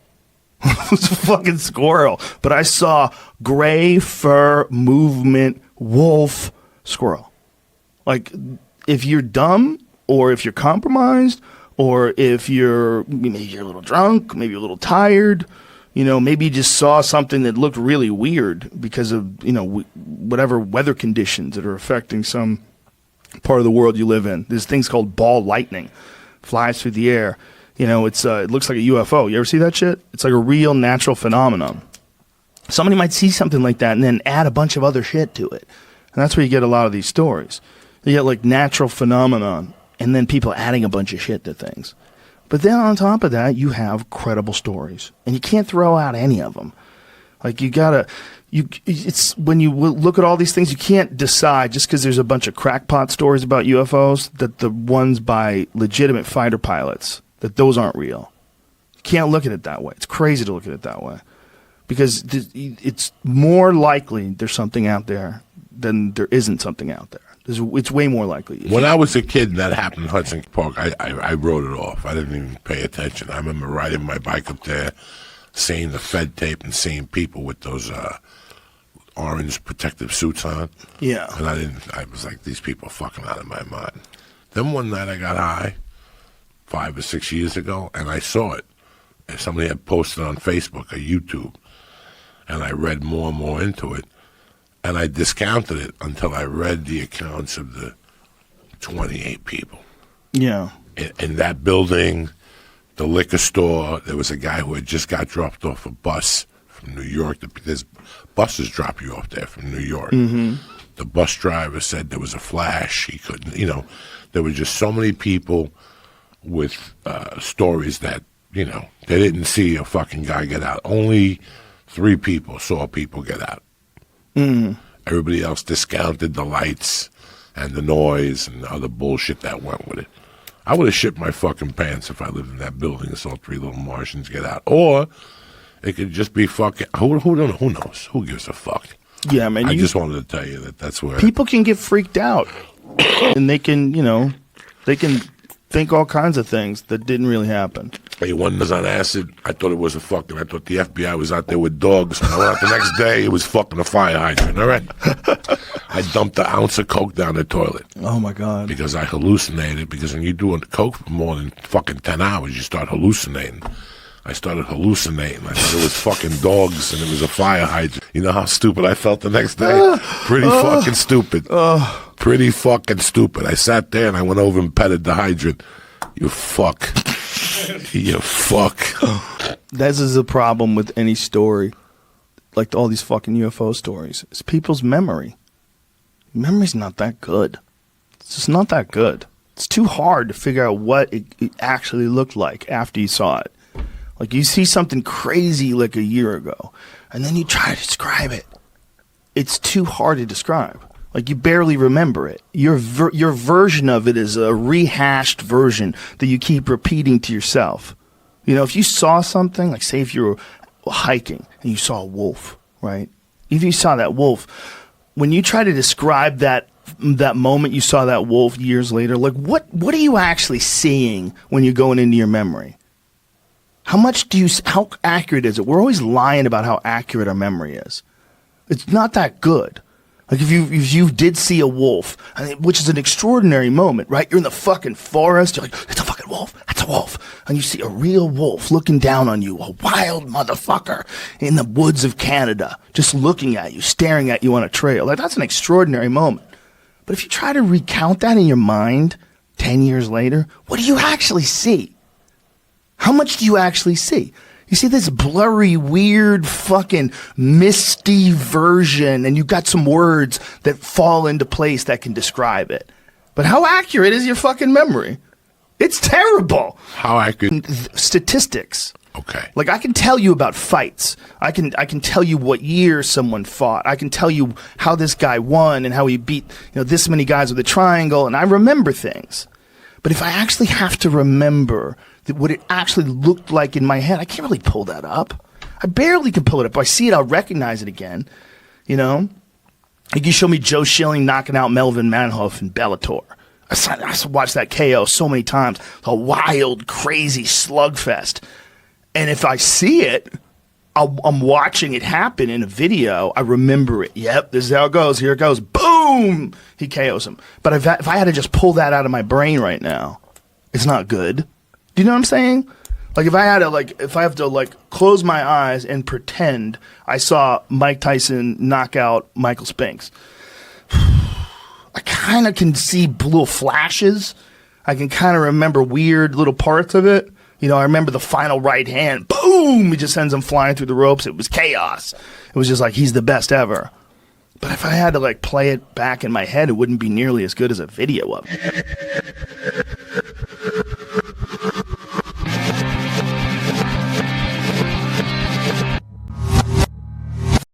It was a fucking squirrel. But I saw gray fur movement wolf squirrel. Like, if you're dumb, or if you're compromised, or if maybe you're a little drunk, maybe you're a little tired, maybe you just saw something that looked really weird because of, whatever weather conditions that are affecting some part of the world you live in. There's things called ball lightning, flies through the air. It looks like a UFO. You ever see that shit? It's like a real natural phenomenon. Somebody might see something like that and then add a bunch of other shit to it. And that's where you get a lot of these stories. You get like natural phenomenon and then people adding a bunch of shit to things. But then on top of that, you have credible stories. And you can't throw out any of them. Like it's when you look at all these things, you can't decide just because there's a bunch of crackpot stories about UFOs that the ones by legitimate fighter pilots, that those aren't real. You can't look at it that way. It's crazy to look at it that way. Because it's more likely there's something out there than there isn't something out there. It's way more likely. When I was a kid and that happened in Hudson Park, I wrote it off. I didn't even pay attention. I remember riding my bike up there, seeing the Fed tape and seeing people with those orange protective suits on. Yeah. And I was like, these people are fucking out of my mind. Then one night I got high, 5 or 6 years ago, and I saw it. And somebody had posted on Facebook or YouTube. And I read more and more into it. And I discounted it until I read the accounts of the 28 people. Yeah. In that building, the liquor store, there was a guy who had just got dropped off a bus from New York. There's buses drop you off there from New York. Mm-hmm. The bus driver said there was a flash. He couldn't, there were just so many people with stories that, they didn't see a fucking guy get out. Only 3 people saw people get out. Mm. Everybody else discounted the lights and the noise and the other bullshit that went with it. I would have shit my fucking pants if I lived in that building and saw 3 little Martians get out. Or it could just be fucking, who knows? Who gives a fuck? Yeah, man. I just wanted to tell you that's where people can get freaked out, and they can, they can think all kinds of things that didn't really happen. Hey, one was on acid. I thought it was I thought the FBI was out there with dogs. When I went out the next day, it was fucking a fire hydrant, all right? I dumped an ounce of coke down the toilet. Oh, my God. Because I hallucinated. Because when you do coke for more than fucking 10 hours, you start hallucinating. I started hallucinating. I thought it was fucking dogs and it was a fire hydrant. You know how stupid I felt the next day? Pretty fucking stupid. Pretty fucking stupid. I sat there and I went over and petted the hydrant. You fuck. You fuck. This is a problem with any story, like all these fucking UFO stories. It's people's memory. Memory's not that good. It's just not that good. It's too hard to figure out what it actually looked like after you saw it. Like you see something crazy like a year ago, and then you try to describe it. It's too hard to describe. Like you barely remember it. Your version of it is a rehashed version that you keep repeating to yourself. If you saw something, like say if you were hiking and you saw a wolf, right? If you saw that wolf, when you try to describe that moment you saw that wolf years later, like what are you actually seeing when you're going into your memory? How accurate is it? We're always lying about how accurate our memory is. It's not that good. Like if you did see a wolf, which is an extraordinary moment, right? You're in the fucking forest. You're like, it's a fucking wolf. That's a wolf. And you see a real wolf looking down on you, a wild motherfucker in the woods of Canada, just looking at you, staring at you on a trail. Like that's an extraordinary moment. But if you try to recount that in your mind 10 years later, what do you actually see? How much do you actually see? You see this blurry, weird, fucking misty version, and you've got some words that fall into place that can describe it. But how accurate is your fucking memory? It's terrible. How accurate? Statistics. Okay. Like I can tell you about fights. I can tell you what year someone fought. I can tell you how this guy won and how he beat this many guys with a triangle, and I remember things. But if I actually have to remember what it actually looked like in my head, I can't really pull that up. I barely can pull it up. If I see it, I'll recognize it again. You know? Like you show me Joe Schilling knocking out Melvin Manhoef in Bellator. I watched that KO so many times. A wild, crazy slugfest. And if I see it, I'm watching it happen in a video. I remember it. Yep, this is how it goes. Here it goes. Boom! He KOs him. But if I had to just pull that out of my brain right now, it's not good. Do you know what I'm saying? Like if I have to close my eyes and pretend I saw Mike Tyson knock out Michael Spinks. I kind of can see little flashes. I can kind of remember weird little parts of it. You know, I remember the final right hand. Boom! He just sends him flying through the ropes. It was chaos. It was just like, he's the best ever. But if I had to play it back in my head, it wouldn't be nearly as good as a video of it.